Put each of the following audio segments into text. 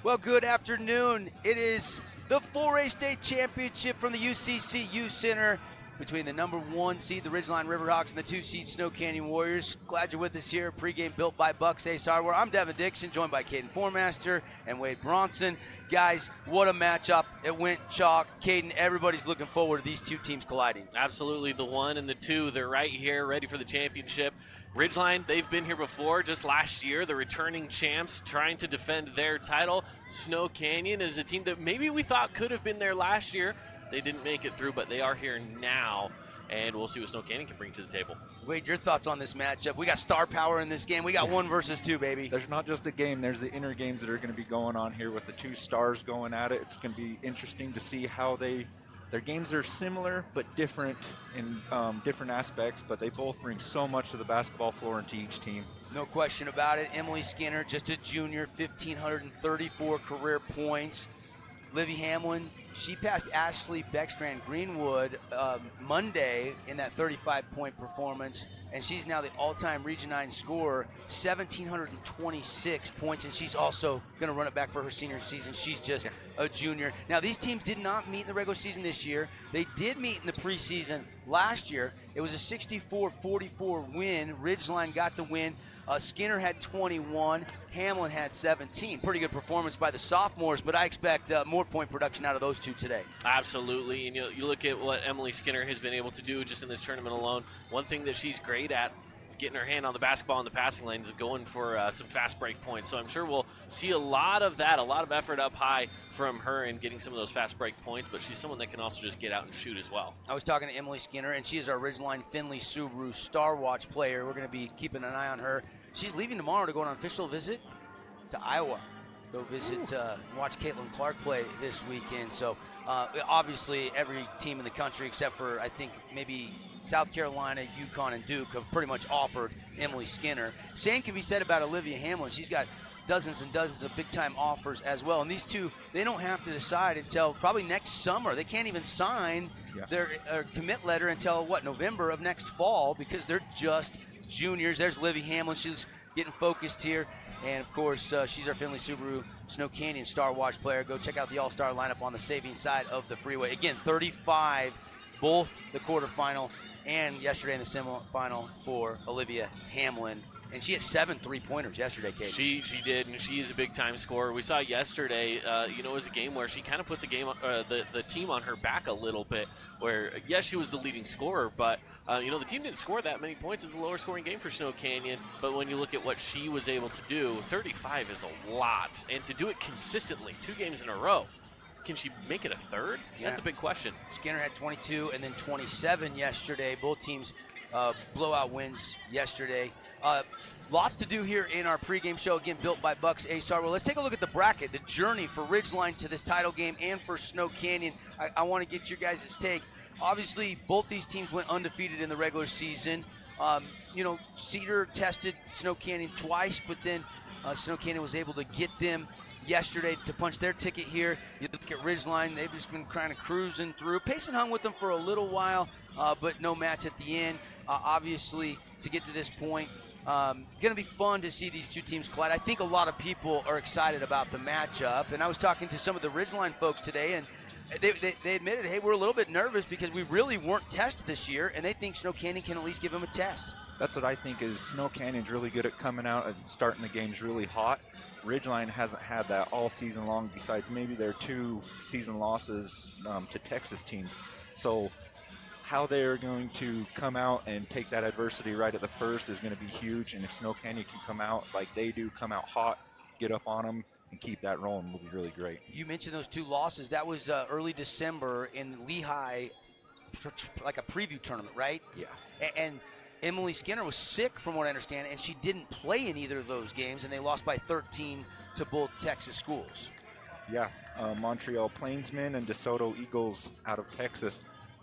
Well, good afternoon. It is the 4A State Championship from the UCC Youth Center between the number 1 seed, the Ridgeline Riverhawks, and the 2 seed Snow Canyon Warriors. Glad you're with us here. Pregame built by Bucks Ace Hardware. I'm Devin Dixon, joined by Caden Formaster and Wade Bronson. Guys, what a matchup. It went chalk. Caden, everybody's looking forward to these two teams colliding. Absolutely. The 1 and the 2, they're right here, ready for the championship. Ridgeline, they've been here before, just last year, the returning champs trying to defend their title. Snow Canyon is a team that maybe we thought could have been there last year. They didn't make it through, but they are here now, and we'll see what Snow Canyon can bring to the table. Wade, your thoughts on this matchup? We got star power in this game. We got 1 versus 2, baby. There's not just the game. There's the inner games that are going to be going on here with the 2 stars going at it. It's going to be interesting to see how their games are similar but different in different aspects, but they both bring so much to the basketball floor and to each team. No question about it. Emily Skinner, just a junior, 1,534 career points. Livy Hamlin, she passed Ashley Beckstrand Greenwood Monday in that 35-point performance, and she's now the all-time Region 9 scorer, 1,726 points, and she's also going to run it back for her senior season. She's just a junior. Now, these teams did not meet in the regular season this year. They did meet in the preseason last year. It was a 64-44 win. Ridgeline got the win. Skinner had 21, Hamlin had 17. Pretty good performance by the sophomores, but I expect more point production out of those two today. Absolutely, and you look at what Emily Skinner has been able to do just in this tournament alone. One thing that she's great at is getting her hand on the basketball in the passing lanes and going for some fast break points. So I'm sure we'll see a lot of that, a lot of effort up high from her in getting some of those fast break points, but she's someone that can also just get out and shoot as well. I was talking to Emily Skinner, and she is our Ridgeline Finley Subaru Star Watch player. We're going to be keeping an eye on her. She's leaving tomorrow to go on an official visit to Iowa. Go visit and watch Caitlin Clark play this weekend. So obviously every team in the country except for I think maybe South Carolina, UConn, and Duke have pretty much offered Emily Skinner. Same can be said about Olivia Hamlin. She's got dozens and dozens of big-time offers as well. And these two, they don't have to decide until probably next summer. They can't even sign their commit letter until, November of next fall, because they're just juniors. There's Livy Hamlin. She's getting focused here. And, of course, she's our Finley Subaru Snow Canyon Star Watch player. Go check out the all-star lineup on the saving side of the freeway. Again, 35, both the quarterfinal and yesterday in the semifinal for Olivia Hamlin. And she had 7 3-pointers yesterday, Kate. She did, and she is a big-time scorer. We saw yesterday, it was a game where she kind of put the game, the team on her back a little bit. Where yes, she was the leading scorer, but the team didn't score that many points. It's a lower-scoring game for Snow Canyon. But when you look at what she was able to do, 35 is a lot, and to do it consistently, 2 games in a row. Can she make it a third? Yeah. That's a big question. Skinner had 22 and then 27 yesterday. Both teams blowout wins yesterday. Lots to do here in our pregame show, again, built by Bucks Ace Hardware. Let's take a look at the bracket, the journey for Ridgeline to this title game and for Snow Canyon. I want to get your guys' take. Obviously, both these teams went undefeated in the regular season. Cedar tested Snow Canyon twice, but then Snow Canyon was able to get them yesterday to punch their ticket here. You look at Ridgeline, they've just been kind of cruising through. Payson hung with them for a little while, but no match at the end. Obviously, to get to this point, going to be fun to see these two teams collide. I think a lot of people are excited about the matchup, and I was talking to some of the Ridgeline folks today, and they admitted, hey, we're a little bit nervous because we really weren't tested this year, and they think Snow Canyon can at least give them a test. That's what I think is Snow Canyon's really good at coming out and starting the games really hot. Ridgeline hasn't had that all season long, besides maybe their 2 season losses to Texas teams. So how they're going to come out and take that adversity right at the first is going to be huge. And if Snow Canyon can come out like they do, come out hot, get up on them, and keep that rolling, will be really great. You mentioned those 2 losses. That was early December in Lehigh, like a preview tournament, right? Yeah. And Emily Skinner was sick, from what I understand, and she didn't play in either of those games, and they lost by 13 to both Texas schools. Yeah, Montreal Plainsmen and DeSoto Eagles out of Texas.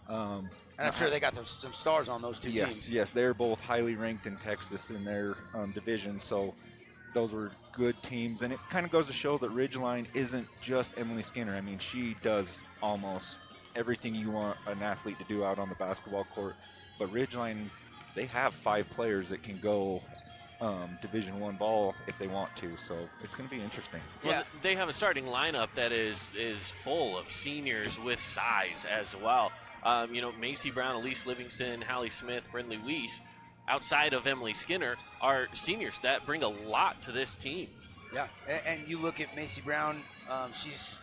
And I'm sure they got some stars on those two teams. Yes, they're both highly ranked in Texas in their division, so those were good teams. And it kind of goes to show that Ridgeline isn't just Emily Skinner. I mean, she does almost everything you want an athlete to do out on the basketball court. But Ridgeline, they have 5 players that can go Division I ball if they want to. So it's going to be interesting. Well, they have a starting lineup that is full of seniors with size as well. Macy Brown, Elise Livingston, Hallie Smith, Brindley Weiss, outside of Emily Skinner, are seniors that bring a lot to this team. Yeah, and you look at Macy Brown, she's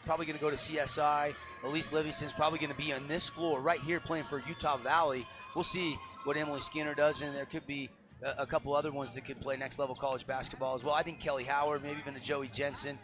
probably going to go to CSI. Elise Livingston's probably going to be on this floor right here playing for Utah Valley. We'll see what Emily Skinner does, and there could be a couple other ones that could play next level college basketball as well. I think Kelly Howard, maybe even a Joey Jensen,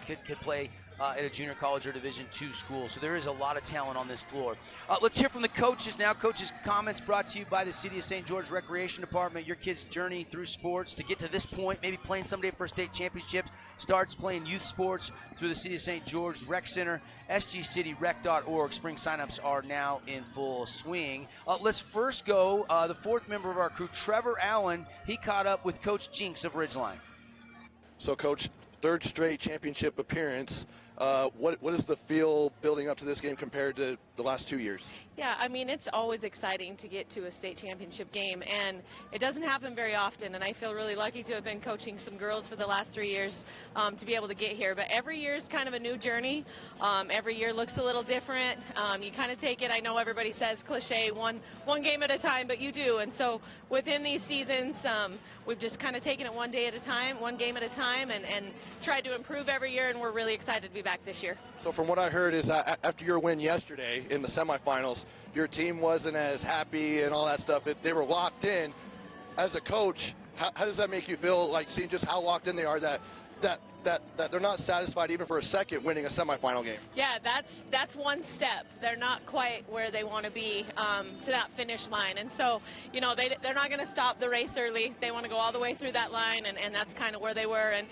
could play at a junior college or Division II school. So there is a lot of talent on this floor. Let's hear from the coaches now. Coaches' comments brought to you by the City of St. George Recreation Department. Your kids' journey through sports to get to this point, maybe playing someday for a state championship, starts playing youth sports through the City of St. George Rec Center, sgcityrec.org. Spring signups are now in full swing. Let's first go, the fourth member of our crew, Trevor Allen. He caught up with Coach Jinks of Ridgeline. So, Coach, third straight championship appearance. What is the feel building up to this game compared to the last 2 years? Yeah, I mean, it's always exciting to get to a state championship game, and it doesn't happen very often, and I feel really lucky to have been coaching some girls for the last 3 years to be able to get here. But every year is kind of a new journey. Every year looks a little different. You kind of take it, I know everybody says cliche, one game at a time, but you do. And so within these seasons, we've just kind of taken it one day at a time, one game at a time, and tried to improve every year, and we're really excited to be back this year. So from what I heard is that after your win yesterday in the semifinals, your team wasn't as happy and all that stuff. They were locked in. As a coach, how does that make you feel, like seeing just how locked in they are, that they're not satisfied even for a second winning a semifinal game? Yeah, that's one step. They're not quite where they want to be to that finish line. And so, they're not going to stop the race early. They want to go all the way through that line, and that's kind of where they were. And,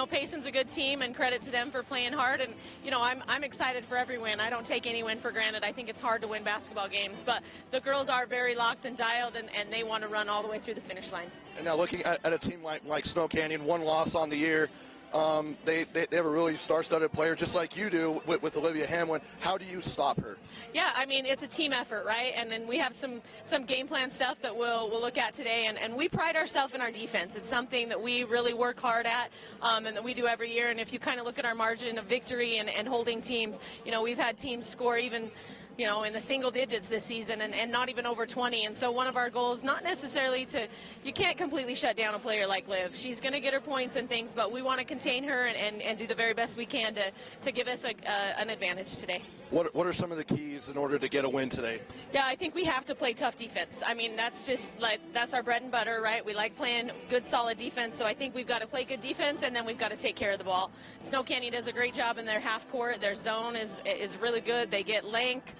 Payson's a good team, and credit to them for playing hard. And, I'm excited for every win. I don't take any win for granted. I think it's hard to win basketball games. But the girls are very locked and dialed, and they want to run all the way through the finish line. And now looking at a team like Snow Canyon, one loss on the year, they have a really star-studded player just like you do with Olivia Hamlin. How do you stop her? Yeah, I mean, it's a team effort, right? And then we have some game plan stuff that we'll look at today, and we pride ourselves in our defense. It's something that we really work hard at and that we do every year. And if you kind of look at our margin of victory and holding teams, we've had teams score even in the single digits this season and not even over 20. And so one of our goals, not necessarily you can't completely shut down a player like Liv. She's going to get her points and things, but we want to contain her and do the very best we can to give us an advantage today. What are some of the keys in order to get a win today? Yeah, I think we have to play tough defense. I mean, that's our bread and butter, right? We like playing good, solid defense, so I think we've got to play good defense, and then we've got to take care of the ball. Snow Canyon does a great job in their half court. Their zone is really good. They get length.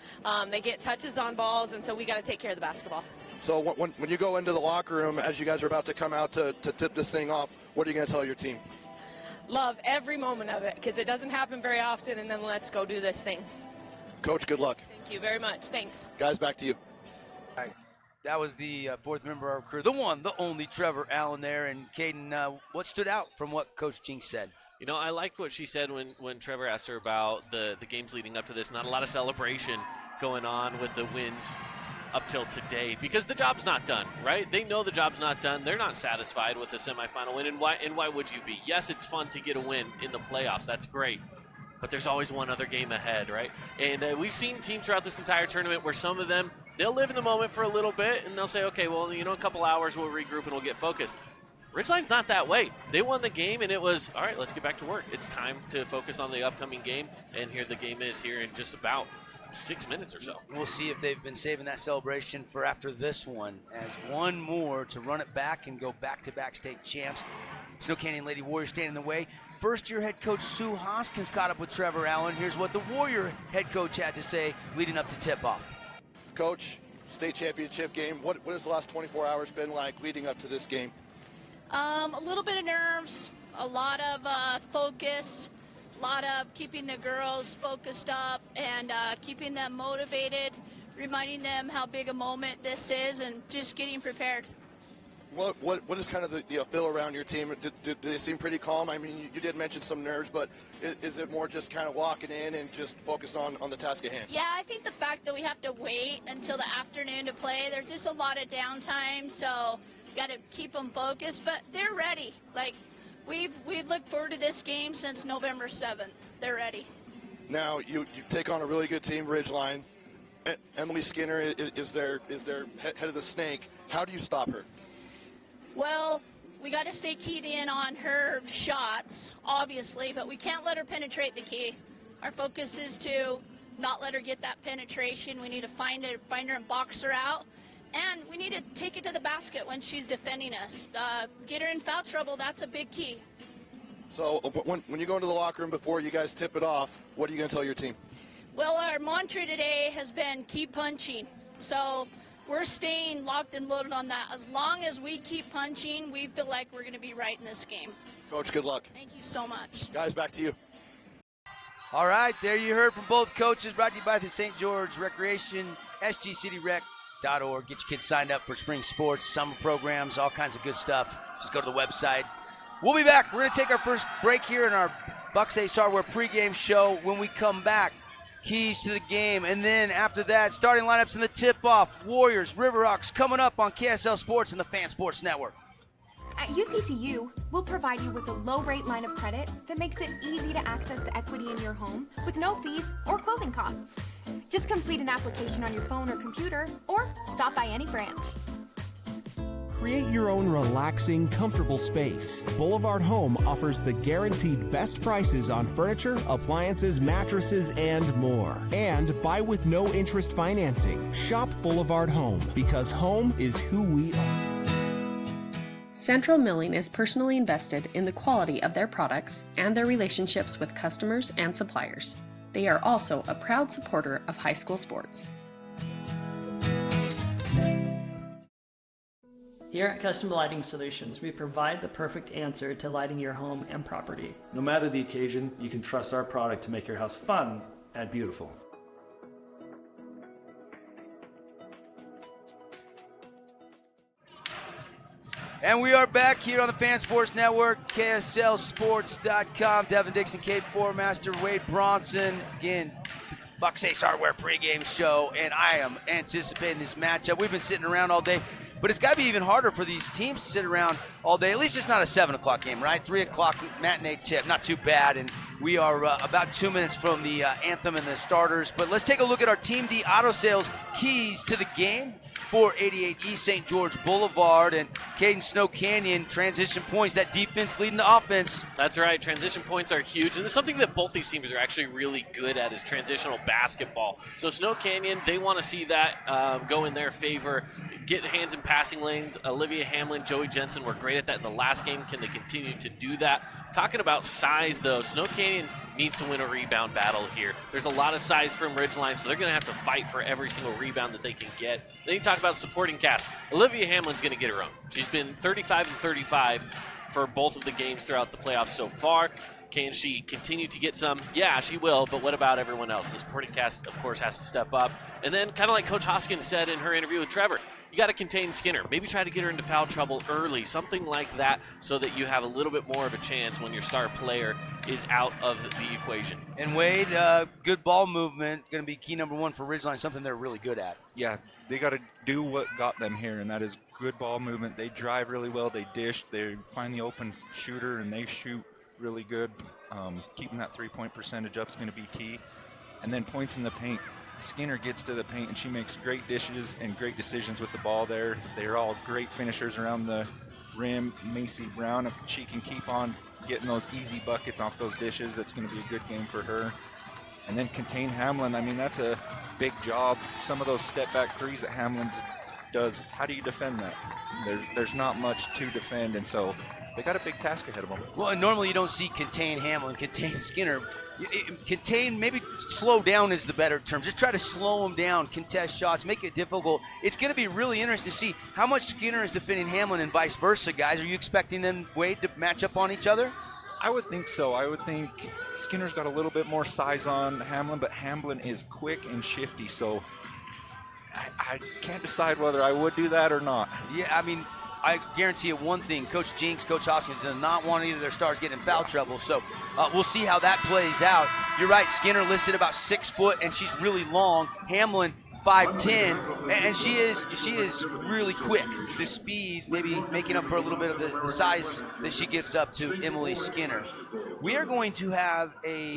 They get touches on balls, and so we got to take care of the basketball. So when you go into the locker room, as you guys are about to come out to tip this thing off, what are you going to tell your team? Love every moment of it, because it doesn't happen very often, and then let's go do this thing. Coach, good luck. Thank you very much. Thanks. Guys, back to you. All right. That was the fourth member of our crew, the one, the only Trevor Allen there. And Caden, what stood out from what Coach Jinks said? I liked what she said when Trevor asked her about the games leading up to this. Not a lot of celebration going on with the wins up till today because the job's not done, right? They know the job's not done. They're not satisfied with the semifinal win. And why would you be? Yes, it's fun to get a win in the playoffs. That's great. But there's always one other game ahead, right? And we've seen teams throughout this entire tournament where some of them, they'll live in the moment for a little bit, and they'll say, okay, well, a couple hours we'll regroup and we'll get focused. Ridgeline's not that way. They won the game, and it was, all right, let's get back to work. It's time to focus on the upcoming game, and here the game is here in just about 6 minutes or so. We'll see if they've been saving that celebration for after this one, as one more to run it back and go back-to-back state champs. Snow Canyon Lady Warriors standing in the way. First-year head coach Sue Hoskins caught up with Trevor Allen. Here's what the Warrior head coach had to say leading up to tip-off. Coach, state championship game, what has the last 24 hours been like leading up to this game? A little bit of nerves, a lot of focus, a lot of keeping the girls focused up and keeping them motivated, reminding them how big a moment this is, and just getting prepared. What is kind of the feel around your team? Do they seem pretty calm? I mean, you did mention some nerves, but is it more just kind of locking in and just focused on the task at hand? Yeah, I think the fact that we have to wait until the afternoon to play, there's just a lot of downtime, so got to keep them focused, but they're ready. Like, we've looked forward to this game since November 7th. They're ready. Now you take on a really good team, Ridgeline. Emily Skinner is their head of the snake. How do you stop her? Well, we got to stay keyed in on her shots, obviously, but we can't let her penetrate the key. Our focus is to not let her get that penetration. We need to find her and box her out. And we need to take it to the basket when she's defending us. Get her in foul trouble, that's a big key. So when you go into the locker room before you guys tip it off, what are you going to tell your team? Well, our mantra today has been keep punching. So we're staying locked and loaded on that. As long as we keep punching, we feel like we're going to be right in this game. Coach, good luck. Thank you so much. Guys, back to you. All right, there you heard from both coaches. Brought to you by the St. George Recreation, sgcityrec.org. Get your kids signed up for spring sports, summer programs, all kinds of good stuff. Just go to the website. We'll be back. We're going to take our first break here in our Bucks Ace Hardware pregame show. When we come back, keys to the game. And then after that, starting lineups in the tip-off. Warriors, Riverhawks coming up on KSL Sports and the Fan Sports Network. At UCCU, we'll provide you with a low-rate line of credit that makes it easy to access the equity in your home with no fees or closing costs. Just complete an application on your phone or computer, or stop by any branch. Create your own relaxing, comfortable space. Boulevard Home offers the guaranteed best prices on furniture, appliances, mattresses, and more. And buy with no interest financing. Shop Boulevard Home, because home is who we are. Central Milling is personally invested in the quality of their products and their relationships with customers and suppliers. They are also a proud supporter of high school sports. Here at Custom Lighting Solutions, we provide the perfect answer to lighting your home and property. No matter the occasion, you can trust our product to make your house fun and beautiful. And we are back here on the Fan Sports Network, KSLSports.com. Devin Dixon, Kate Formaster, Wade Bronson. Again, Bucks Ace Hardware pregame show, and I am anticipating this matchup. We've been sitting around all day, but it's got to be even harder for these teams to sit around all day. At least it's not a 7 o'clock game, right? 3 o'clock matinee tip, not too bad. And we are about 2 minutes from the anthem and the starters. But let's take a look at our Team D Auto Sales keys to the game. 488 East St. George Boulevard, and Caden Snow Canyon, transition points, that defense leading the offense. That's right. Transition points are huge, and it's something that both these teams are actually really good at is transitional basketball. So Snow Canyon, they want to see that go in their favor. Get hands in passing lanes. Olivia Hamlin, Joey Jensen were great at that in the last game. Can they continue to do that? Talking about size, though, Snow Canyon needs to win a rebound battle here. There's a lot of size from Ridgeline, so they're going to have to fight for every single rebound that they can get. Then you talk about supporting cast. Olivia Hamlin's going to get her own. She's been 35 and 35 for both of the games throughout the playoffs so far. Can she continue to get some? Yeah, she will, but what about everyone else? The supporting cast, of course, has to step up. And then, kind of like Coach Hoskins said in her interview with Trevor, you got to contain Skinner. Maybe try to get her into foul trouble early, something like that, so that you have a little bit more of a chance when your star player is out of the equation. And Wade, good ball movement, going to be key number one for Ridgeline, something they're really good at. Yeah, they got to do what got them here, and that is good ball movement. They drive really well. They dish. They find the open shooter, and they shoot really good. Keeping that three-point percentage up is going to be key. And then points in the paint. Skinner gets to the paint, and she makes great dishes and great decisions with the ball there. They're all great finishers around the rim. Macy Brown, if she can keep on getting those easy buckets off those dishes, it's going to be a good game for her. And then contain Hamlin. I mean, that's a big job. Some of those step-back threes that Hamlin does, how do you defend that? There's not much to defend, and so they got a big task ahead of them. Well, and normally you don't see contain Hamlin, contain Skinner. Contain, maybe slow down is the better term. Just try to slow them down, contest shots, make it difficult. It's going to be really interesting to see how much Skinner is defending Hamlin and vice versa, guys. Are you expecting them, Wade, to match up on each other? I would think so. I would think Skinner's got a little bit more size on Hamlin, but Hamlin is quick and shifty, so I can't decide whether I would do that or not. Yeah, I mean, I guarantee you one thing, Coach Jinks, Coach Hoskins does not want either of their stars getting in foul trouble, so we'll see how that plays out. You're right, Skinner listed about 6 foot, and she's really long. Hamlin, 5'10", and she is really quick. The speed maybe making up for a little bit of the size that she gives up to Emily Skinner. We are going to have a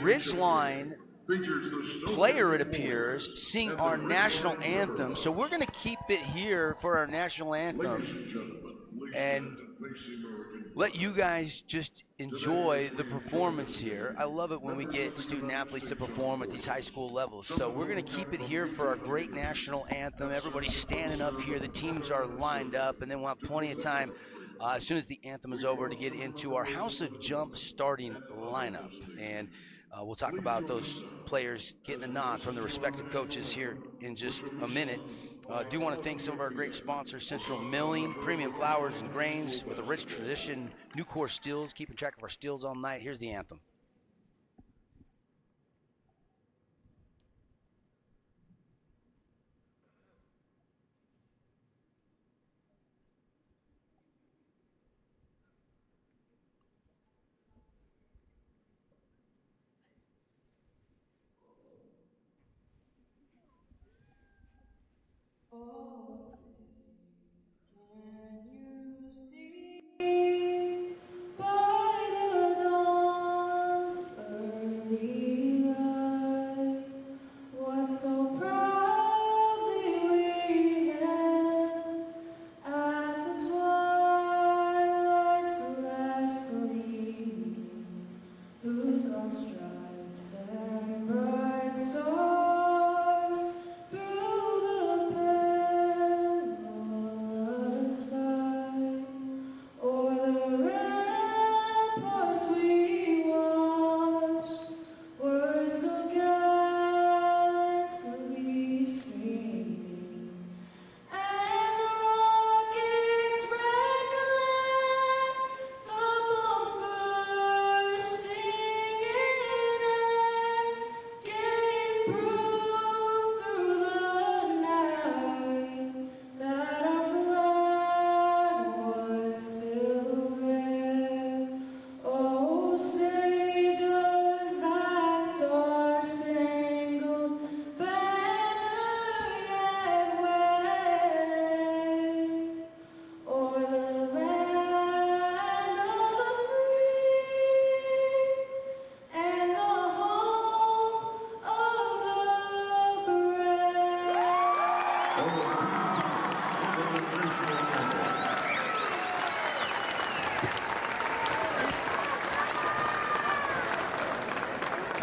Ridgeline player, it appears, sing our national anthem. So we're going to keep it here for our national anthem and let you guys just enjoy the performance here. I love it when we get student athletes to perform at these high school levels. So we're going to keep it here for our great national anthem. Everybody's standing up here. The teams are lined up, and then we'll have plenty of time as soon as the anthem is over to get into our House of Jump starting lineup. And we'll talk about those players getting the nod from the respective coaches here in just a minute. Do want to thank some of our great sponsors, Central Milling, premium flours and grains with a rich tradition, new core stills, keeping track of our stills all night. Here's the anthem.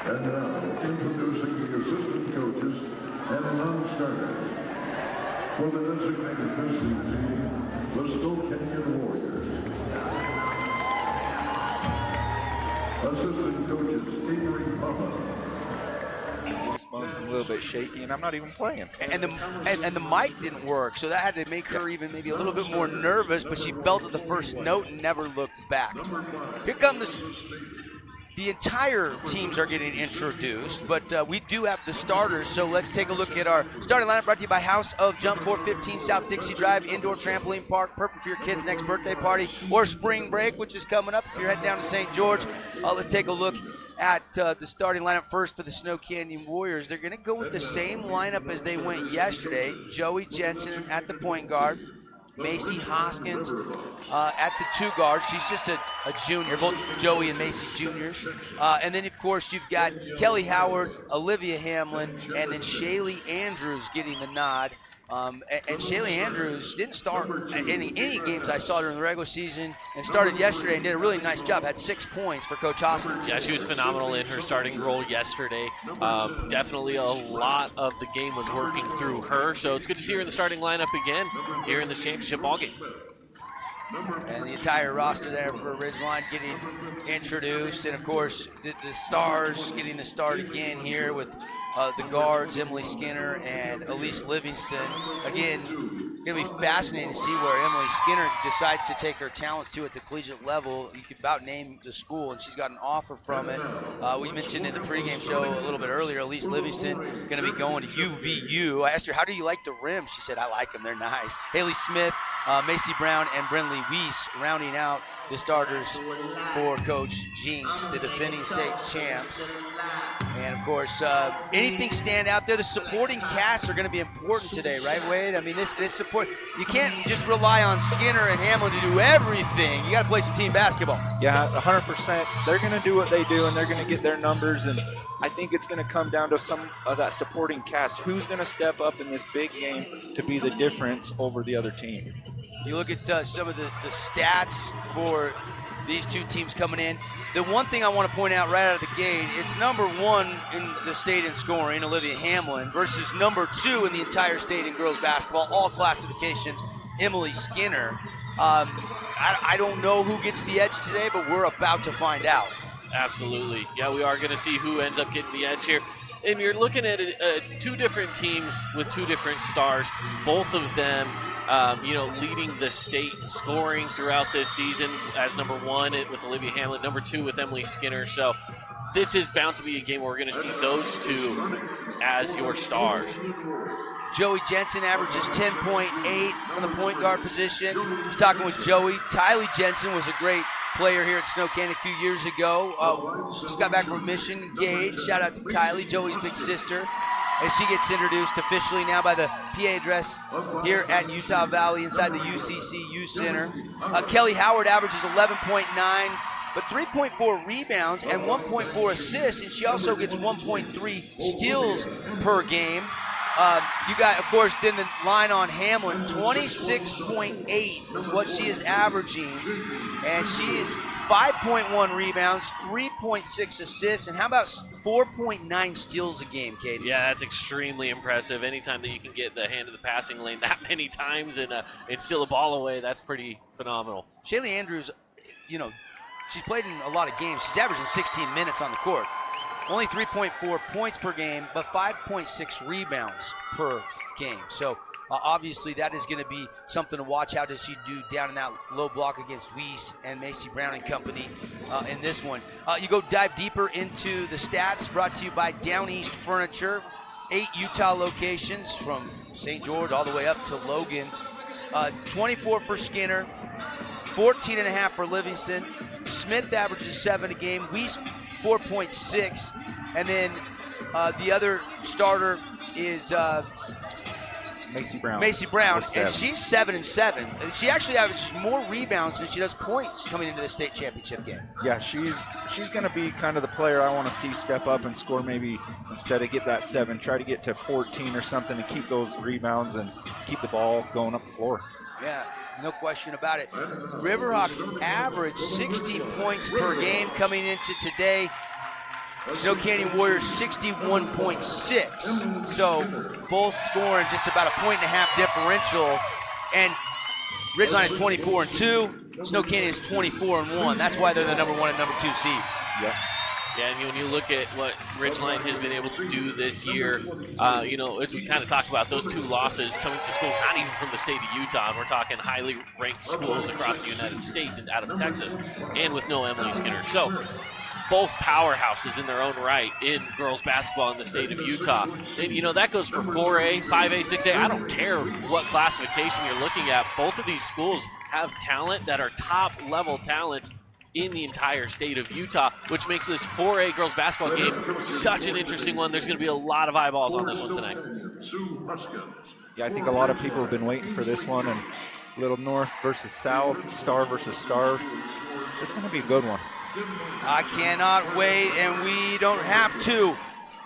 And now, introducing the assistant coaches and non-starters. For the designated visiting team, the Spokane Warriors. Assistant coaches, Avery Papa. I'm a little bit shaky, and I'm not even playing. And the mic didn't work, so that had to make her even maybe a little bit more nervous, but she belted the first note and never looked back. Here come the entire teams are getting introduced, but we do have the starters, so let's take a look at our starting lineup brought to you by House of Jump, 415 South Dixie Drive, indoor trampoline park, perfect for your kids' next birthday party or spring break, which is coming up. If you're heading down to St. George, let's take a look at the starting lineup first for the Snow Canyon Warriors. They're going to go with the same lineup as they went yesterday. Joey Jensen at the point guard. Macy Hoskins at the two guard. She's just a junior, both Joey and Macy juniors. And then, of course, you've got Kelly Howard, Olivia Hamlin, and then Shaylee Andrews getting the nod. And Shaylee Andrews didn't start any games I saw during the regular season and started yesterday and did a really nice job. Had 6 points for Coach Hoskins. Yeah, she was phenomenal in her starting role yesterday. Definitely a lot of the game was working through her. So it's good to see her in the starting lineup again here in this championship ballgame. And the entire roster there for Ridgeline getting introduced. And, of course, the stars getting the start again here with the guards, Emily Skinner and Elise Livingston. Again, it's going to be fascinating to see where Emily Skinner decides to take her talents to at the collegiate level. You could about name the school, and she's got an offer from it. We mentioned in the pregame show a little bit earlier, Elise Livingston going to be going to UVU. I asked her, how do you like the rims? She said, I like them. They're nice. Haley Smith, Macy Brown, and Brinley Weiss rounding out the starters for Coach Jinx, the defending state champs. And, of course, anything stand out there? The supporting casts are going to be important today, right, Wade? I mean, this support, you can't just rely on Skinner and Hamlin to do everything. You got to play some team basketball. Yeah, 100%. They're going to do what they do, and they're going to get their numbers. And I think it's going to come down to some of that supporting cast. Who's going to step up in this big game to be the difference over the other team? You look at some of the stats for these two teams coming in. The one thing I want to point out right out of the gate, it's number 1 in the state in scoring, Olivia Hamlin, versus number 2 in the entire state in girls basketball, all classifications, Emily Skinner. I don't know who gets the edge today, but we're about to find out. Absolutely. Yeah, we are going to see who ends up getting the edge here. And you're looking at two different teams with two different stars, both of them leading the state scoring throughout this season as number 1 with Olivia Hamlin, number 2 with Emily Skinner. So this is bound to be a game where we're going to see those two as your stars. Joey Jensen averages 10.8 on the point guard position. I was talking with Joey. Tylee Jensen was a great player here at Snow Canyon a few years ago. Just got back from mission, engaged. Shout out to Tylee, Joey's big sister, as she gets introduced officially now by the PA address here at Utah Valley inside the UCC Youth Center. Kelly Howard averages 11.9, but 3.4 rebounds and 1.4 assists, and she also gets 1.3 steals per game. You got, of course, then the line on Hamlin, 26.8 is what she is averaging, and she is 5.1 rebounds, 3.6 assists, and how about 4.9 steals a game, Katie? Yeah, that's extremely impressive. Anytime that you can get the hand of the passing lane that many times and steal a ball away, that's pretty phenomenal. Shaylee Andrews, she's played in a lot of games. She's averaging 16 minutes on the court. Only 3.4 points per game, but 5.6 rebounds per game. So obviously that is going to be something to watch. How does she do down in that low block against Weiss and Macy Brown and company in this one? You go dive deeper into the stats, brought to you by Down East Furniture. 8 Utah locations from St. George all the way up to Logan. 24 for Skinner, 14.5 for Livingston. Smith averages 7 a game. Weiss 4.6, and then the other starter is Macy Brown, and she's 7-7. She actually averages more rebounds than she does points coming into the state championship game. Yeah, she's going to be kind of the player I want to see step up and score. Maybe instead of get that 7, try to get to 14 or something and keep those rebounds and keep the ball going up the floor. Yeah. No question about it. Riverhawks average 60 points per game coming into today. Snow Canyon Warriors 61.6. So both scoring just about a 1.5 differential. And Ridgeline is 24-2. Snow Canyon is 24-1. That's why they're the number 1 and number 2 seeds. Yep. Yeah, and when you look at what Ridgeline has been able to do this year, as we kind of talk about those 2 losses coming to schools not even from the state of Utah, and we're talking highly ranked schools across the United States and out of Texas, and with no Emily Skinner. So both powerhouses in their own right in girls basketball in the state of Utah. And, that goes for 4A, 5A, 6A. I don't care what classification you're looking at. Both of these schools have talent that are top-level talents in the entire state of Utah, which makes this 4A girls basketball game such an interesting one. There's going to be a lot of eyeballs on this one tonight. Yeah, I think a lot of people have been waiting for this one, and Little North versus South, Star versus Star. It's going to be a good one. I cannot wait, and we don't have to.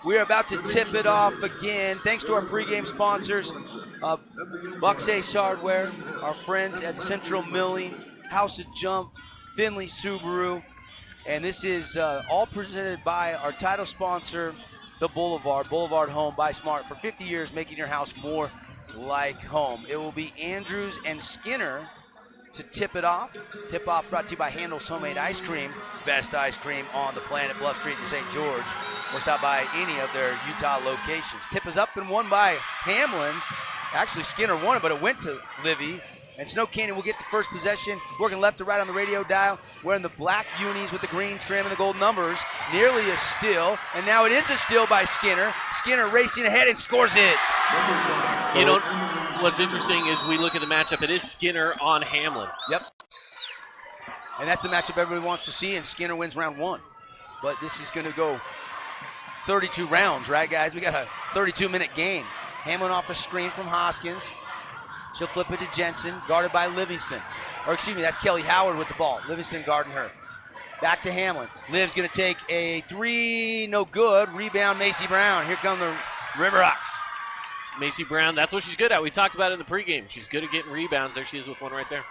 We're about to tip it off again. Thanks to our pregame sponsors, Buck's Ace Hardware, our friends at Central Milling, House of Jump, Finley Subaru, and this is all presented by our title sponsor, the Boulevard Home by Smart, for 50 years, making your house more like home. It will be Andrews and Skinner to tip it off. Tip off brought to you by Handel's Homemade Ice Cream, best ice cream on the planet, Bluff Street in St. George, or stop by any of their Utah locations. Tip is up and won by Hamlin. Actually, Skinner won it, but it went to Livy. And Snow Canyon will get the first possession, working left to right on the radio dial, wearing the black unis with the green trim and the gold numbers. Nearly a steal, and now it is a steal by Skinner. Skinner racing ahead and scores it. What's interesting is we look at the matchup. It is Skinner on Hamlin. Yep. And that's the matchup everybody wants to see, and Skinner wins round 1. But this is going to go 32 rounds, right, guys? We got a 32-minute game. Hamlin off a screen from Hoskins. She'll flip it to Jensen, guarded by Livingston. Or excuse me, that's Kelly Howard with the ball. Livingston guarding her. Back to Hamlin. Liv's going to take a 3, no good. Rebound, Macy Brown. Here come the Riverhawks. Macy Brown, that's what she's good at. We talked about it in the pregame. She's good at getting rebounds. There she is with one right there.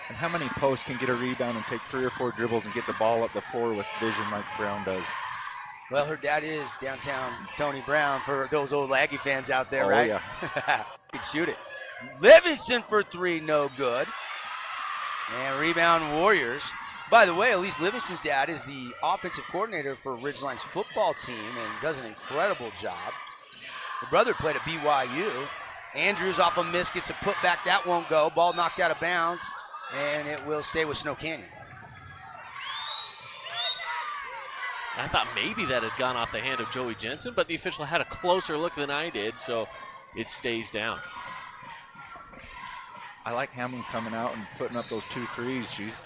And how many posts can get a rebound and take 3 or 4 dribbles and get the ball up the floor with vision like Brown does? Well, her dad is downtown Tony Brown for those old Aggie fans out there, right? Yeah. Can shoot it. Livingston for 3, no good. And rebound Warriors. By the way, Elise Livingston's dad is the offensive coordinator for Ridgeline's football team and does an incredible job. The brother played at BYU. Andrews off a miss, gets a putback. That won't go. Ball knocked out of bounds, and it will stay with Snow Canyon. I thought maybe that had gone off the hand of Joey Jensen, but the official had a closer look than I did, so it stays down. I like Hamlin coming out and putting up those 2 threes. She's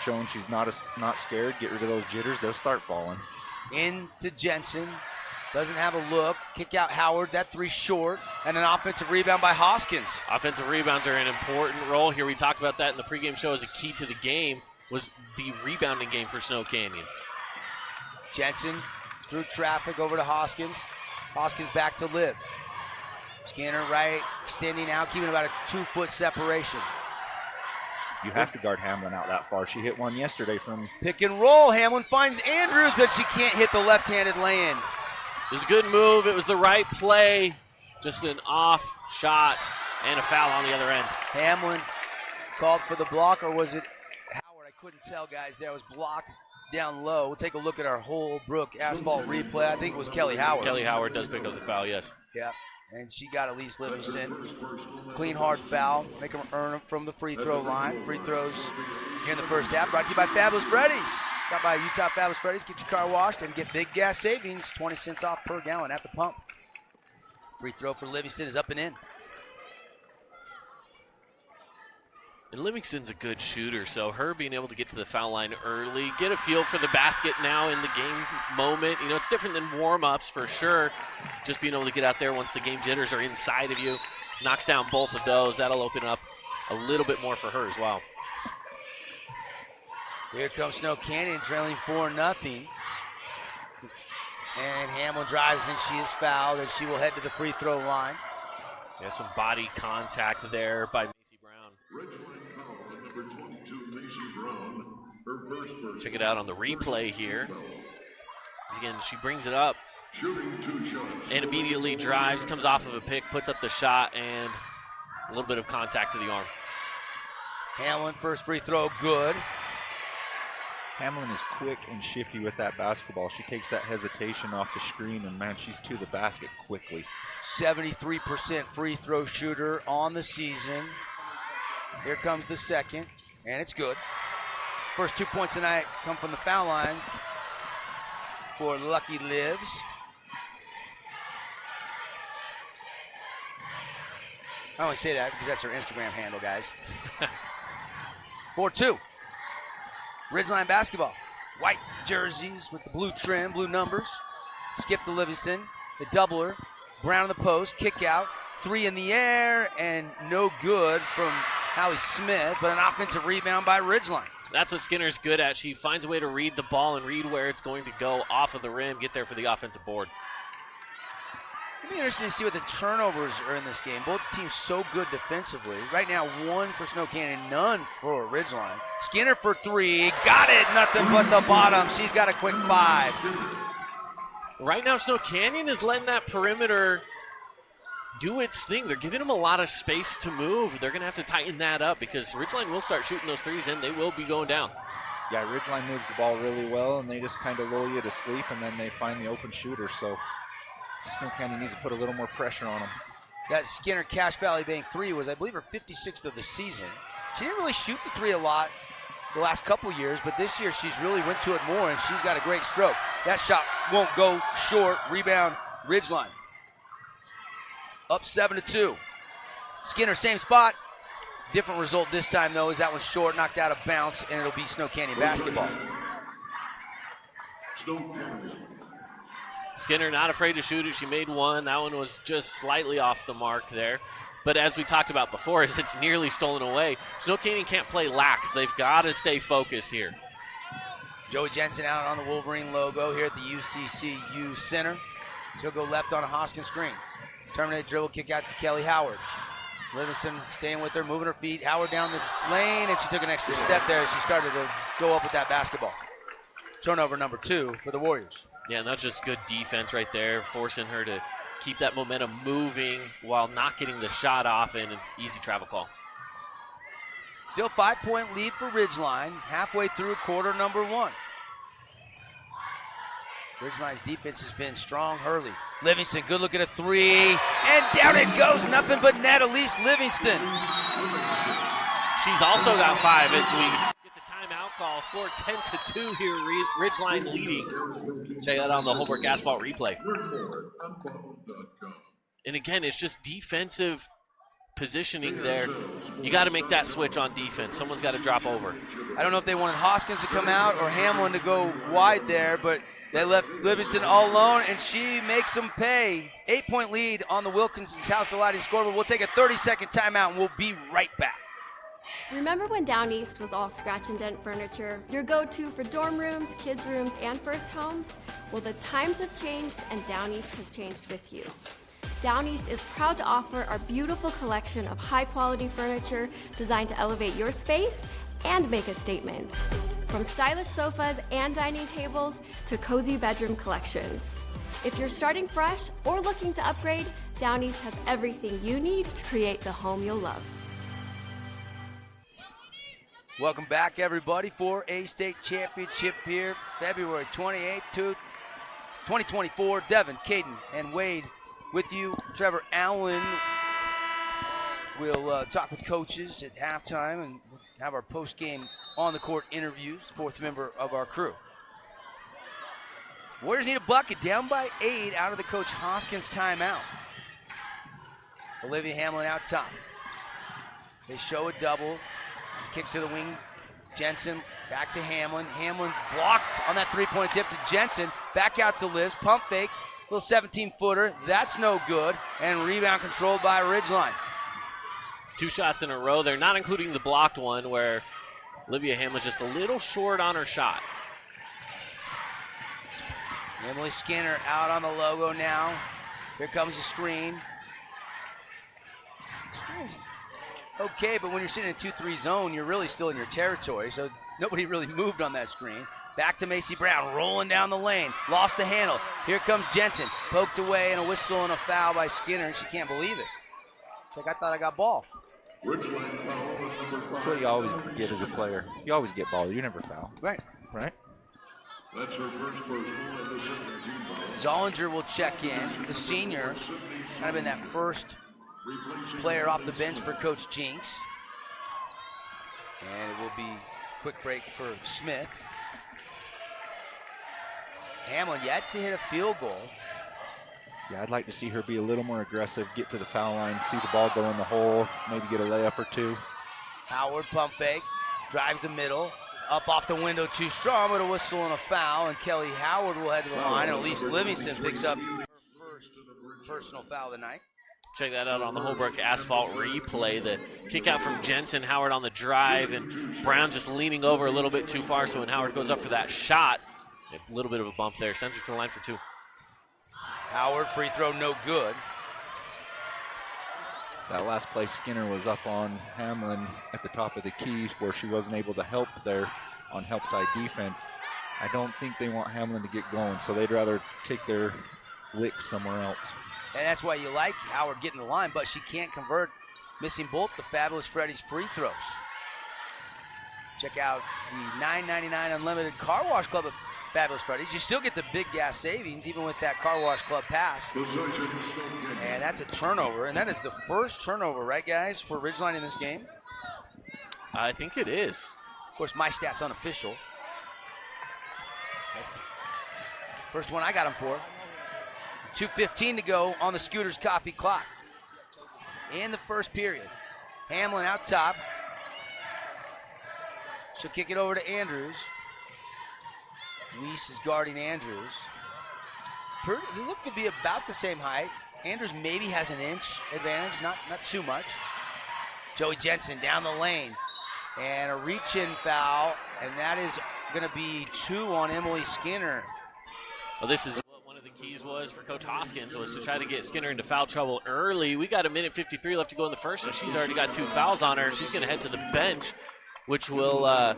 showing she's not scared. Get rid of those jitters. They'll start falling. Into Jensen. Doesn't have a look. Kick out Howard. That 3 short. And an offensive rebound by Hoskins. Offensive rebounds are an important role here. We talked about that in the pregame show as a key to the game was the rebounding game for Snow Canyon. Jensen through traffic over to Hoskins. Hoskins back to Liv. Skinner right, extending out, keeping about a 2-foot separation. You have to guard Hamlin out that far. She hit one yesterday from pick and roll. Hamlin finds Andrews, but she can't hit the left-handed lay-in. It was a good move. It was the right play. Just an off shot and a foul on the other end. Hamlin called for the block, or was it Howard? I couldn't tell, guys. There was blocked down low. We'll take a look at our Holbrook asphalt replay. I think it was Kelly Howard. Kelly Howard does pick up the foul, yes. Yeah, and she got Elise Livingston. Clean, hard foul. Make them earn them from the free throw line. Free throws here in the first half. Brought to you by Fabulous Freddy's. Stop by Utah Fabulous Freddy's. Get your car washed and get big gas savings. 20 cents off per gallon at the pump. Free throw for Livingston is up and in. And Livingston's a good shooter, so her being able to get to the foul line early, get a feel for the basket now in the game moment. You know, it's different than warm-ups for sure. Just being able to get out there once the game jitters are inside of you. Knocks down both of those. That'll open up a little bit more for her as well. Here comes Snow Canyon trailing 4-0. And Hamlin drives and she is fouled, and she will head to the free throw line. Yeah, some body contact there by Macy Brown. Ridgeline foul on number 22, Macy Brown. Her first person. Check it out on the replay here. Again, she brings it up. Shooting 2 shots. And immediately drives, comes off of a pick, puts up the shot, and a little bit of contact to the arm. Hamlin, first free throw, good. Hamlin is quick and shifty with that basketball. She takes that hesitation off the screen, and, man, she's to the basket quickly. 73% free throw shooter on the season. Here comes the second, and it's good. First 2 points tonight come from the foul line for Lucky Lives. I only say that because that's her Instagram handle, guys. 4-2. Ridgeline basketball. White jerseys with the blue trim, blue numbers. Skip to Livingston. The doubler. Brown in the post. Kick out. 3 in the air. And no good from Hallie Smith, but an offensive rebound by Ridgeline. That's what Skinner's good at. She finds a way to read the ball and read where it's going to go off of the rim, get there for the offensive board. It'll be interesting to see what the turnovers are in this game. Both teams so good defensively. Right now, 1 for Snow Canyon, none for Ridgeline. Skinner for 3. Got it. Nothing but the bottom. She's got a quick 5. Right now, Snow Canyon is letting that perimeter do its thing. They're giving them a lot of space to move. They're going to have to tighten that up because Ridgeline will start shooting those threes and they will be going down. Yeah, Ridgeline moves the ball really well, and they just kind of lull you to sleep, and then they find the open shooter. So Snow Canyon needs to put a little more pressure on them. That Skinner Cache Valley Bank 3 was, I believe, her 56th of the season. She didn't really shoot the 3 a lot the last couple years, but this year she's really went to it more, and she's got a great stroke. That shot won't go short. Rebound, Ridgeline. Up 7-2. Skinner, same spot. Different result this time, though, is that one's short, knocked out of bounds, and it'll be Snow Canyon basketball. Snow Canyon. Skinner not afraid to shoot it. She made one. That one was just slightly off the mark there. But as we talked about before, it's nearly stolen away. Snow Canyon can't play lax. They've got to stay focused here. Joey Jensen out on the Wolverine logo here at the UCCU Center. She'll go left on a Hoskins screen. Terminate dribble, kick out to Kelly Howard. Livingston staying with her, moving her feet. Howard down the lane, and she took an extra step there as she started to go up with that basketball. Turnover number 2 for the Warriors. Yeah, and that's just good defense right there, forcing her to keep that momentum moving while not getting the shot off, and an easy travel call. Still 5-point lead for Ridgeline, halfway through quarter number 1. Ridgeline's defense has been strong. Hurley, Livingston, good look at a 3, and down it goes. Nothing but net, Elise Livingston. She's also got 5 as we get the timeout call. Score 10-2 here, Ridgeline leading. Check that on the Holbrook Asphalt replay. And again, it's just defensive positioning there. You got to make that switch on defense. Someone's got to drop over. I don't know if they wanted Hoskins to come out or Hamlin to go wide there, but they left Livingston all alone, and she makes them pay. 8-point lead on the Wilkinson's House of Lighting scoreboard. We'll take a 30-second timeout, and we'll be right back. Remember when Down East was all scratch and dent furniture? Your go-to for dorm rooms, kids' rooms, and first homes? Well, the times have changed, and Down East has changed with you. Down East is proud to offer our beautiful collection of high-quality furniture designed to elevate your space and make a statement. From stylish sofas and dining tables to cozy bedroom collections. If you're starting fresh or looking to upgrade, Down East has everything you need to create the home you'll love. Welcome back, everybody, for a state championship here, February 28th, 2024. Devin, Caden, and Wade with you. Trevor Allen will talk with coaches at halftime and have our post-game on-the-court interviews, fourth member of our crew. Warriors need a bucket, down by 8 out of the Coach Hoskins timeout. Olivia Hamlin out top. They show a double. Kick to the wing. Jensen back to Hamlin. Hamlin blocked on that three-point tip to Jensen. Back out to Liz. Pump fake. Little 17-footer. That's no good. And rebound controlled by Ridgeline. 2 shots in a row. They're not including the blocked one where Olivia Hamlin's just a little short on her shot. Emily Skinner out on the logo now. Here comes the screen. Screen's okay, but when you're sitting in a 2-3 zone, you're really still in your territory, so nobody really moved on that screen. Back to Macy Brown, rolling down the lane. Lost the handle. Here comes Jensen. Poked away, and a whistle and a foul by Skinner, and she can't believe it. It's like, I thought I got ball. That's what you always get as a player. You always get ball. You never foul. Right. Right? That's her first personal and the second team foul. Zollinger will check in. The senior, kind of been that first player off the bench for Coach Jinks. And it will be quick break for Smith. Hamlin yet to hit a field goal. Yeah, I'd like to see her be a little more aggressive, get to the foul line, see the ball go in the hole, maybe get a layup or two. Howard pump fake, drives the middle, up off the window too strong, but a whistle and a foul, and Kelly Howard will head to the line, and Elise Livingston picks up her first personal foul of the night. Check that out on the Holbrook Asphalt replay. The kick out from Jensen, Howard on the drive, and Brown just leaning over a little bit too far, so when Howard goes up for that shot, a little bit of a bump there, sends her to the line for 2. Howard, free throw, no good. That last play, Skinner was up on Hamlin at the top of the key where she wasn't able to help there on help side defense. I don't think they want Hamlin to get going, so they'd rather take their licks somewhere else. And that's why you like Howard getting the line, but she can't convert, missing both the Fabulous Freddy's free throws. Check out the $9.99 Unlimited Car Wash Club at Fabulous Freddy's. You still get the big gas savings, even with that Car Wash Club pass. And that's a turnover, and that is the first turnover, right, guys, for Ridgeline in this game? I think it is. Of course, my stat's unofficial. That's the first one I got him for. 2:15 to go on the Scooters Coffee clock. In the first period, Hamlin out top. She'll kick it over to Andrews. Weiss is guarding Andrews. They look to be about the same height. Andrews maybe has an inch advantage, not too much. Joey Jensen down the lane. And a reach-in foul, and that is going to be 2 on Emily Skinner. Well, this is what one of the keys was for Coach Hoskins, was to try to get Skinner into foul trouble early. We got 1:53 left to go in the first, and she's already got 2 fouls on her. She's going to head to the bench, which will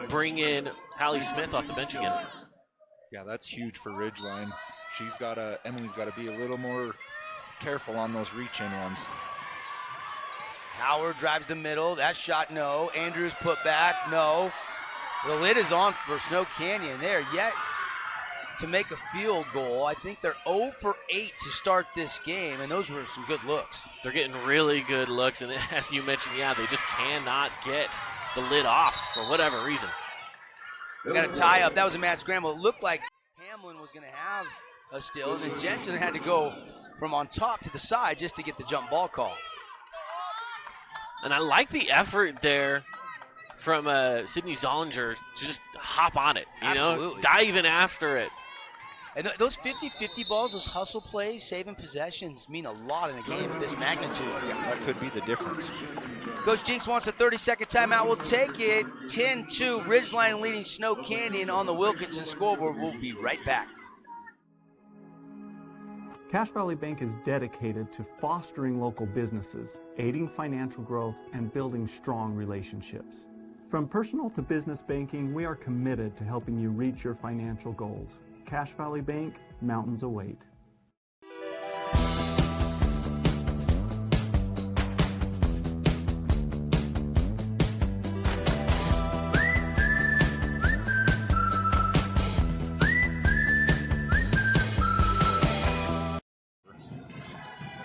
bring in Hallie Smith off the bench again. Yeah, that's huge for Ridgeline. Emily's got to be a little more careful on those reach-in ones. Howard drives the middle. That shot, no. Andrews put back, no. The lid is on for Snow Canyon. They're yet to make a field goal. I think they're 0 for 8 to start this game, and those were some good looks. They're getting really good looks, and as you mentioned, yeah, they just cannot get the lid off for whatever reason. We got a tie up. That was a mad scramble. It looked like Hamlin was going to have a steal, and then Jensen had to go from on top to the side just to get the jump ball call. And I like the effort there from Sydney Zollinger to just hop on it, you know, diving after it. And those 50-50 balls, those hustle plays, saving possessions mean a lot in a game of this magnitude. Yeah, that could be the difference. Coach Jinks wants a 30-second timeout. We'll take it. 10-2, Ridgeline leading Snow Canyon on the Wilkinson scoreboard. We'll be right back. Cache Valley Bank is dedicated to fostering local businesses, aiding financial growth, and building strong relationships. From personal to business banking, we are committed to helping you reach your financial goals. Cache Valley Bank, mountains await.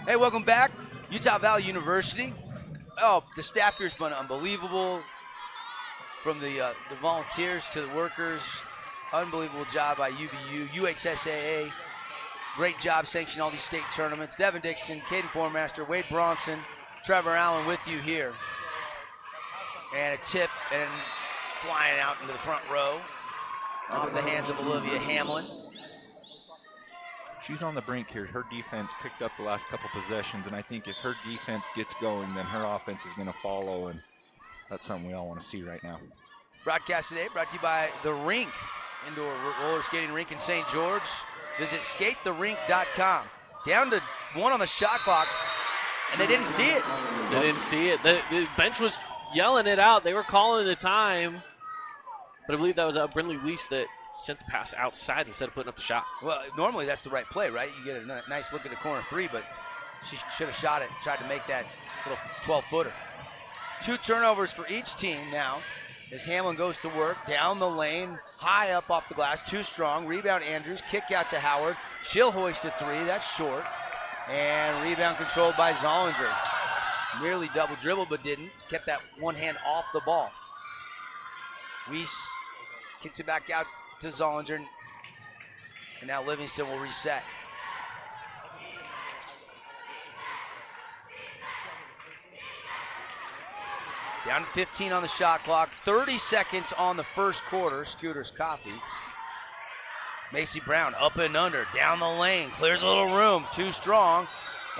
Hey, welcome back. Utah Valley University. Oh, the staff here's been unbelievable. From the volunteers to the workers, unbelievable job by UVU, UHSAA. Great job sanctioning all these state tournaments. Devin Dixon, Caden Formaster, Wade Bronson, Trevor Allen with you here. And a tip and flying out into the front row off the hands of Olivia Hamlin. She's on the brink here. Her defense picked up the last couple possessions, and I think if her defense gets going, then her offense is going to follow, and that's something we all want to see right now. Broadcast today brought to you by The Rink, indoor roller skating rink in St. George. Visit skatetherink.com. Down to 1 on the shot clock, and they didn't see it. They didn't see it. The bench was yelling it out. They were calling the time, but I believe that was Brindley Weiss that sent the pass outside instead of putting up the shot. Well, normally that's the right play, right? You get a nice look at the corner 3, but she should have shot it, tried to make that little 12-footer. 2 turnovers for each team now as Hamlin goes to work down the lane, high up off the glass, too strong. Rebound Andrews, kick out to Howard. She'll hoist a 3, that's short. And rebound controlled by Zollinger. Nearly double dribble, but didn't. Kept that one hand off the ball. Weiss kicks it back out to Zollinger. And now Livingston will reset. Down to 15 on the shot clock. 30 seconds on the first quarter. Scooter's Coffee. Macy Brown up and under. Down the lane. Clears a little room. Too strong.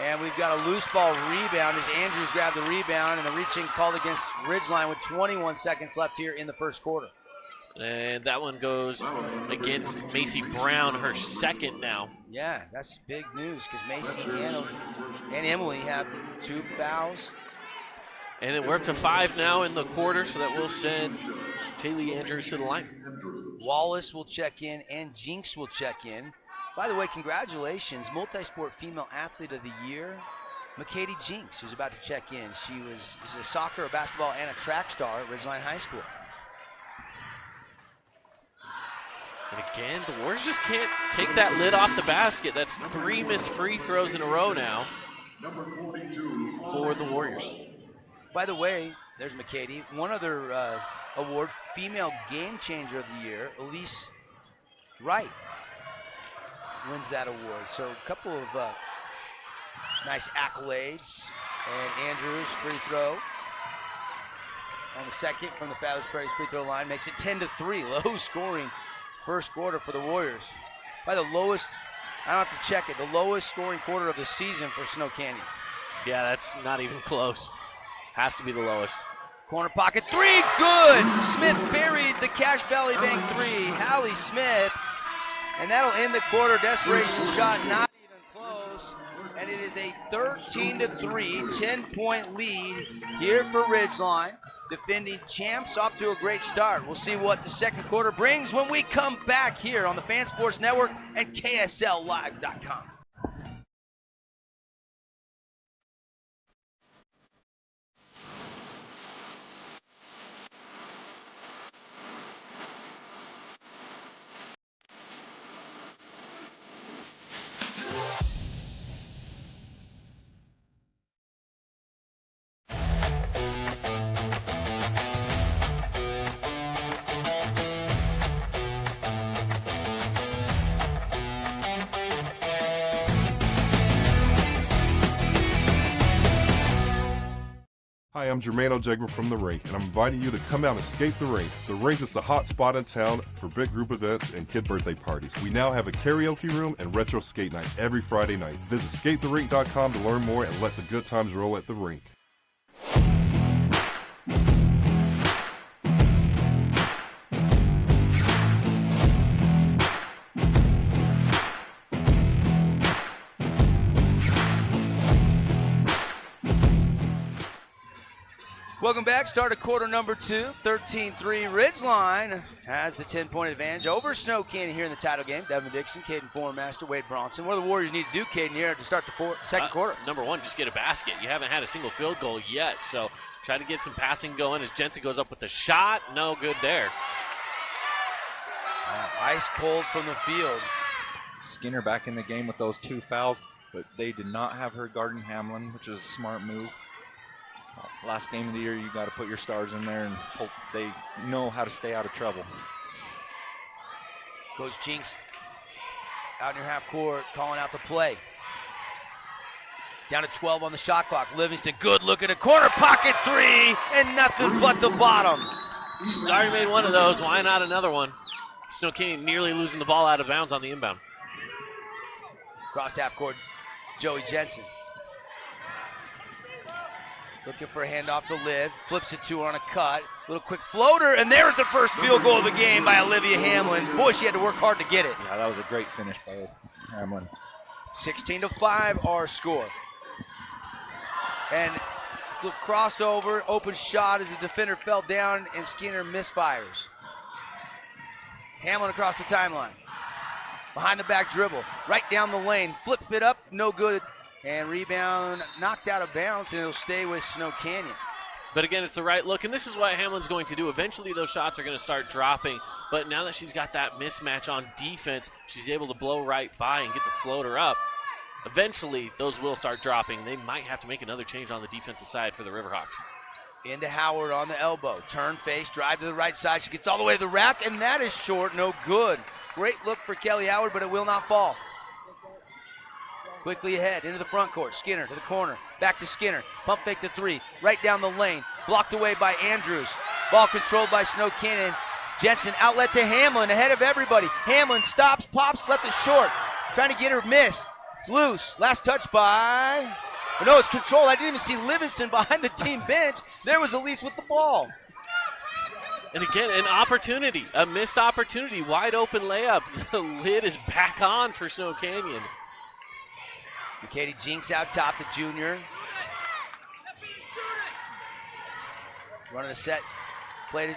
And we've got a loose ball rebound as Andrews grabbed the rebound, and the reaching called against Ridgeline with 21 seconds left here in the first quarter. And that one goes against Macy Brown, her second now. Yeah, that's big news because Macy and Emily have 2 fouls. And then we're up to 5 now in the quarter, so that will send Jaylee Andrews to the line. Wallace will check in and Jinks will check in. By the way, congratulations, Multisport Female Athlete of the Year, McKady Jinks, who's about to check in. She's a soccer, a basketball, and a track star at Ridgeline High School. And again, the Warriors just can't take that lid off the basket. That's 3 missed free throws in a row now for the Warriors. By the way, there's McKady. One other award, Female Game Changer of the Year, Elise Wright wins that award. So a couple of nice accolades. And Andrews, free throw. on the second from the Fabulous Prairies free throw line. Makes it 10-3. Low scoring first quarter for the Warriors. By the lowest, I don't have to check it, the lowest scoring quarter of the season for Snow Canyon. Yeah, that's not even close. Has to be the lowest. Corner pocket three, good! Smith buried the Cache Valley Bank three. Hallie Smith, and that'll end the quarter. Desperation shot, not even close. And it is a 13-3, 10-point lead here for Ridgeline. Defending champs, off to a great start. We'll see what the second quarter brings when we come back here on the Fan Sports Network and KSLLive.com. Hi, I'm Jermaine O'Jegman from The Rink, and I'm inviting you to come out and escape The Rink. The Rink is the hot spot in town for big group events and kid birthday parties. We now have a karaoke room and retro skate night every Friday night. Visit skatetherink.com to learn more and let the good times roll at The Rink. Welcome back. Start of quarter number 2. 13-3. Ridgeline has the 10-point advantage over Snow Canyon here in the title game. Devin Dixon, Caden Formaster, Wade Bronson. What do the Warriors need to do, Caden, here to start the second quarter? Number one, just get a basket. You haven't had a single field goal yet, so try to get some passing going as Jensen goes up with the shot. No good there. Ice cold from the field. Skinner back in the game with those 2 fouls, but they did not have her guarding Hamlin, which is a smart move. Last game of the year, you got to put your stars in there and hope they know how to stay out of trouble. Coach Jinks out near half court, calling out the play. Down to 12 on the shot clock. Livingston, good look at a corner pocket three, and nothing but the bottom. She's already made one of those. Why not another one? Snow Canyon nearly losing the ball out of bounds on the inbound. Crossed half court, Joey Jensen. Looking for a handoff to Liv, flips it to her on a cut. Little quick floater, and there's the first field goal of the game by Olivia Hamlin. Boy, she had to work hard to get it. Yeah, that was a great finish by Hamlin. 16-5 our score. And little crossover, open shot as the defender fell down and Skinner misfires. Hamlin across the timeline. Behind the back dribble, right down the lane, flip it up, no good. And rebound knocked out of bounds, and it'll stay with Snow Canyon. But again, it's the right look, and this is what Hamlin's going to do. Eventually, those shots are going to start dropping. But now that she's got that mismatch on defense, she's able to blow right by and get the floater up. Eventually, those will start dropping. They might have to make another change on the defensive side for the Riverhawks. Into Howard on the elbow. Turn face, drive to the right side. She gets all the way to the rack, and that is short, no good. Great look for Kelly Howard, but it will not fall. Quickly ahead, into the front court. Skinner to the corner. Back to Skinner. Pump fake the three. Right down the lane. Blocked away by Andrews. Ball controlled by Snow Canyon. Jensen outlet to Hamlin ahead of everybody. Hamlin stops, pops, left it short. Trying to get her miss. It's loose. Last touch by... Oh, no, it's controlled. I didn't even see Livingston behind the team bench. There was Elise with the ball. And again, an opportunity. A missed opportunity. Wide open layup. The lid is back on for Snow Canyon. Katie Jinks out top, the junior. Running a set, played it,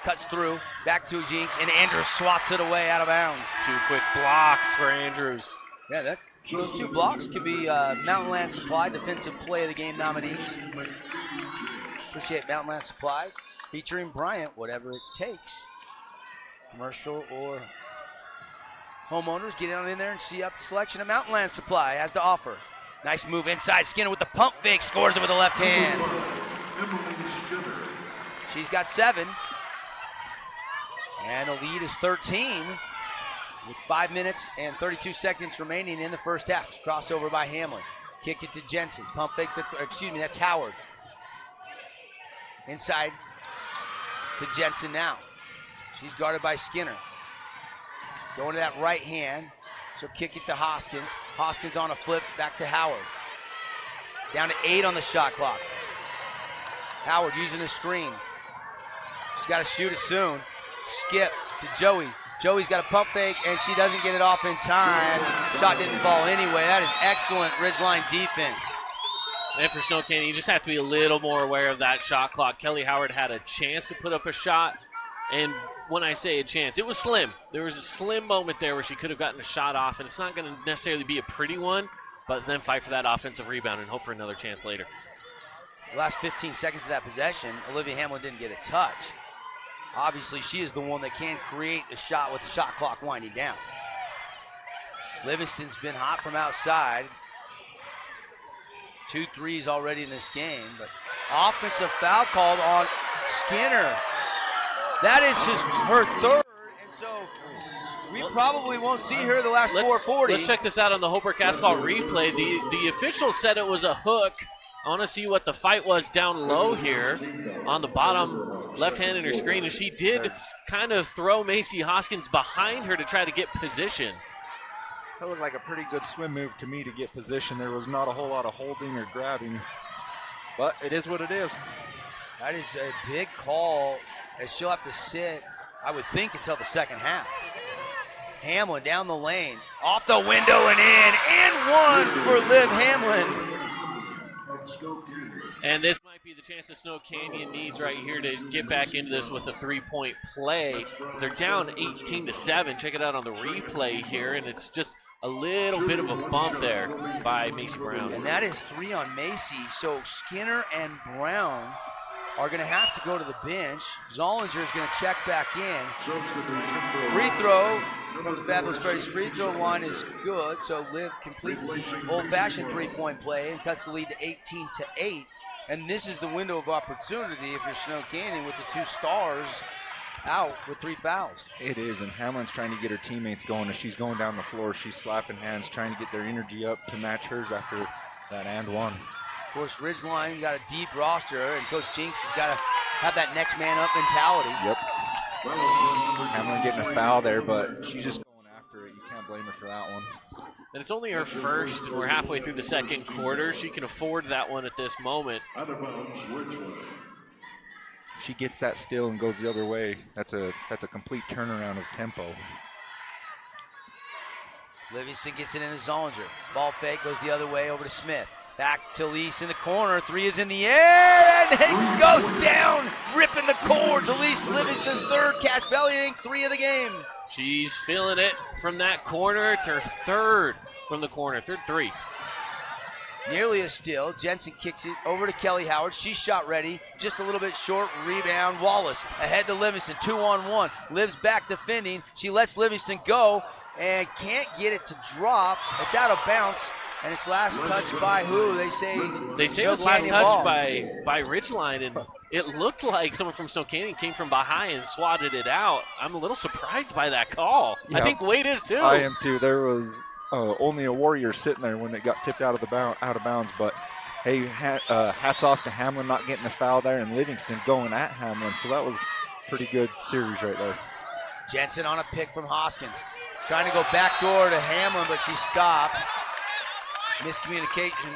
cuts through, back to Jinks, and Andrews swats it away out of bounds. 2 quick blocks for Andrews. Yeah, those 2 blocks could be Mountain Land Supply Defensive Play of the Game nominees. Appreciate Mountain Land Supply, featuring Bryant, whatever it takes. Commercial or homeowners, get on in there and see out the selection of Mountain Land Supply has to offer. Nice move inside. Skinner with the pump fake, scores it with the left hand. She's got 7. And the lead is 13 with 5 minutes and 32 seconds remaining in the first half. Crossover by Hamlin. Kick it to Jensen. Pump fake, that's Howard. Inside, to Jensen now. She's guarded by Skinner. Going to that right hand. She'll kick it to Hoskins. Hoskins on a flip, back to Howard. Down to 8 on the shot clock. Howard using the screen. She's got to shoot it soon. Skip to Joey. Joey's got a pump fake, and she doesn't get it off in time. Shot didn't fall anyway. That is excellent Ridgeline defense. And for Snow Canyon, you just have to be a little more aware of that shot clock. Kelly Howard had a chance to put up a shot, and when I say a chance, it was slim. There was a slim moment there where she could have gotten a shot off, and it's not going to necessarily be a pretty one, but then fight for that offensive rebound and hope for another chance later. The last 15 seconds of that possession, Olivia Hamlin didn't get a touch. Obviously, she is the one that can create the shot with the shot clock winding down. Livingston's been hot from outside. 2 threes already in this game, but offensive foul called on Skinner. That is just her third, and so we probably won't see her the last 4:40. Let's check this out on the Holbrook Asphalt replay. The official said it was a hook. I want to see what the fight was down low here on the bottom left hand in her screen, and she did kind of throw Macy Hoskins behind her to try to get position. That looked like a pretty good swim move to me to get position. There was not a whole lot of holding or grabbing, but it is what it is. That is a big call, as she'll have to sit, I would think, until the second half. Hamlin down the lane, off the window and in, and one for Liv Hamlin. And this might be the chance that Snow Canyon needs right here to get back into this with a three-point play. They're down 18-7. Check it out on the replay here, and it's just a little bit of a bump there by Macy Brown. And that is 3 on Macy, so Skinner and Brown are going to have to go to the bench. Zollinger is going to check back in. Free throw from the Fabulous Freddy's free throw line is good, so Liv completes the old-fashioned three-point play and cuts the lead to 18-8. And this is the window of opportunity if you're Snow Canyon with the 2 stars out with 3 fouls. It is, and Hamlin's trying to get her teammates going. As she's going down the floor, she's slapping hands, trying to get their energy up to match hers after that and one. Of course, Ridgeline got a deep roster, and Coach Jinx has got to have that next man up mentality. Yep. Hamlin getting a foul there, but she's just going after it. You can't blame her for that one. And it's only her first, and we're halfway through the second quarter. She can afford that one at this moment. If she gets that steal and goes the other way, that's a complete turnaround of tempo. Livingston gets it into Zollinger. Ball fake goes the other way over to Smith. Back to Elise in the corner. 3 is in the air, and it goes down, ripping the cords. Elise Livingston's third cash belly, 3 of the game. She's feeling it from that corner. It's her third from the corner, third 3. Nearly a steal. Jensen kicks it over to Kelly Howard. She's shot ready, just a little bit short. Rebound, Wallace ahead to Livingston, 2-on-1. Liv's back defending. She lets Livingston go and can't get it to drop. It's out of bounds. And it's last touch by who? They say it was last touch by Ridgeline, and it looked like someone from Snow Canyon came from behind and swatted it out. I'm a little surprised by that call. Yeah, I think Wade is too. I am too. There was only a Warrior sitting there when it got tipped out of bounds. But hey, hats off to Hamlin not getting a foul there, and Livingston going at Hamlin. So that was a pretty good series right there. Jensen on a pick from Hoskins, trying to go backdoor to Hamlin, but she stopped. Miscommunication.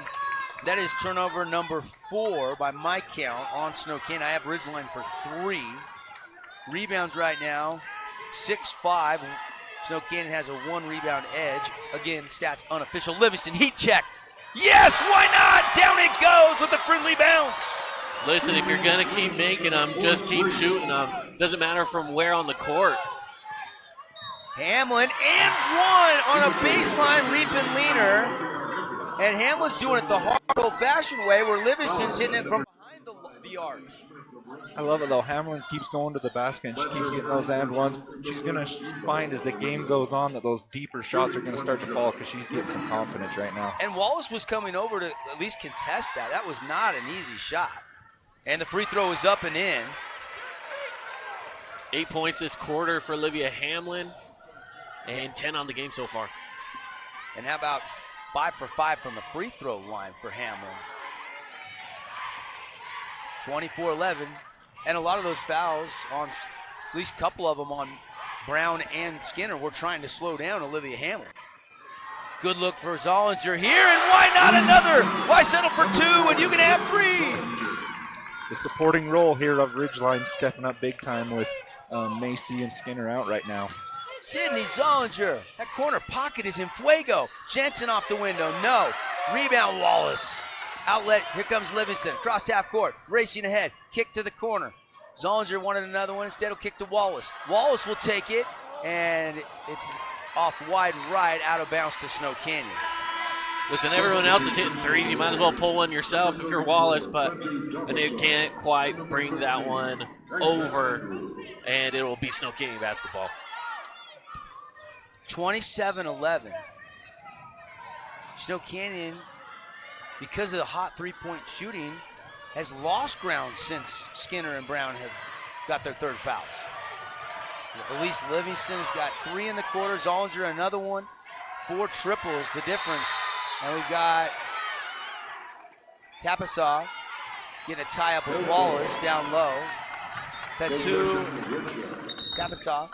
That is turnover number 4 by my count on Snow Canyon. I have Ridgeline for 3. Rebounds right now, 6-5. Snow Canyon has a 1 rebound edge. Again, stats unofficial. Livingston heat check. Yes, why not? Down it goes with a friendly bounce. Listen, if you're going to keep making them, just keep shooting them. Doesn't matter from where on the court. Hamlin and 1 on a baseline leap and leaner. And Hamlin's doing it the hard, old-fashioned way, where Livingston's hitting it from behind the arc. I love it, though. Hamlin keeps going to the basket, and she keeps getting those and ones. She's going to find as the game goes on that those deeper shots are going to start to fall because she's getting some confidence right now. And Wallace was coming over to at least contest that. That was not an easy shot. And the free throw is up and in. 8 points this quarter for Olivia Hamlin, and 10 on the game so far. And how about 5 for 5 from the free throw line for Hamlin. 24-11. And a lot of those fouls, on at least a couple of them on Brown and Skinner, were trying to slow down Olivia Hamlin. Good look for Zollinger here, and why not another? Why settle for 2 when you can have 3? The supporting role here of Ridgeline stepping up big time with Macy and Skinner out right now. Sydney Zollinger. That corner pocket is in fuego. Jensen off the window. No. Rebound Wallace. Outlet. Here comes Livingston. Cross half court. Racing ahead. Kick to the corner. Zollinger wanted another one. Instead, he'll kick to Wallace. Wallace will take it, and it's off wide right, out of bounds to Snow Canyon. Listen, everyone else is hitting threes. You might as well pull one yourself if you're Wallace, but they can't quite bring that one over, and it will be Snow Canyon basketball. 27-11. Snow Canyon, because of the hot three-point shooting, has lost ground since Skinner and Brown have got their third fouls. Elise Livingston has got 3 in the quarter. Zollinger another one. 4 triples, the difference. And we've got Tapasaw getting a tie-up with Wallace down low. Fatu, Tapasaw.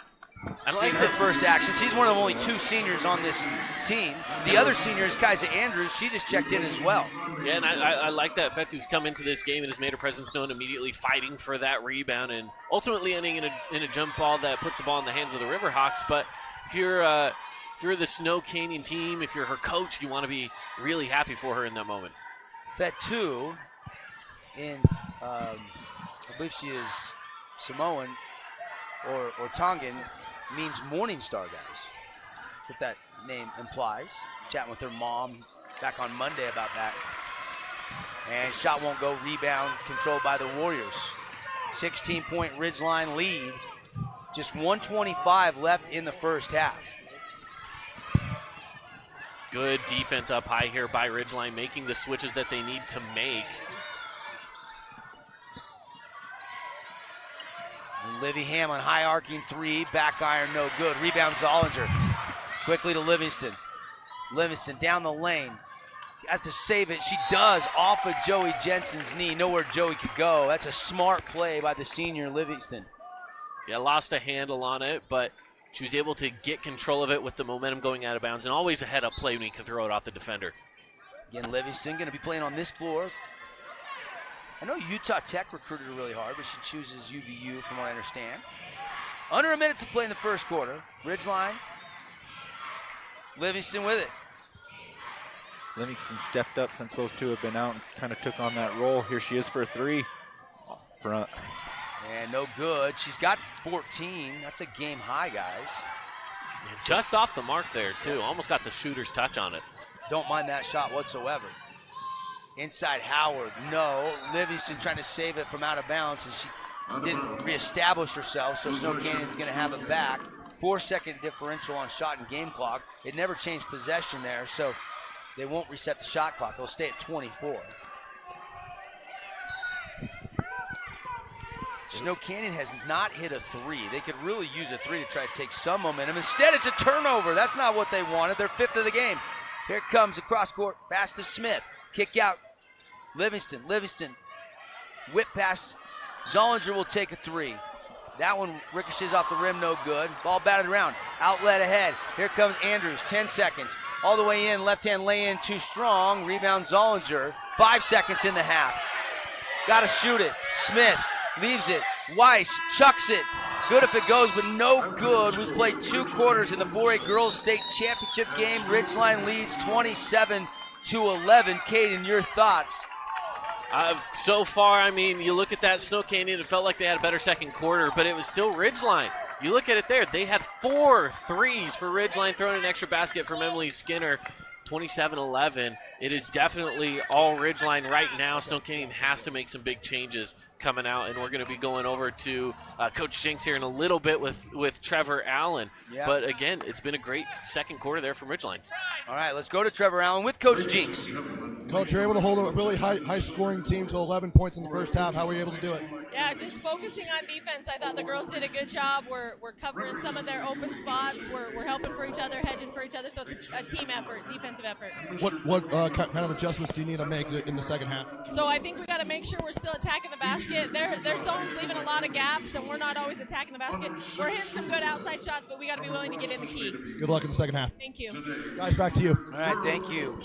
Seeing her first action. She's one of only 2 seniors on this team. The other senior is Kaisa Andrews. She just checked in as well. Yeah, and I like that Fetu's come into this game and has made her presence known, immediately fighting for that rebound and ultimately ending in a jump ball that puts the ball in the hands of the Riverhawks. But if you're the Snow Canyon team, if you're her coach, you want to be really happy for her in that moment. Fetu, and I believe she is Samoan or Tongan, means Morning Star, guys. That's what that name implies. Chatting with her mom back on Monday about that. And shot won't go. Rebound controlled by the Warriors. 16-point Ridgeline lead. Just 1:25 left in the first half. Good defense up high here by Ridgeline, making the switches that they need to make. And Livy Hamlin, high arcing 3, back iron, no good. Rebound Zollinger. Quickly to Livingston. Livingston down the lane. Has to save it. She does, off of Joey Jensen's knee. Nowhere Joey could go. That's a smart play by the senior Livingston. Yeah, lost a handle on it, but she was able to get control of it with the momentum going out of bounds, and always a head-up play when you can throw it off the defender. Again, Livingston going to be playing on this floor. I know Utah Tech recruited her really hard, but she chooses UVU from what I understand. Under a minute to play in the first quarter. Ridgeline. Livingston with it. Livingston stepped up since those 2 have been out and kind of took on that role. Here she is for a 3. Front. And no good. She's got 14. That's a game high, guys. And just off the mark there, too. Almost got the shooter's touch on it. Don't mind that shot whatsoever. Inside Howard, no. Livingston trying to save it from out of bounds, and she didn't reestablish herself, so Snow Canyon's going to have it back. 4-second differential on shot and game clock. It never changed possession there, so they won't reset the shot clock. They'll stay at 24. Snow Canyon has not hit a 3. They could really use a 3 to try to take some momentum. Instead, it's a turnover. That's not what they wanted. They're 5th of the game. Here comes the cross-court pass to Smith. Kick out. Livingston. Whip pass. Zollinger will take a 3. That one ricochets off the rim, no good. Ball batted around. Outlet ahead. Here comes Andrews. 10 seconds. All the way in. Left-hand lay-in too strong. Rebound Zollinger. 5 seconds in the half. Got to shoot it. Smith leaves it. Weiss chucks it. Good if it goes, but no good. We played 2 quarters in the 4A Girls State Championship game. Ridgeline leads 27-11. Caden, your thoughts? So far, I mean, you look at that Snow Canyon, it felt like they had a better second quarter, but it was still Ridgeline. You look at it there, they had 4 threes for Ridgeline, throwing an extra basket from Emily Skinner, 27-11. It is definitely all Ridgeline right now. Snow Canyon has to make some big changes coming out, and we're going to be going over to Coach Jinks here in a little bit with Trevor Allen. Yeah. But again, it's been a great second quarter there from Ridgeline. All right, let's go to Trevor Allen with Coach Jinks. Coach, you're able to hold a really high-scoring team to 11 points in the first half. How were you able to do it? Yeah, just focusing on defense. I thought the girls did a good job. We're covering some of their open spots. We're helping for each other, hedging for each other. So it's a team effort, defensive effort. What kind of adjustments do you need to make in the second half? So I think we got to make sure we're still attacking the basket. Their zone's leaving a lot of gaps, and we're not always attacking the basket. We're hitting some good outside shots, but we got to be willing to get in the key. Good luck in the second half. Thank you. Guys, back to you. All right, thank you.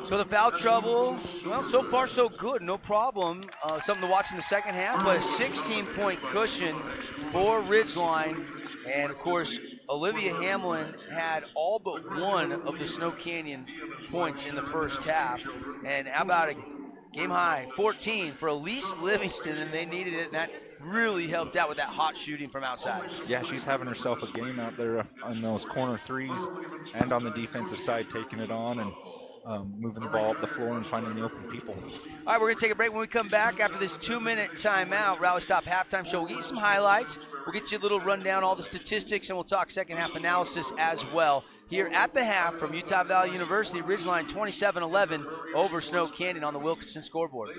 So the foul trouble, well, so far so good, no problem. Something to watch in the second half, but a 16-point cushion for Ridgeline. And, of course, Olivia Hamlin had all but one of the Snow Canyon points in the first half. And how about a game high 14 for Elise Livingston, and they needed it, and that really helped out with that hot shooting from outside. Yeah, she's having herself a game out there on those corner threes and on the defensive side, taking it on and moving the ball up the floor and finding the open people. All right, we're going to take a break. When we come back after this 2-minute timeout, Rally Stop halftime show, we'll get you some highlights. We'll get you a little rundown, all the statistics, and we'll talk second half analysis as well. Here at the half from Utah Valley University, Ridgeline 27-11 over Snow Canyon on the Wilkinson scoreboard.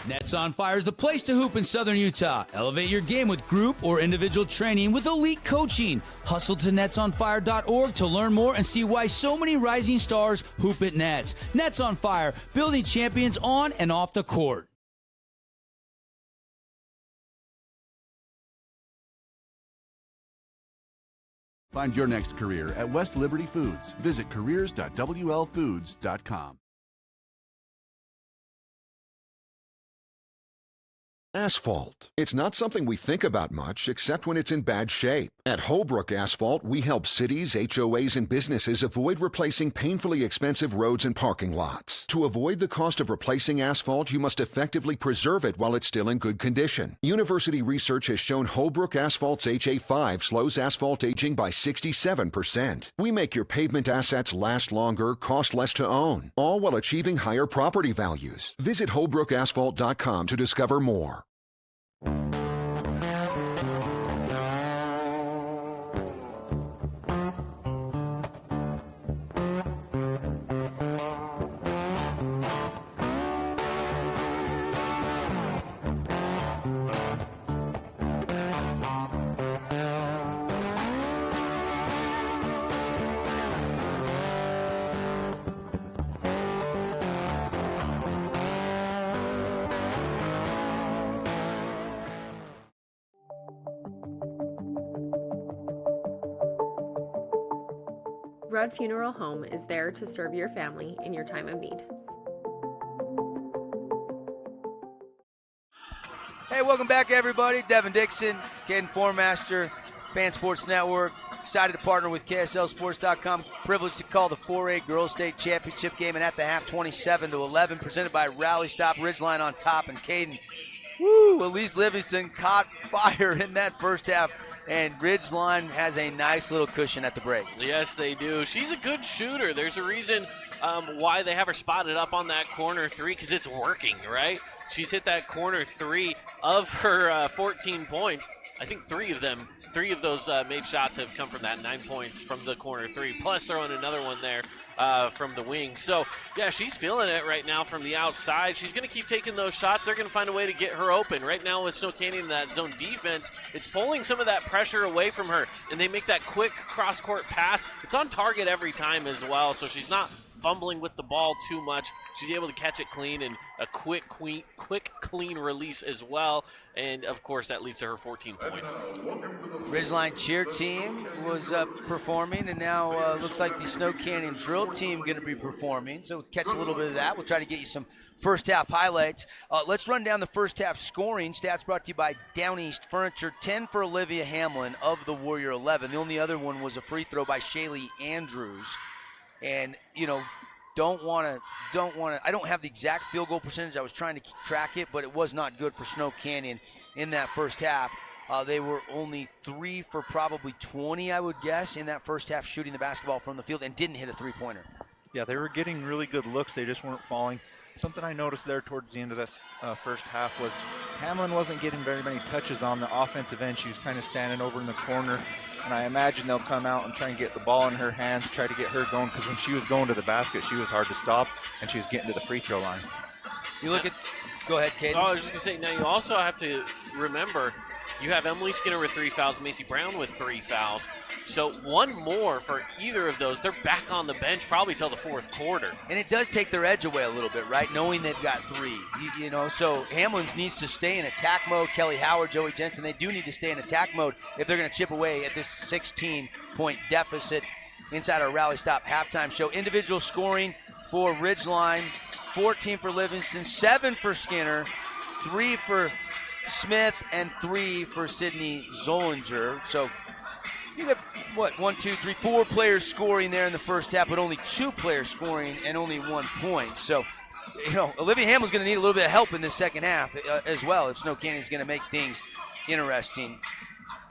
Nets on Fire is the place to hoop in Southern Utah. Elevate your game with group or individual training with elite coaching. Hustle to netsonfire.org to learn more and see why so many rising stars hoop at Nets. Nets on Fire, building champions on and off the court. Find your next career at West Liberty Foods. Visit careers.wlfoods.com. Asphalt. It's not something we think about much, except when it's in bad shape. At Holbrook Asphalt, we help cities, HOAs, and businesses avoid replacing painfully expensive roads and parking lots. To avoid the cost of replacing asphalt, you must effectively preserve it while it's still in good condition. University research has shown Holbrook Asphalt's HA5 slows asphalt aging by 67%. We make your pavement assets last longer, cost less to own, all while achieving higher property values. Visit holbrookasphalt.com to discover more. Rudd Funeral Home is there to serve your family in your time of need. Hey, welcome back, everybody. Devin Dixon, Caden Formaster, Fan Sports Network. Excited to partner with KSLSports.com. Privileged to call the 4A Girls State Championship game, and at the half, 27-11, presented by Rally Stop. Ridgeline on top, and Caden, Elise Livingston caught fire in that first half. And Ridgeline has a nice little cushion at the break. Yes, they do. She's a good shooter. There's a reason why they have her spotted up on that corner three, because it's working, right? She's hit that corner three of her 14 points. I think three of those made shots have come from that, 9 points from the corner three, plus throwing another one there from the wing. So, yeah, she's feeling it right now from the outside. She's going to keep taking those shots. They're going to find a way to get her open. Right now with Snow Canyon in that zone defense, it's pulling some of that pressure away from her, and they make that quick cross-court pass. It's on target every time as well, so she's not fumbling with the ball too much. She's able to catch it clean, and a quick, clean release as well. And, of course, that leads to her 14 points. Ridgeline cheer team was performing, and now looks like the Snow Canyon drill team going to be performing. So catch a little bit of that. We'll try to get you some first half highlights. Let's run down the first half scoring. Stats brought to you by Down East Furniture. 10 for Olivia Hamlin of the Warrior 11. The only other one was a free throw by Shaylee Andrews. And, you know, I don't have the exact field goal percentage. I was trying to track it, but it was not good for Snow Canyon in that first half. They were only 3 for probably 20, I would guess, in that first half shooting the basketball from the field, and didn't hit a three-pointer. Yeah, they were getting really good looks. They just weren't falling. Something I noticed there towards the end of this first half was Hamlin wasn't getting very many touches on the offensive end. She was kind of standing over in the corner, and I imagine they'll come out and try and get the ball in her hands, try to get her going, because when she was going to the basket, she was hard to stop, and she was getting to the free throw line. You look at – go ahead, Katie. Oh, I was just going to say, now you also have to remember you have Emily Skinner with 3 fouls, Macy Brown with 3 fouls. So one more for either of those. They're back on the bench probably till the fourth quarter. And it does take their edge away a little bit, right, knowing they've got 3. You know, so Hamlin's needs to stay in attack mode. Kelly Howard, Joey Jensen, they do need to stay in attack mode if they're going to chip away at this 16-point deficit inside our Rally Stop halftime show. Individual scoring for Ridgeline, 14 for Livingston, 7 for Skinner, 3 for Smith, and 3 for Sydney Zollinger. So you got, 4 players scoring there in the first half, but only 2 players scoring and only 1 point. So, you know, Olivia Hamlin's going to need a little bit of help in this second half as well if Snow Canyon's going to make things interesting.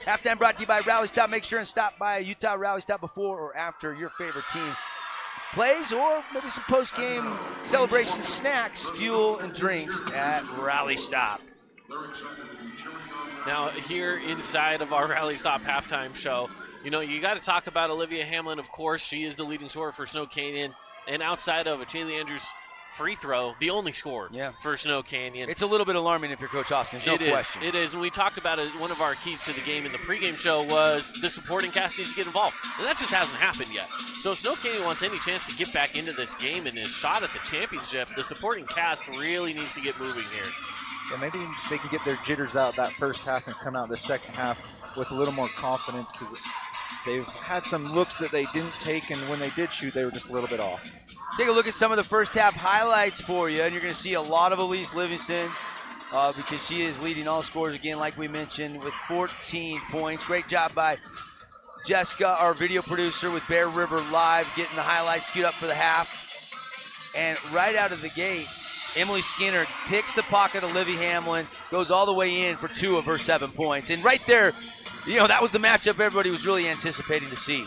Halftime brought to you by Rally Stop. Make sure and stop by Utah Rally Stop before or after your favorite team plays, or maybe some post-game celebration snacks, fuel, and drinks at Rally Stop. Now, here inside of our Rally Stop halftime show, you know, you got to talk about Olivia Hamlin, of course. She is the leading scorer for Snow Canyon. And outside of a Chaley Andrews free throw, the only scorer for Snow Canyon. It's a little bit alarming if you're Coach Hoskins, no question. It is, and we talked about it. One of our keys to the game in the pregame show was the supporting cast needs to get involved, and that just hasn't happened yet. So if Snow Canyon wants any chance to get back into this game and is shot at the championship, the supporting cast really needs to get moving here. So maybe they can get their jitters out that first half and come out the second half with a little more confidence, because they've had some looks that they didn't take, and when they did shoot, they were just a little bit off. Take a look at some of the first half highlights for you, and you're going to see a lot of Elise Livingston because she is leading all scorers again, like we mentioned, with 14 points. Great job by Jessica, our video producer with Bear River Live, getting the highlights queued up for the half. And right out of the gate, Emily Skinner picks the pocket of Livy Hamlin, goes all the way in for 2 of her 7 points. And right there, you know, that was the matchup everybody was really anticipating to see.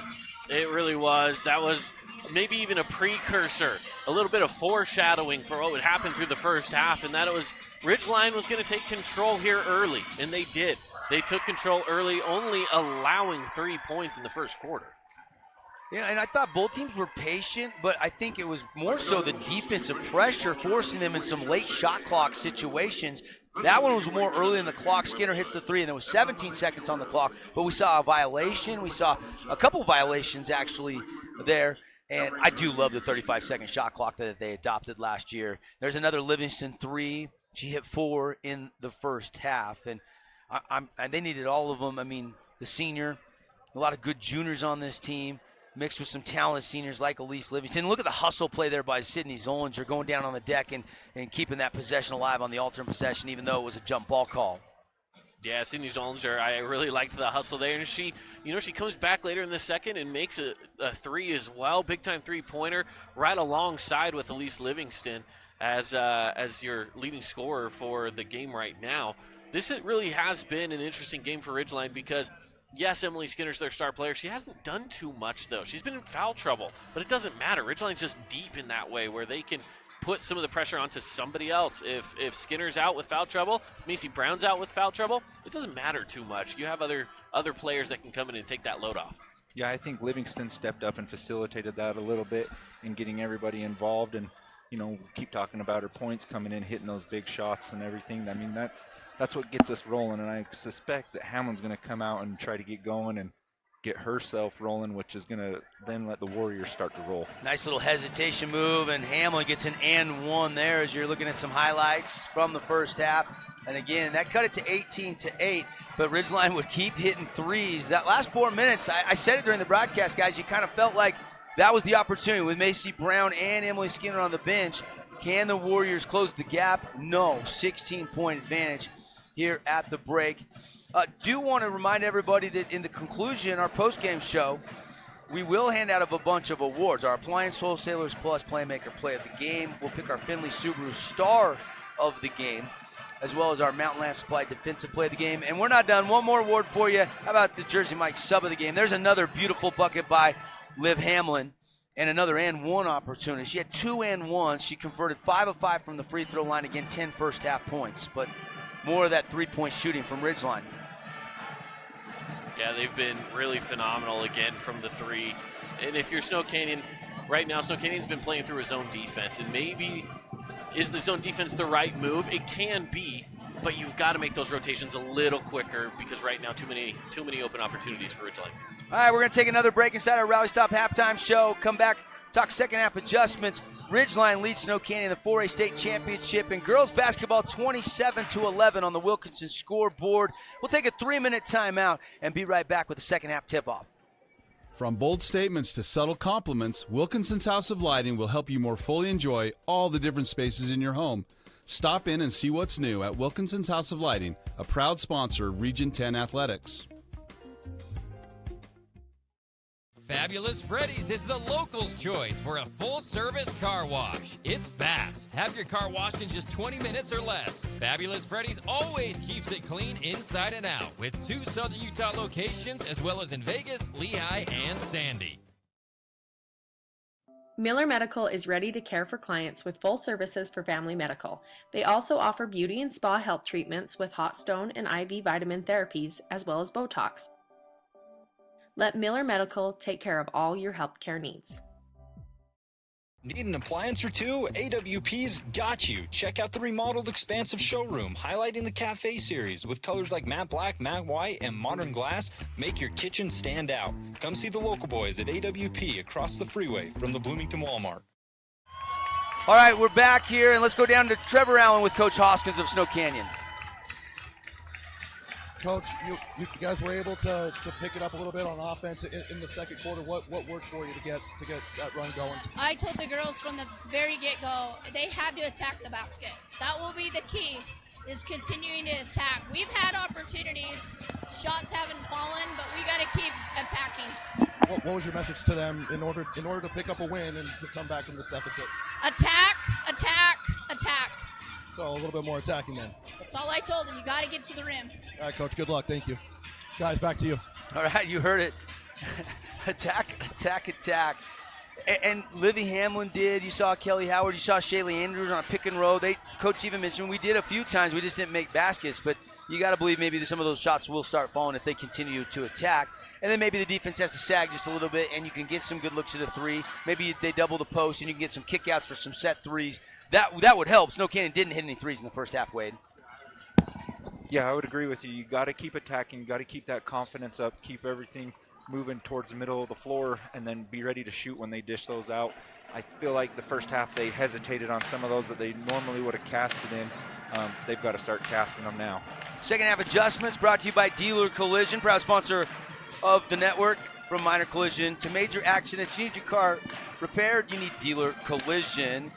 It really was. That was maybe even a precursor, a little bit of foreshadowing for what would happen through the first half, and that it was Ridgeline was going to take control here early, and they did. They took control early, only allowing 3 points in the first quarter. Yeah, and I thought both teams were patient, but I think it was more so the defensive pressure forcing them in some late shot clock situations. That one was more early in the clock. Skinner hits the 3, and there was 17 seconds on the clock, but we saw a violation. We saw a couple violations actually there, and I do love the 35-second shot clock that they adopted last year. There's another Livingston 3. She hit 4 in the first half, and they needed all of them. I mean, the senior, a lot of good juniors on this team, mixed with some talented seniors like Elise Livingston. Look at the hustle play there by Sydney Zollinger, going down on the deck and keeping that possession alive on the alternate possession, even though it was a jump ball call. Yeah, Sydney Zollinger, I really liked the hustle there. And she comes back later in the second and makes a 3 as well, big-time three-pointer, right alongside with Elise Livingston as your leading scorer for the game right now. This really has been an interesting game for Ridgeline because – yes, Emily Skinner's their star player. She hasn't done too much, though. She's been in foul trouble, but it doesn't matter. Ridgeline's just deep in that way where they can put some of the pressure onto somebody else. If Skinner's out with foul trouble, Macy Brown's out with foul trouble, it doesn't matter too much. You have other players that can come in and take that load off. Yeah, I think Livingston stepped up and facilitated that a little bit in getting everybody involved, and, you know, keep talking about her points coming in, hitting those big shots and everything. I mean, that's what gets us rolling, and I suspect that Hamlin's going to come out and try to get going and get herself rolling, which is going to then let the Warriors start to roll. Nice little hesitation move, and Hamlin gets an and 1 there as you're looking at some highlights from the first half. And again, that cut it to 18-8, but Ridgeline would keep hitting threes. That last 4 minutes, I said it during the broadcast, guys, you kind of felt like that was the opportunity with Macy Brown and Emily Skinner on the bench. Can the Warriors close the gap? No, 16-point advantage here at the break. Do want to remind everybody that in the conclusion, our post-game show, we will hand out a bunch of awards. Our Appliance Wholesalers Plus Playmaker Play of the Game. We'll pick our Findlay Subaru Star of the Game, as well as our Mountain Land Supply Defensive Play of the Game. And we're not done. One more award for you. How about the Jersey Mike Sub of the Game? There's another beautiful bucket by Liv Hamlin. and another and one opportunity. She had 2 and 1. She converted 5 of 5 from the free throw line. Again, 10 first half points, but more of that 3-point shooting from Ridgeline. Yeah, they've been really phenomenal again from the 3. And if you're Snow Canyon, right now Snow Canyon's been playing through a zone defense, and maybe is the zone defense the right move? It can be, but you've got to make those rotations a little quicker because right now too many open opportunities for Ridgeline. All right, we're going to take another break inside our Rally Stop halftime show. Come back, talk second half adjustments. Ridgeline leads Snow Canyon in the 4A state championship in girls basketball 27-11 on the Wilkinson scoreboard. We'll take a 3-minute timeout and be right back with the second half tip-off. From bold statements to subtle compliments, Wilkinson's House of Lighting will help you more fully enjoy all the different spaces in your home. Stop in and see what's new at Wilkinson's House of Lighting, a proud sponsor of Region 10 Athletics. Fabulous Freddy's is the locals' choice for a full-service car wash. It's fast. Have your car washed in just 20 minutes or less. Fabulous Freddy's always keeps it clean inside and out with 2 Southern Utah locations as well as in Vegas, Lehigh, and Sandy. Miller Medical is ready to care for clients with full services for family medical. They also offer beauty and spa health treatments with hot stone and IV vitamin therapies as well as Botox. Let Miller Medical take care of all your healthcare needs. Need an appliance or two? AWP's got you. Check out the remodeled expansive showroom, highlighting the Cafe series with colors like matte black, matte white, and modern glass. Make your kitchen stand out. Come see the local boys at AWP across the freeway from the Bloomington Walmart. All right, we're back here, and let's go down to Trevor Allen with Coach Hoskins of Snow Canyon. Coach, you guys were able to pick it up a little bit on offense in the second quarter. What worked for you to get that run going? I told the girls from the very get-go they had to attack the basket. That will be the key, is continuing to attack. We've had opportunities, shots haven't fallen, but we got to keep attacking. What was your message to them in order to pick up a win and to come back from this deficit? Attack, attack, attack. So a little bit more attacking then. That's all I told them. You got to get to the rim. All right, Coach, good luck. Thank you. Guys, back to you. All right, you heard it. Attack, attack, attack. And Livy Hamlin did. You saw Kelly Howard. You saw Shaylee Andrews on a pick and roll. Coach even mentioned we did a few times. We just didn't make baskets. But you got to believe maybe some of those shots will start falling if they continue to attack. And then maybe the defense has to sag just a little bit, and you can get some good looks at a 3. Maybe they double the post, and you can get some kickouts for some set 3s. That would help. Snow Canyon didn't hit any 3s in the first half, Wade. Yeah, I would agree with you. You got to keep attacking. You got to keep that confidence up. Keep everything moving towards the middle of the floor, and then be ready to shoot when they dish those out. I feel like the first half they hesitated on some of those that they normally would have casted in. They've got to start casting them now. Second half adjustments brought to you by Dealer Collision, proud sponsor of the network. From minor collision to major accidents, you need your car repaired, you need Dealer Collision.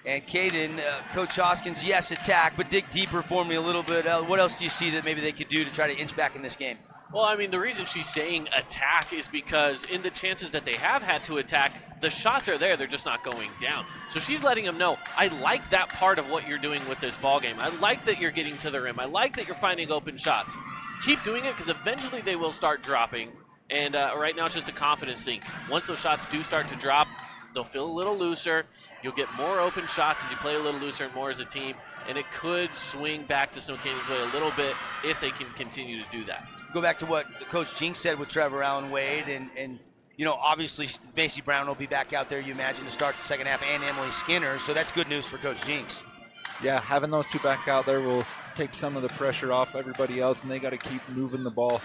And Caden, Coach Hoskins, yes, attack, but dig deeper for me a little bit. What else do you see that maybe they could do to try to inch back in this game? Well, I mean, the reason she's saying attack is because in the chances that they have had to attack, the shots are there, they're just not going down. So she's letting them know, I like that part of what you're doing with this ball game. I like that you're getting to the rim. I like that you're finding open shots. Keep doing it because eventually they will start dropping. And right now it's just a confidence thing. Once those shots do start to drop, they'll feel a little looser. You'll get more open shots as you play a little looser and more as a team, and it could swing back to Snow Canyon's way a little bit if they can continue to do that. Go back to what Coach Jinx said with Trevor Allen Wade, and you know, obviously Macy Brown will be back out there, you imagine, to start the second half, and Emily Skinner, so that's good news for Coach Jinx. Yeah, having those two back out there will take some of the pressure off everybody else, and they got to keep moving the ball.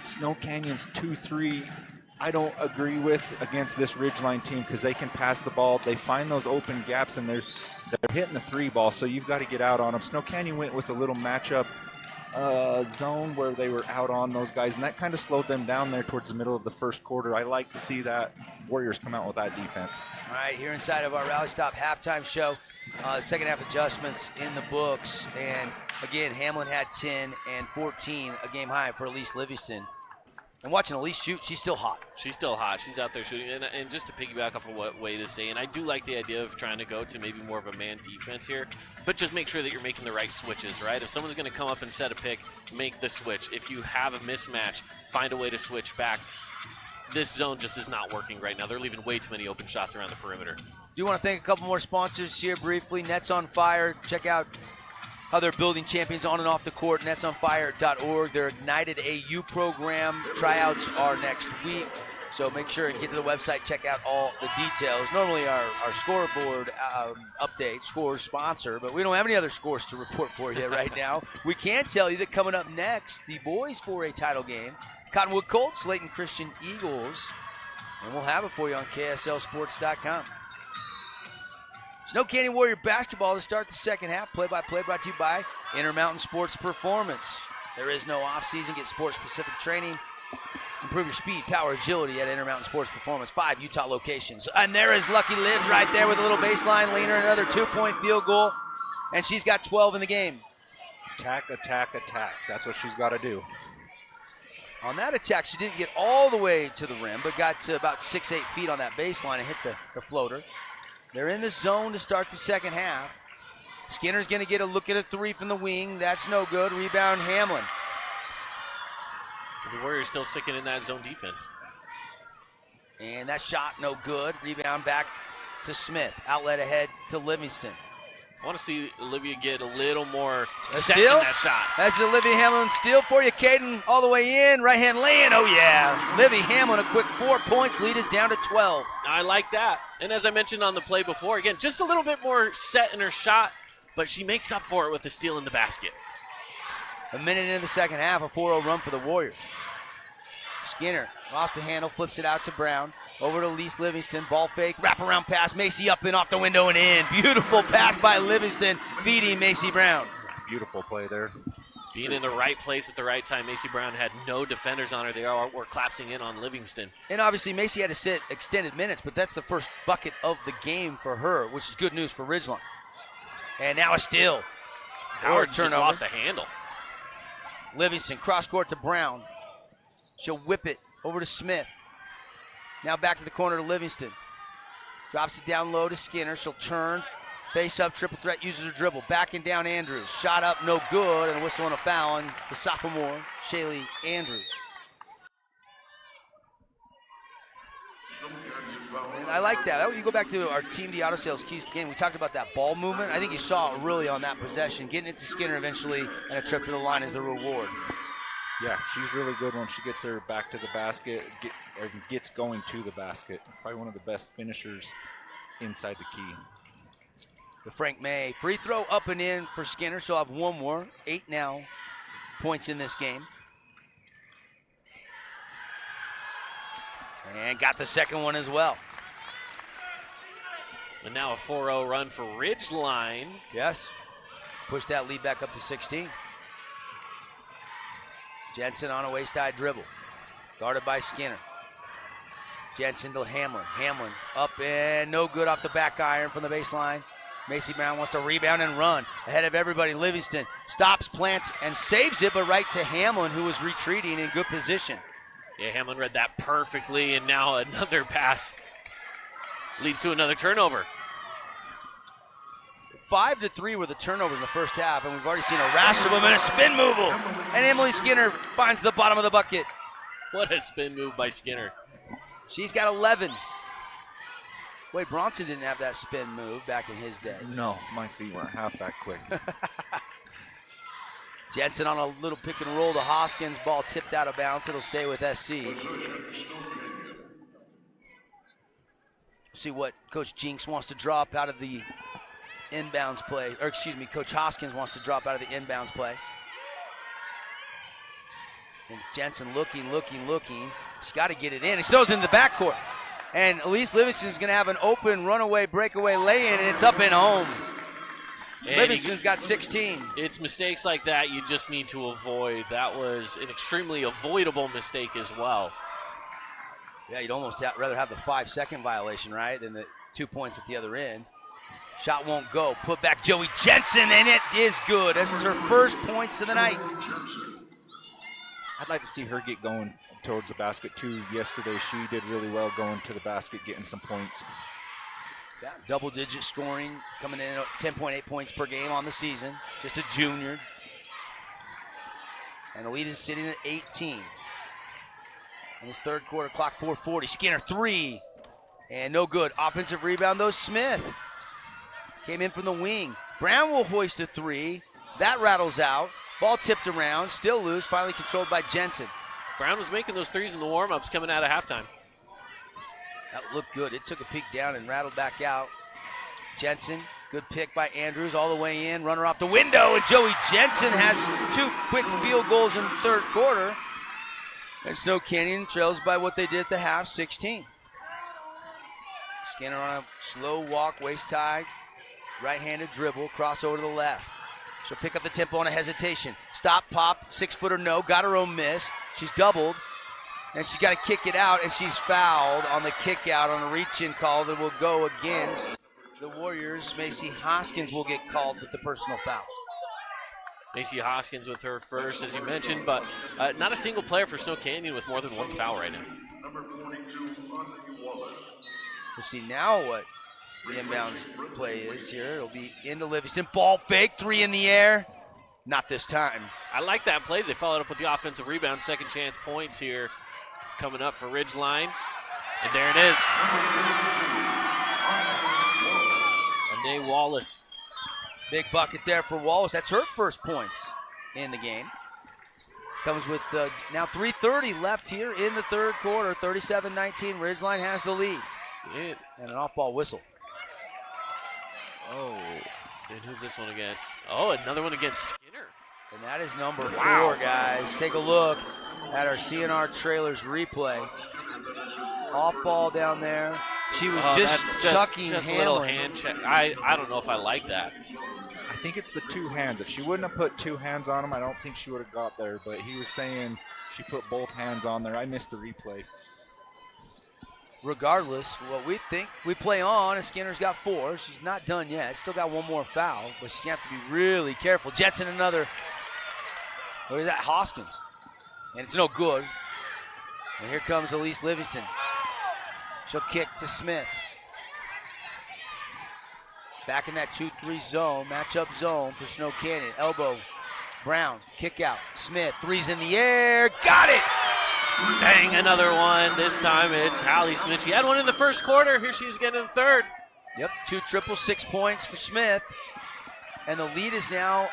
Snow Canyon's 2-3 I don't agree with against this Ridgeline team because they can pass the ball. They find those open gaps, and they're hitting the 3 ball, so you've got to get out on them. Snow Canyon went with a little matchup zone where they were out on those guys, and that kind of slowed them down there towards the middle of the first quarter. I like to see that Warriors come out with that defense. All right, here inside of our Rally Stop halftime show, second half adjustments in the books, and again, Hamlin had 10 and 14, a game high for Elise Livingston. And watching Elise shoot, she's still hot. She's still hot. She's out there shooting. And just to piggyback off of what Wade is saying, I do like the idea of trying to go to maybe more of a man defense here, but just make sure that you're making the right switches, right? If someone's going to come up and set a pick, make the switch. If you have a mismatch, find a way to switch back. this zone just is not working right now. They're leaving way too many open shots around the perimeter. Do want to thank a couple more sponsors here briefly. Nets on Fire. Check out how they're building champions on and off the court. NetsOnFire.org. Their Ignited AU program. Tryouts are next week. So make sure and get to the website, check out all the details. Normally our scoreboard update, scores sponsor, but we don't have any other scores to report for you right now. We can tell you that coming up next, the boys 4A title game, Cottonwood Colts, Layton Christian Eagles, and we'll have it for you on KSLSports.com. Snow Canyon Warrior basketball to start the second half. Play-by-play brought to you by Intermountain Sports Performance. There is no off-season. Get sports-specific training. Improve your speed, power, agility at Intermountain Sports Performance. 5 Utah locations. And there is Lucky Lives right there with a little baseline leaner, another 2-point field goal. And she's got 12 in the game. Attack, attack, attack. That's what she's got to do. On that attack, she didn't get all the way to the rim, but got to about 6-8 feet on that baseline and hit the floater. They're in the zone to start the second half. Skinner's going to get a look at a 3 from the wing. That's no good. Rebound, Hamlin. The Warriors still sticking in that zone defense. And that shot no good. Rebound back to Smith. Outlet ahead to Livingston. I want to see Olivia get a little more set in in that shot. That's Olivia Hamlin steal for you. Caden all the way in. Right hand lay in. Oh, yeah. Livy Hamlin, a quick 4 points. Lead is down to 12. I like that. And as I mentioned on the play before, again, just a little bit more set in her shot, but she makes up for it with the steal in the basket. A minute into the second half, a 4-0 run for the Warriors. Skinner lost the handle, flips it out to Brown. Over to Lise Livingston, ball fake, wraparound pass, Macy up and off the window and in. Beautiful pass by Livingston, feeding Macy Brown. Beautiful play there. Being in the right place at the right time, Macy Brown had no defenders on her. They were collapsing in on Livingston. And obviously Macy had to sit extended minutes, but that's the first bucket of the game for her, which is good news for Ridgeline. And now a steal. Howard just lost a handle. Livingston, cross court to Brown. She'll whip it over to Smith. Now back to the corner to Livingston. Drops it down low to Skinner. She'll turn, face up, triple threat, uses her dribble. Backing down Andrews. Shot up, no good, and a whistle and a foul on the sophomore, Shaylee Andrews. And I like that. You go back to our Team D auto sales keys to the game. We talked about that ball movement. I think you saw it really on that possession. Getting it to Skinner eventually, and a trip to the line is the reward. Yeah, she's really good when she gets her back to the basket, gets going to the basket. Probably one of the best finishers inside the key. The Frank May free throw up and in for Skinner. She'll have one more. 8 now points in this game. And got the second one as well. And now a 4-0 run for Ridgeline. Yes. Push that lead back up to 16. Jensen on a waist-high dribble. Guarded by Skinner. Jensen to Hamlin. Hamlin up and no good off the back iron from the baseline. Macy Brown wants to rebound and run. Ahead of everybody, Livingston stops, plants, and saves it, but right to Hamlin, who was retreating in good position. Yeah, Hamlin read that perfectly, and now another pass leads to another turnover. 5-3 were the turnovers in the first half, and we've already seen a rash of them and a spin move. And Emily Skinner finds the bottom of the bucket. What a spin move by Skinner. She's got 11. Wade Bronson didn't have that spin move back in his day. No, my feet weren't half that quick. Jensen on a little pick and roll to Hoskins. Ball tipped out of bounds. It'll stay with SC. See what Coach Jinks wants to drop out of the inbounds play, or excuse me, Coach Hoskins wants to drop out of the inbounds play. And Jensen looking. She's got to get it in. He throws it in the backcourt. And Elise Livingston's going to have an open runaway breakaway lay-in, and it's up and home. And Livingston's got 16. It's mistakes like that you just need to avoid. That was an extremely avoidable mistake as well. Yeah, you'd almost rather have the 5-second violation, right, than the 2 points at the other end. Shot won't go. Put back Joey Jensen, and it is good. This is her first points of the night. I'd like to see her get going towards the basket, too. Yesterday, she did really well going to the basket, getting some points. Yeah, double-digit scoring, coming in at 10.8 points per game on the season. Just a junior. And the lead is sitting at 18. In this third quarter, clock 4:40. Skinner, three. And no good. Offensive rebound, though. Smith came in from the wing. Brown will hoist a three. That rattles out. Ball tipped around. Still loose. Finally controlled by Jensen. Brown was making those threes in the warm-ups coming out of halftime. That looked good. It took a peek down and rattled back out. Jensen, good pick by Andrews all the way in. Runner off the window, and Joey Jensen has 2 quick field goals in the third quarter. And Snow Canyon trails by what they did at the half, 16. Skinner on a slow walk, waist high, right-handed dribble, cross over to the left. She'll pick up the tempo on a hesitation. Stop, pop, 6-footer, no, got her own miss. She's doubled, and she's got to kick it out, and she's fouled on the kick out on a reach-in call that will go against the Warriors. Macy Hoskins will get called with the personal foul. Macy Hoskins with her first, as you mentioned, but not a single player for Snow Canyon with more than 1 foul right now. Number 42, Anthony Wallace. We'll see now what the inbounds play is here. It'll be into Livingston. Ball fake, 3 in the air. Not this time. I like that play. They followed up with the offensive rebound. Second chance points here coming up for Ridgeline. And there it is. Anae Wallace. Big bucket there for Wallace. That's her first points in the game. Comes with now 3:30 left here in the third quarter. 37-19. Ridgeline has the lead. And an off-ball whistle. Oh, and who's this one against? Oh, another one against Skinner. And that is number 4, guys. Take a look at our CNR trailers replay. Off ball down there. She was just chucking just a little hand check. I don't know if I like that. I think it's the 2 hands. If she wouldn't have put 2 hands on him, I don't think she would have got there. But he was saying she put both hands on there. I missed the replay. Regardless, what we think we play on, and Skinner's got 4. She's not done yet. Still got 1 more foul, but she's going to have to be really careful. Jetson another. What is that? Hoskins. And it's no good. And here comes Elise Livingston. She'll kick to Smith. Back in that 2-3 zone, matchup zone for Snow Canyon. Elbow, Brown, kick out. Smith, 3's in the air, got it! Bang, another one. This time it's Hallie Smith. She had one in the first quarter. Here she's getting the third. Yep, 2 triples, 6 points for Smith. And the lead is now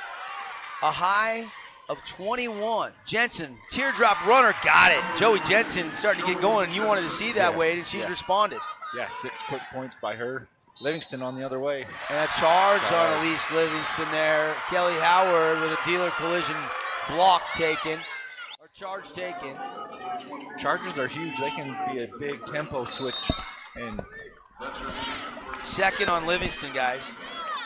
a high of 21. Jensen, teardrop runner, got it. Joey Jensen starting to get going, and you wanted to see that, Wade, and she's responded. Yeah, 6 quick points by her. Livingston on the other way. And a charge on Elise Livingston there. Kelly Howard with a dealer collision block taken, or charge taken. Charges are huge. They can be a big tempo switch. And second on Livingston, guys.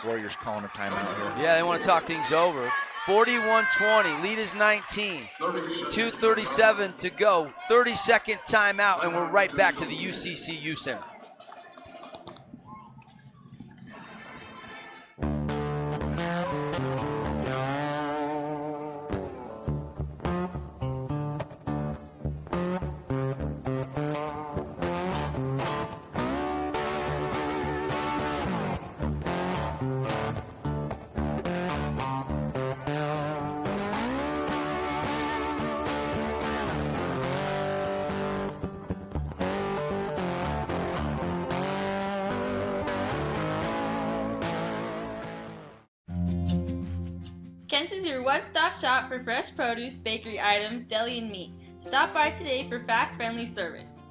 Warriors calling a timeout here. Yeah, they want to talk things over. 41-20, lead is 19. 2:37 to go. 30-second timeout, and we're right back to the UCCU Center. Kent's is your one-stop shop for fresh produce, bakery items, deli, and meat. Stop by today for fast, friendly service.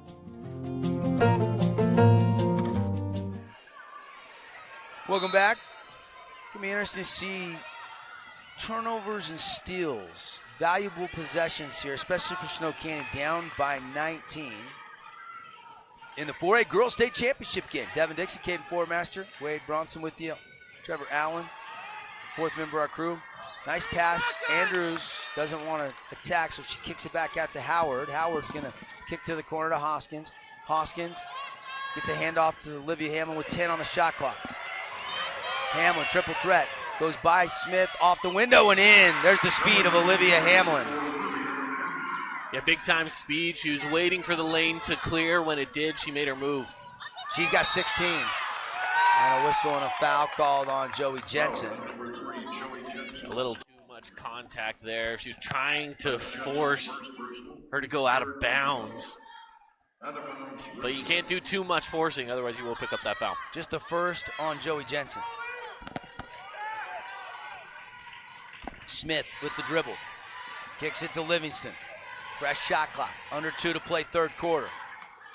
Welcome back. It's going to be interesting to see turnovers and steals. Valuable possessions here, especially for Snow Canyon, down by 19. In the 4A Girls State Championship game, Devin Dixon, Caden Formaster, Wade Bronson with you, Trevor Allen, 4th member of our crew. Nice pass. Andrews doesn't want to attack, so she kicks it back out to Howard. Howard's going to kick to the corner to Hoskins. Hoskins gets a handoff to Olivia Hamlin with 10 on the shot clock. Hamlin, triple threat. Goes by Smith, off the window and in. There's the speed of Olivia Hamlin. Yeah, big time speed. She was waiting for the lane to clear. When it did, she made her move. She's got 16. And a whistle and a foul called on Joey Jensen. A little too much contact there. She was trying to force her to go out of bounds. But you can't do too much forcing, otherwise you will pick up that foul. Just the first on Joey Jensen. Smith with the dribble. Kicks it to Livingston. Fresh shot clock. Under 2 to play third quarter.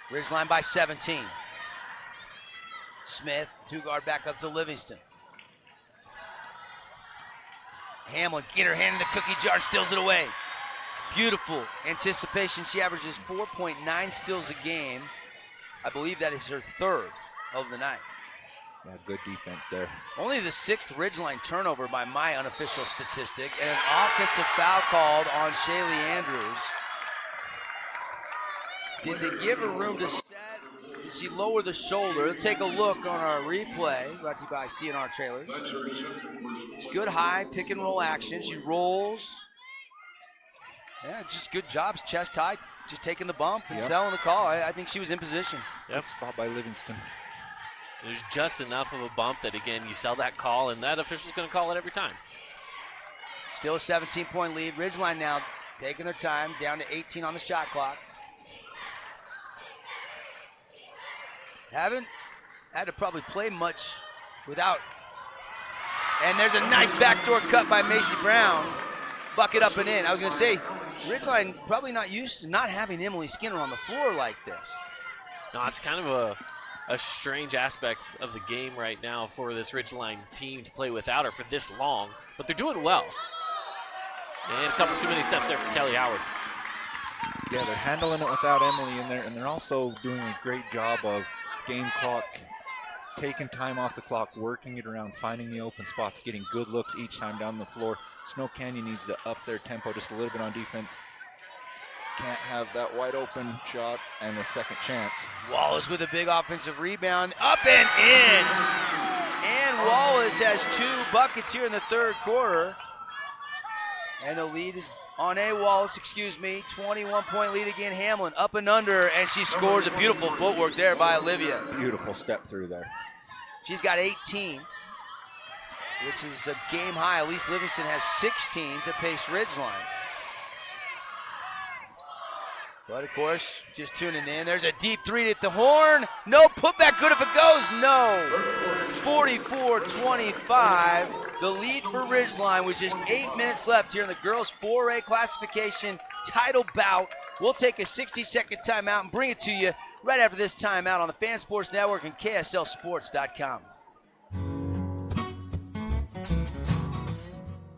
Ridgeline by 17. Smith, 2-guard back up to Livingston. Hamlin, get her hand in the cookie jar and steals it away. Beautiful anticipation. She averages 4.9 steals a game. I believe that is her third of the night. Yeah, good defense there. Only the 6th Ridgeline turnover by my unofficial statistic, and an offensive foul called on Shaylee Andrews. Did they give her room to set? Did she lower the shoulder? Let's take a look on our replay, brought to you by CNR Trailers. It's good high pick and roll action. She rolls. Yeah, just good jobs, chest high, just taking the bump and selling the call. I think she was in position. Yep. Spot by Livingston. There's just enough of a bump that, again, you sell that call, and that official's going to call it every time. Still a 17-point lead. Ridgeline now taking their time, down to 18 on the shot clock. Haven't had to probably play much without. And there's a nice backdoor cut by Macy Brown. Bucket up and in. I was going to say, Ridgeline probably not used to not having Emily Skinner on the floor like this. No, it's kind of a strange aspect of the game right now for this Ridgeline team to play without her for this long, but they're doing well. And a couple too many steps there for Kelly Howard. Yeah, they're handling it without Emily in there, and they're also doing a great job of game clock, taking time off the clock, working it around, finding the open spots, getting good looks each time down the floor. Snow Canyon needs to up their tempo just a little bit on defense. Can't have that wide open shot and the second chance. Wallace with a big offensive rebound, up and in. And Wallace has 2 buckets here in the third quarter. And the lead is on Wallace, 21-point lead again. Hamlin up and under, and she scores. A beautiful footwork there by Olivia. Beautiful step through there. She's got 18, which is a game high. At least Livingston has 16 to pace Ridgeline. But, of course, just tuning in. There's a deep 3 at the horn. No putback, good if it goes. No. 44-25. The lead for Ridgeline with just 8 minutes left here in the girls 4A classification title bout. We'll take a 60-second timeout and bring it to you right after this timeout on the Fan Sports Network and KSLSports.com.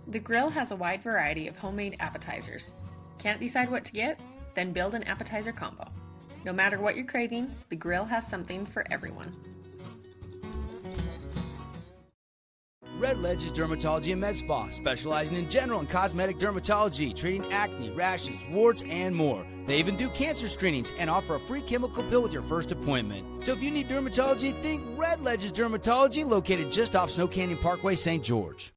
The Grill has a wide variety of homemade appetizers. Can't decide what to get? Then build an appetizer combo. No matter what you're craving, the Grill has something for everyone. Red Ledge's Dermatology and Med Spa, specializing in general and cosmetic dermatology, treating acne, rashes, warts, and more. They even do cancer screenings and offer a free chemical pill with your first appointment. So if you need dermatology, think Red Ledge's Dermatology, located just off Snow Canyon Parkway, St. George.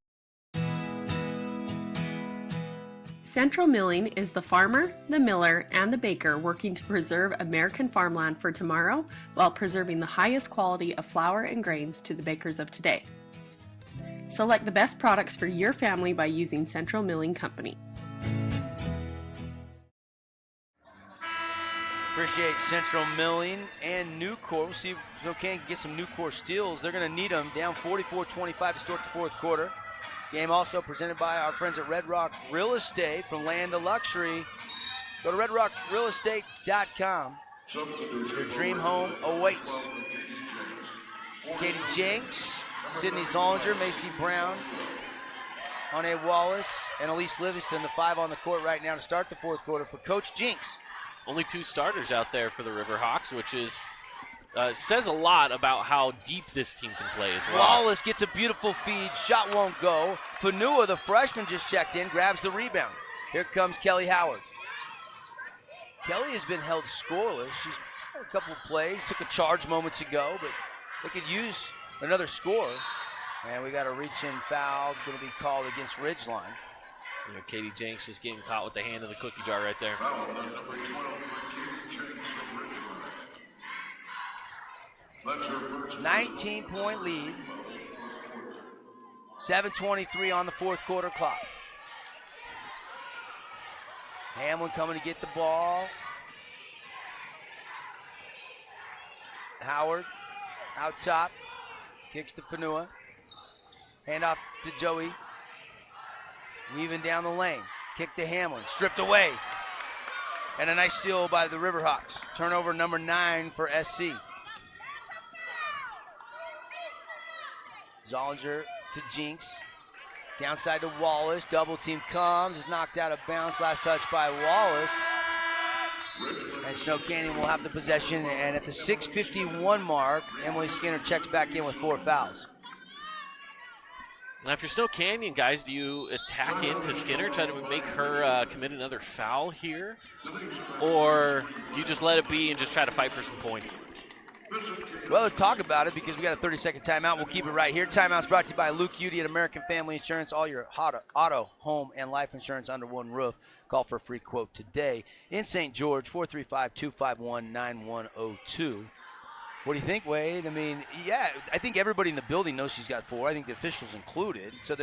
Central Milling is the farmer, the miller, and the baker working to preserve American farmland for tomorrow while preserving the highest quality of flour and grains to the bakers of today. Select the best products for your family by using Central Milling Company. Appreciate Central Milling and Nucor. We'll see if Snow Canyon can get some Nucor steals. They're going to need them. Down 44-25 to start the fourth quarter. Game also presented by our friends at Red Rock Real Estate. From land to luxury, go to redrockrealestate.com. Your dream home awaits. Katie Jenks, Sydney Zollinger, Macy Brown, Ane Wallace, and Elise Livingston, the 5 on the court right now to start the fourth quarter for Coach Jinks. Only 2 starters out there for the Riverhawks, which is says a lot about how deep this team can play as well. Wallace gets a beautiful feed. Shot won't go. Fanua, the freshman, just checked in, grabs the rebound. Here comes Kelly Howard. Kelly has been held scoreless. She's had a couple of plays, took a charge moments ago, but they could use another score. And we got a reach-in foul going to be called against Ridgeline. You know, Katie Jenks just getting caught with the hand in the cookie jar right there. 19-point lead. 7:23 on the fourth quarter clock. Hamlin coming to get the ball. Howard out top. Kicks to Fanua. Handoff to Joey. Weaving down the lane. Kick to Hamlin. Stripped away. And a nice steal by the Riverhawks. Turnover number 9 for SC. Zollinger to Jinx. Downside to Wallace. Double team comes. Is knocked out of bounds. Last touch by Wallace. And Snow Canyon will have the possession. And at the 6:51 mark, Emily Skinner checks back in with 4 fouls. Now, if you're Snow Canyon, guys, do you attack into Skinner, try to make her commit another foul here? Or do you just let it be and just try to fight for some points? Well, let's talk about it because we got a 30-second timeout. We'll keep it right here. Timeout's brought to you by Luke Udy at American Family Insurance. All your auto, home, and life insurance under one roof. Call for a free quote today. In St. George, 435-251-9102. What do you think, Wade? I mean, yeah, I think everybody in the building knows she's got 4. I think the officials included. So,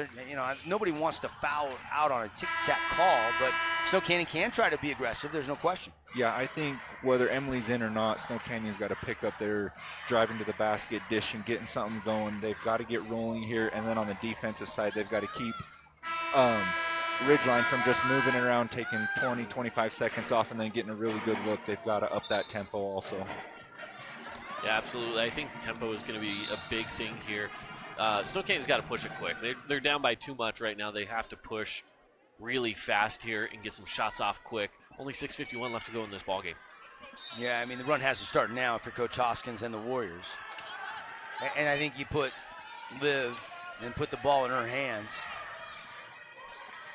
nobody wants to foul out on a tic-tac call, but Snow Canyon can try to be aggressive. There's no question. Yeah, I think whether Emily's in or not, Snow Canyon's got to pick up their driving to the basket, dishing, getting something going. They've got to get rolling here, and then on the defensive side, they've got to keep Ridgeline from just moving around, taking 20, 25 seconds off, and then getting a really good look. They've got to up that tempo also. Yeah, absolutely. I think tempo is going to be a big thing here. Snow Canyon's got to push it quick. They're down by too much right now. They have to push really fast here and get some shots off quick. Only 6:51 left to go in this ballgame. Yeah, I mean, the run has to start now for Coach Hoskins and the Warriors. And I think you put Liv and put the ball in her hands,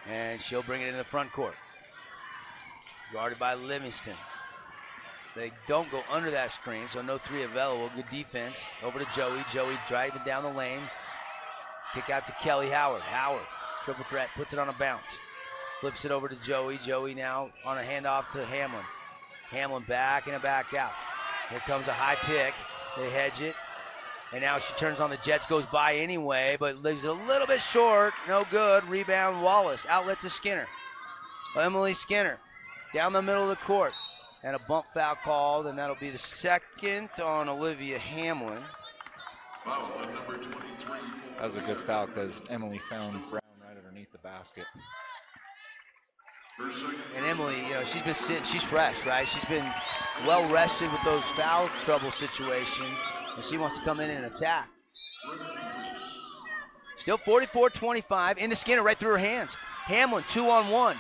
and she'll bring it into the front court. Guarded by Livingston. They don't go under that screen, so no 3 available. Good defense. Over to Joey. Joey driving down the lane. Kick out to Kelly Howard. Howard, triple threat, puts it on a bounce. Flips it over to Joey. Joey now on a handoff to Hamlin. Hamlin back and a back out. Here comes a high pick. They hedge it. And now she turns on the Jets, goes by anyway, but leaves it a little bit short. No good. Rebound Wallace. Outlet to Skinner. Emily Skinner down the middle of the court. And a bump foul called, and that'll be the second on Olivia Hamlin. Foul on number 23. That was a good foul because Emily found Brown right underneath the basket. And Emily, she's been sitting, she's fresh, right? She's been well rested with those foul trouble situations, and she wants to come in and attack. Still 44-25, into Skinner right through her hands. Hamlin 2-on-1.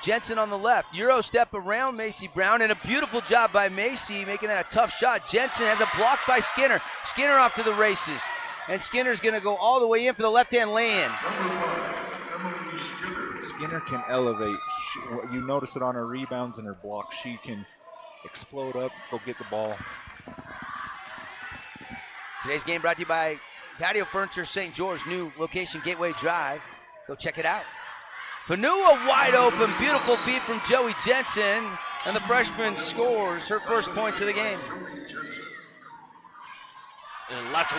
Jensen on the left. Euro step around Macy Brown, and a beautiful job by Macy making that a tough shot. Jensen has a block by Skinner. Skinner off to the races. And Skinner's going to go all the way in for the left-hand lay-in. Skinner can elevate. You notice it on her rebounds and her blocks. She can explode up, go get the ball. Today's game brought to you by Patio Furniture St. George, new location Gateway Drive. Go check it out. Fanua wide open, beautiful feed from Joey Jensen, and the freshman scores her first points of the game. And lots of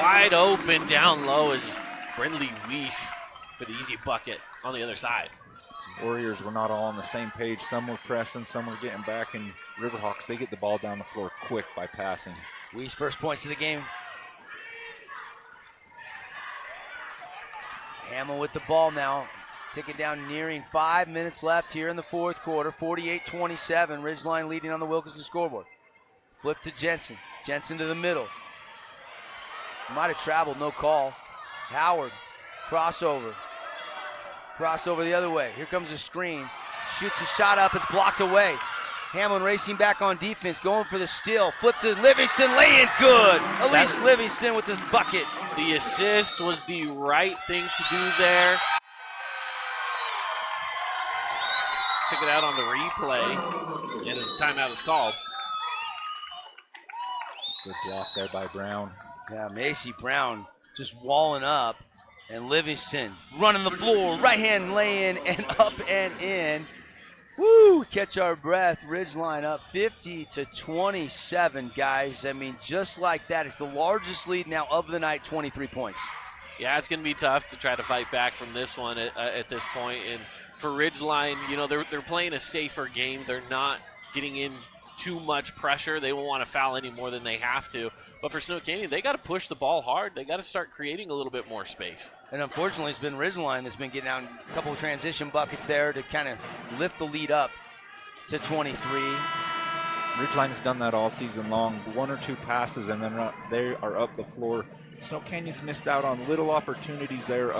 wide open down low is Brindley Weiss for the easy bucket on the other side. Some Warriors were not all on the same page. Some were pressing, some were getting back, and Riverhawks, they get the ball down the floor quick by passing. Weiss first points of the game. Hamill with the ball now. Ticking down, nearing 5 minutes left here in the fourth quarter. 48-27, Ridgeline leading on the Wilkinson scoreboard. Flip to Jensen. Jensen to the middle. Might have traveled, no call. Howard, crossover. Crossover the other way. Here comes a screen. Shoots a shot up, it's blocked away. Hamlin racing back on defense, going for the steal. Flip to Livingston, lay in good. Elise Livingston with this bucket. The assist was the right thing to do there. Took it out on the replay, and his timeout is called. Good block there by Brown. Yeah, Macy Brown just walling up, and Livingston running the floor, right hand lay-in and up and in. Woo, catch our breath. Ridgeline up 50-27, guys. I mean, just like that. It's the largest lead now of the night, 23 points. Yeah, it's going to be tough to try to fight back from this one at this point. And for Ridgeline, they're playing a safer game. They're not getting in too much pressure. They won't want to foul any more than they have to. But for Snow Canyon, they got to push the ball hard. They got to start creating a little bit more space. And unfortunately, it's been Ridgeline that's been getting out a couple of transition buckets there to kind of lift the lead up to 23. Ridgeline has done that all season long. 1 or 2 passes, and then they are up the floor. Snow Canyon's missed out on little opportunities there.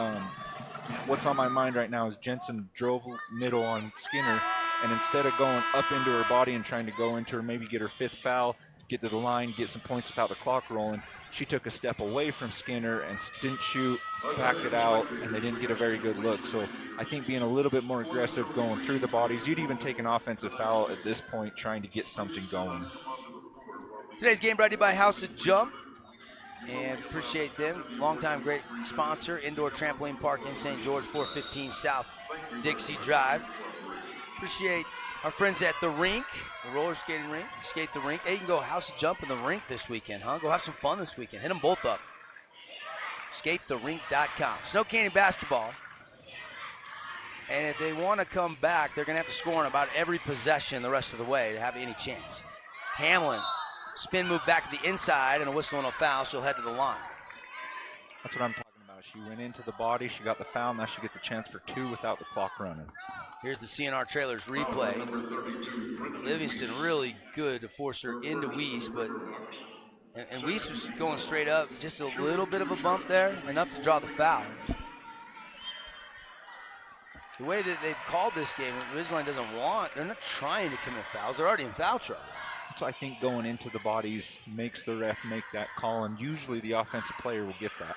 What's on my mind right now is Jensen drove middle on Skinner, and instead of going up into her body and trying to go into her, maybe get her 5th foul, get to the line, get some points without the clock rolling, she took a step away from Skinner and didn't shoot, backed it out, and they didn't get a very good look. So I think being a little bit more aggressive going through the bodies, you'd even take an offensive foul at this point trying to get something going. Today's game brought to you by House of Jump, and appreciate them. Longtime great sponsor, indoor trampoline park in St. George, 415 South Dixie Drive. Appreciate our friends at the rink, the roller skating rink, skate the rink. Hey, you can go House of Jump in the rink this weekend, huh? Go have some fun this weekend. Hit them both up. SkateTheRink.com. Snow Canyon basketball. And if they want to come back, they're going to have to score on about every possession the rest of the way to have any chance. Hamlin, spin move back to the inside, and a whistle and a foul. She'll head to the line. That's what I'm talking about. She went into the body. She got the foul. Now she gets a chance for 2 without the clock running. Here's the CNR Trailers replay. Livingston really good to force her into Weiss, but and Weiss was going straight up. Just a little bit of a bump there, enough to draw the foul. The way that they've called this game, Ridgeline doesn't want, they're not trying to commit fouls. They're already in foul trouble. So I think going into the bodies makes the ref make that call, and usually the offensive player will get that.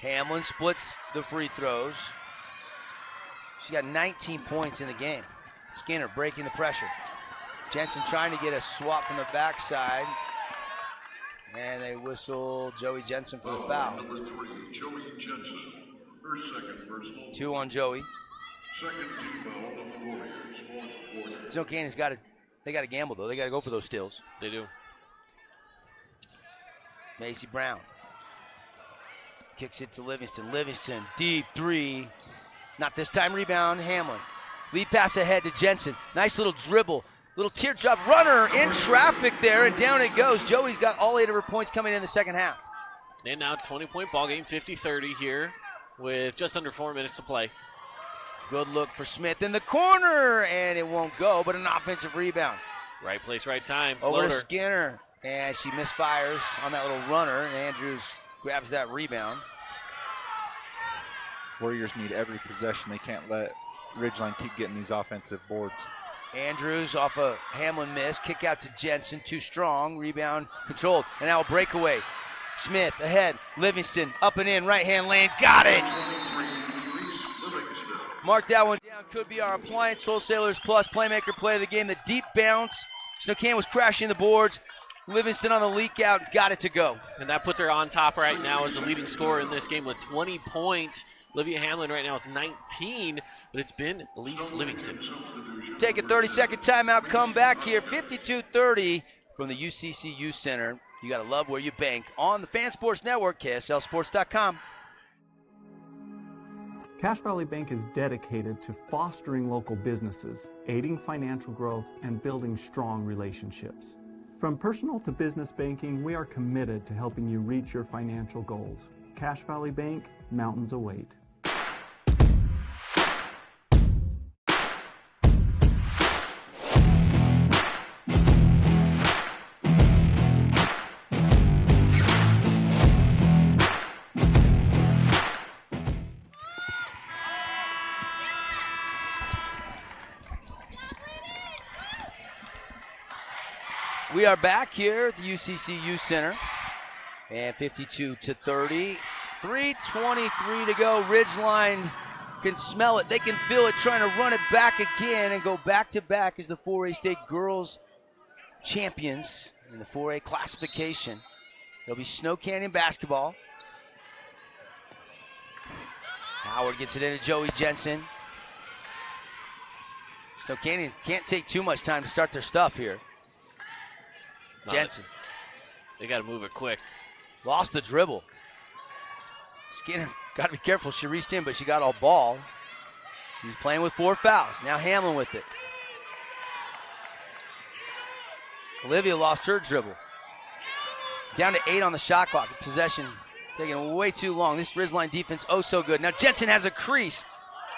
Hamlin splits the free throws. She got 19 points in the game. Skinner breaking the pressure. Jensen trying to get a swap from the backside. And they whistle Joey Jensen for the foul. Number 3, Joey Jensen. Her second personal. 2 on Joey. Second team foul on the Warriors. Fourth quarter. Snow Canyon's got to, they got to gamble though. They got to go for those steals. They do. Macy Brown kicks it to Livingston. Livingston, deep 3. Not this time, rebound, Hamlin. Lead pass ahead to Jensen. Nice little dribble. Little teardrop runner in traffic there, and down it goes. Joey's got all 8 of her points coming in the second half. And now 20-point ball game, 50-30 here with just under 4 minutes to play. Good look for Smith in the corner, and it won't go, but an offensive rebound. Right place, right time. Floater. Over to Skinner, and she misfires on that little runner, and Andrews grabs that rebound. Warriors need every possession. They can't let Ridgeline keep getting these offensive boards. Andrews off a Hamlin miss. Kick out to Jensen. Too strong. Rebound controlled. And now a breakaway. Smith ahead. Livingston up and in. Right hand lane. Got it. Mark that one down. Could be our Appliance Wholesalers Plus Playmaker play of the game. The deep bounce. Snow Canyon was crashing the boards. Livingston on the leak out. Got it to go. And that puts her on top right now as the leading scorer in this game with 20 points. Olivia Hamlin right now with 19, but it's been Elise Livingston. Take a 30-second timeout, come back here, 52-30 from the UCC Youth Center. You got to love where you bank on the Fan Sports Network, KSLSports.com. Cache Valley Bank is dedicated to fostering local businesses, aiding financial growth, and building strong relationships. From personal to business banking, we are committed to helping you reach your financial goals. Cache Valley Bank, mountains await. We are back here at the UCC Youth Center, and 52-30, 3:23 to go. Ridgeline can smell it. They can feel it, trying to run it back again and go back-to-back as the 4A State girls champions in the 4A classification. It'll be Snow Canyon basketball. Howard gets it into Joey Jensen. Snow Canyon can't take too much time to start their stuff here. Jensen. They got to move it quick. Lost the dribble. Skinner got to be careful. She reached in, but she got all ball. He's playing with 4 fouls. Now Hamlin with it. Olivia lost her dribble. Down to 8 on the shot clock. Possession taking way too long. This Ridgeline defense, oh so good. Now Jensen has a crease.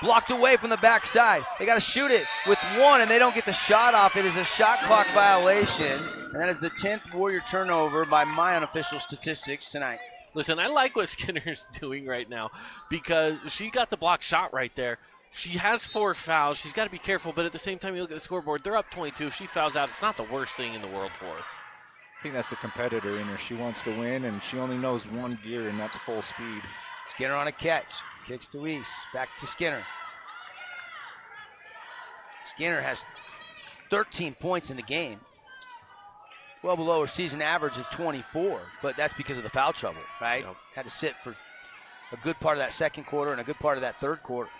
Blocked away from the backside. They got to shoot it with 1, and they don't get the shot off. It is a shot clock violation, and that is the 10th Warrior turnover by my unofficial statistics tonight. Listen, I like what Skinner's doing right now because she got the block shot right there. She has 4 fouls. She's got to be careful, but at the same time, you look at the scoreboard, they're up 22. If she fouls out, it's not the worst thing in the world for her. I think that's the competitor in her. She wants to win, and she only knows one gear, and that's full speed. Skinner on a catch. Kicks to Weiss. Back to Skinner. Skinner has 13 points in the game. Well below her season average of 24, but that's because of the foul trouble, right? Yep. Had to sit for a good part of that second quarter and a good part of that third quarter.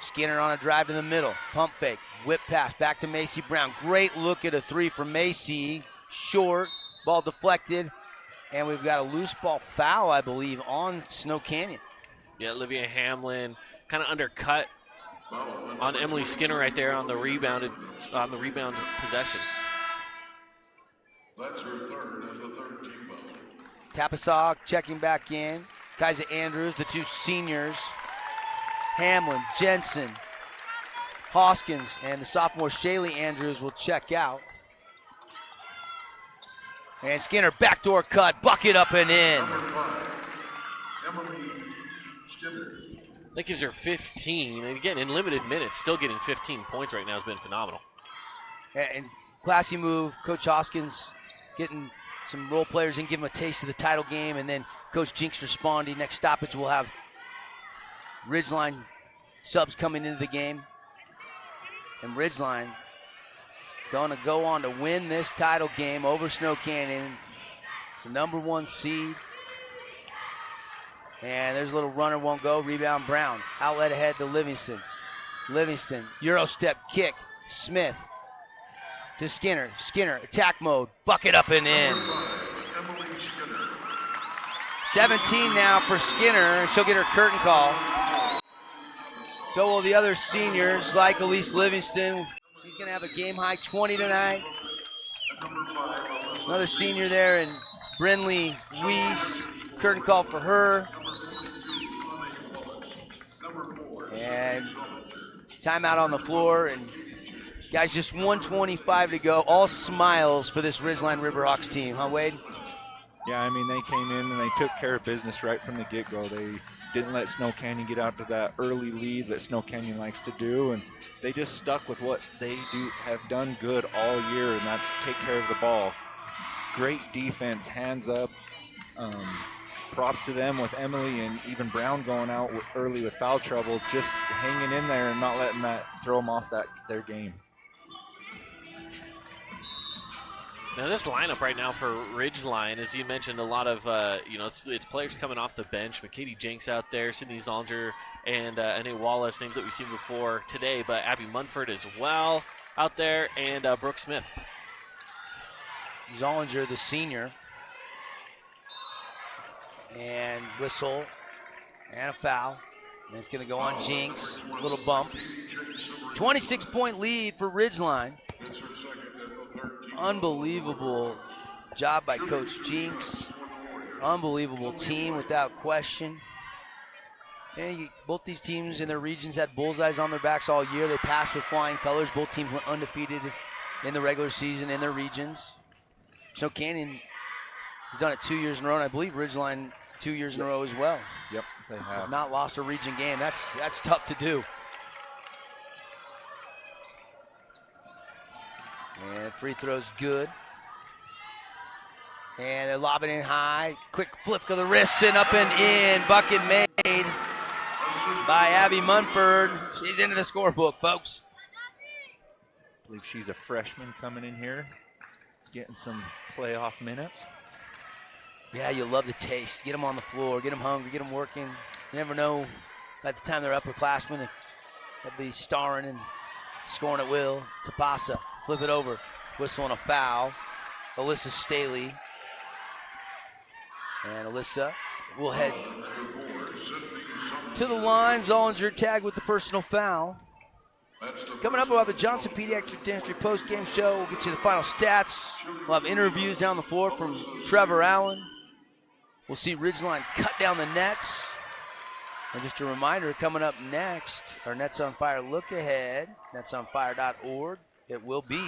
Skinner on a drive to the middle. Pump fake. Whip pass back to Macy Brown. Great look at a 3 from Macy. Short. Ball deflected. And we've got a loose ball foul, I believe, on Snow Canyon. Yeah, Olivia Hamlin kind of undercut on Emily Skinner right there on the rebound possession. That's her third and the third team foul. Tapasog checking back in. Kaisa Andrews, the 2 seniors. Hamlin, Jensen, Hoskins, and the sophomore Shaylee Andrews will check out. And Skinner, backdoor cut, bucket up and in. Emily Skinner. That gives her 15. And again, in limited minutes, still getting 15 points right now has been phenomenal. And classy move. Coach Hoskins getting some role players in, give them a taste of the title game, and then Coach Jinks responding. Next stoppage, we'll have Ridgeline subs coming into the game. And Ridgeline going to go on to win this title game over Snow Canyon. The number 1 seed. And there's a little runner, won't go. Rebound Brown. Outlet ahead to Livingston. Livingston, Euro step kick. Smith to Skinner. Skinner, attack mode. Bucket up and in. 17 now for Skinner. She'll get her curtain call. So will the other seniors, like Elise Livingston. She's going to have a game-high 20 tonight. Another senior there in Brinley Weiss. Curtain call for her. And timeout on the floor. And guys, just 1:25 to go. All smiles for this Ridgeline Riverhawks team, huh, Wade? Yeah, I mean, they came in and they took care of business right from the get-go. They didn't let Snow Canyon get out to that early lead that Snow Canyon likes to do, and they just stuck with what they have done good all year, and that's take care of the ball. Great defense, hands up. Props to them with Emily and even Brown going out early with foul trouble, just hanging in there and not letting that throw them off their game. Now this lineup right now for Ridgeline, as you mentioned, a lot of it's players coming off the bench. McKinney Jenks out there, Sydney Zollinger, and Annie Wallace, names that we've seen before today, but Abby Munford as well out there, and Brooke Smith. Zollinger, the senior, and whistle and a foul. And it's going to go on Jinks. A little bump. 26-point lead for Ridgeline. Unbelievable job by Coach Jinks. Unbelievable team without question. And both these teams in their regions had bullseyes on their backs all year. They passed with flying colors. Both teams went undefeated in the regular season in their regions. Snow Canyon has done it 2 years in a row, and I believe Ridgeline 2 years in a row as well. Yep, they have. Not lost a region game. That's tough to do. And free throw's good. And they're lobbing in high. Quick flick of the wrist and up and in. Bucket made by Abby Munford. She's into the scorebook, folks. I believe she's a freshman coming in here, getting some playoff minutes. Yeah, you love the taste. Get them on the floor, get them hungry, get them working. You never know by the time they're upperclassmen if they'll be starring and scoring at will. Tapasa, flip it over. Whistle on a foul. Alyssa Staley. And Alyssa will head to the line. Zollinger tagged with the personal foul. Coming up, we'll have the Johnson Pediatric Dentistry post-game show. We'll get you the final stats. We'll have interviews down the floor from Trevor Allen. We'll see Ridgeline cut down the nets. And just a reminder, coming up next, our Nets on Fire look ahead, netsonfire.org. It will be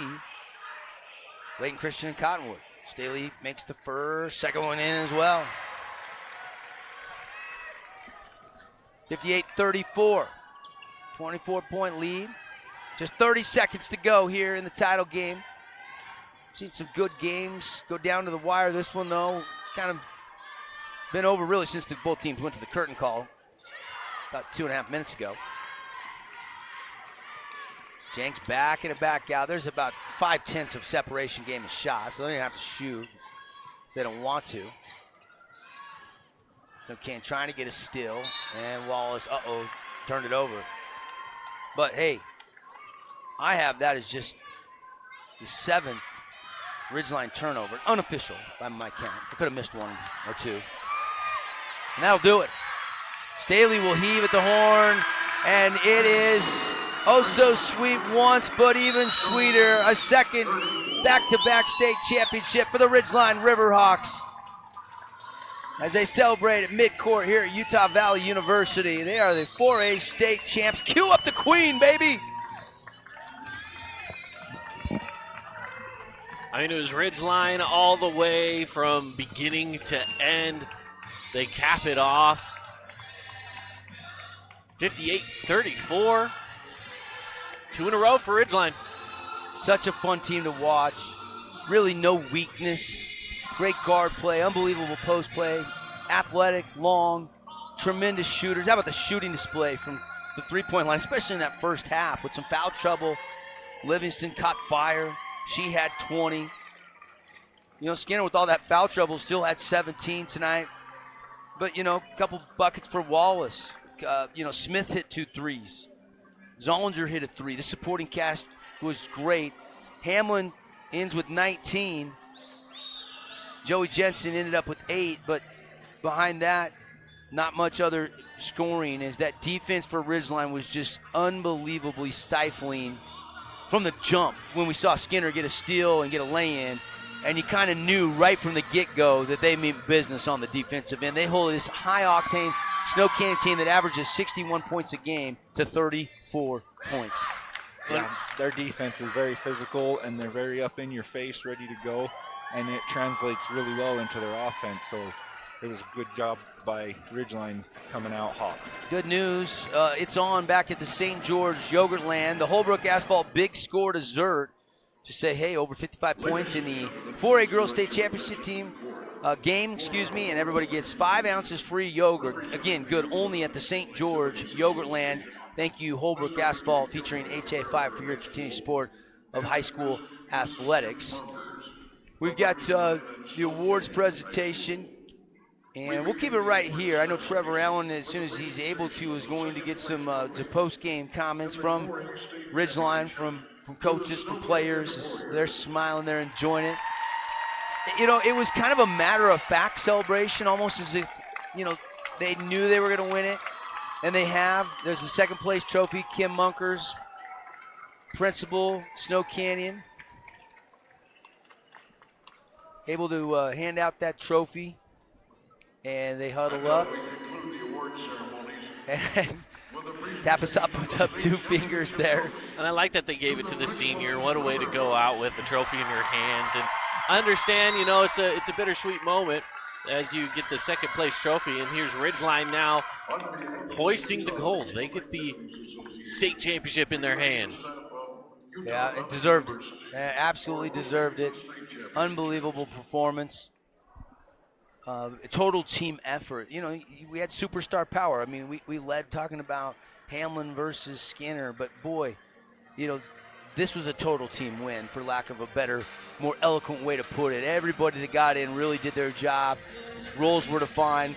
Layton Christian and Cottonwood. Staley makes the second one in as well. 58-34, 24-point lead. Just 30 seconds to go here in the title game. Seen some good games go down to the wire. This one, though, kind of been over really since both teams went to the curtain call about 2.5 minutes ago. Jenks back in and back out. There's about 5/10 of separation game of shots, so they don't have to shoot if they don't want to. So Ken trying to get a steal, and Wallace, turned it over. But hey, I have that as just the 7th Ridgeline turnover, unofficial by my count. I could have missed one or two. And that'll do it. Staley will heave at the horn, and it is oh so sweet once, but even sweeter. A second back-to-back state championship for the Ridgeline Riverhawks as they celebrate at midcourt here at Utah Valley University. They are the 4A state champs. Cue up the queen, baby. I mean, it was Ridgeline all the way from beginning to end. They cap it off. 58-34. 2 in a row for Ridgeline. Such a fun team to watch. Really no weakness. Great guard play, unbelievable post play. Athletic, long, tremendous shooters. How about the shooting display from the three-point line, especially in that first half with some foul trouble. Livingston caught fire. She had 20. Skinner with all that foul trouble still had 17 tonight. But, a couple buckets for Wallace. Smith hit 2 threes. Zollinger hit a 3. The supporting cast was great. Hamlin ends with 19. Joey Jensen ended up with 8, but behind that, not much other scoring, as that defense for Ridgeline was just unbelievably stifling from the jump when we saw Skinner get a steal and get a lay-in. And you kind of knew right from the get-go that they mean business on the defensive end. They hold this high-octane Snow Canyon team that averages 61 points a game to 34 points. Yeah, their defense is very physical, and they're very up in your face, ready to go, and it translates really well into their offense. So it was a good job by Ridgeline coming out hot. Good news, it's on back at the St. George Yogurtland. The Holbrook Asphalt Big Score Dessert. Just say, hey, over 55 points in the 4A Girls State Championship game, and everybody gets 5 ounces free yogurt. Again, good only at the St. George Yogurtland. Thank you, Holbrook Asphalt, featuring HA5 for your continued support of high school athletics. We've got the awards presentation, and we'll keep it right here. I know Trevor Allen, as soon as he's able to, is going to get some post-game comments from Ridgeline, from coaches, from players. They're smiling, they're enjoying it. It was kind of a matter-of-fact celebration, almost as if, they knew they were going to win it, and they have. There's the second-place trophy, Kim Munkers, principal, Snow Canyon, able to hand out that trophy, and they huddle up. And Tapasat puts up 2 fingers there. And I like that they gave it to the senior. What a way to go out with the trophy in your hands. And I understand, it's a bittersweet moment as you get the second-place trophy. And here's Ridgeline now hoisting the gold. They get the state championship in their hands. Yeah, it deserved it. Absolutely deserved it. Unbelievable performance. Total team effort. We had superstar power. I mean, we led talking about Hamlin versus Skinner, but boy, this was a total team win, for lack of a better, more eloquent way to put it. Everybody that got in really did their job. Roles were defined,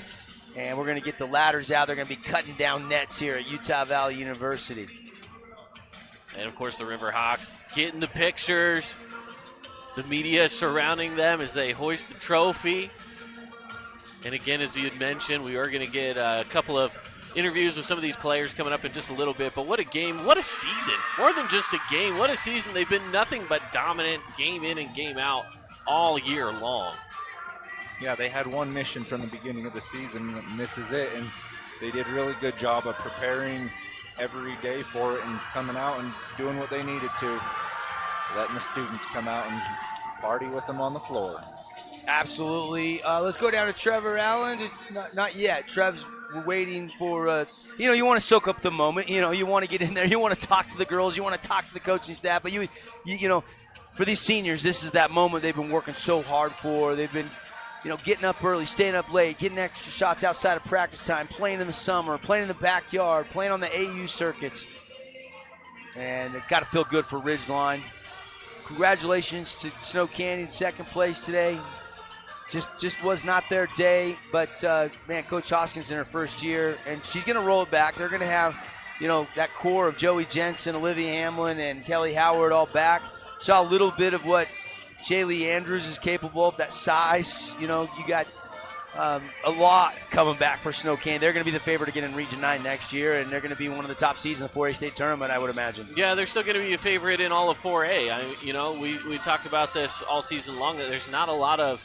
and we're going to get the ladders out. They're going to be cutting down nets here at Utah Valley University. And, of course, the Riverhawks getting the pictures. The media surrounding them as they hoist the trophy. And, again, as you had mentioned, we are going to get a couple of interviews with some of these players coming up in just a little bit, but what a game, what a season. More than just a game, what a season. They've been nothing but dominant game in and game out all year long. Yeah, they had one mission from the beginning of the season, and this is it. And they did a really good job of preparing every day for it and coming out and doing what they needed to, letting the students come out and party with them on the floor. Absolutely. Let's go down to Trevor Allen. Not yet. Trev's waiting for, you want to soak up the moment. You want to get in there. You want to talk to the girls. You want to talk to the coaching staff. But, for these seniors, this is that moment they've been working so hard for. They've been, getting up early, staying up late, getting extra shots outside of practice time, playing in the summer, playing in the backyard, playing on the AU circuits. And they've got to feel good for Ridgeline. Congratulations to Snow Canyon, second place today. Just was not their day, but, Coach Hoskins in her first year, and she's going to roll it back. They're going to have, that core of Joey Jensen, Olivia Hamlin, and Kelly Howard all back. Saw a little bit of what Jaylee Andrews is capable of, that size. You got a lot coming back for Snow Canyon. They're going to be the favorite to get in Region 9 next year, and they're going to be one of the top seeds in the 4A state tournament, I would imagine. Yeah, they're still going to be a favorite in all of 4A. We talked about this all season long, that there's not a lot of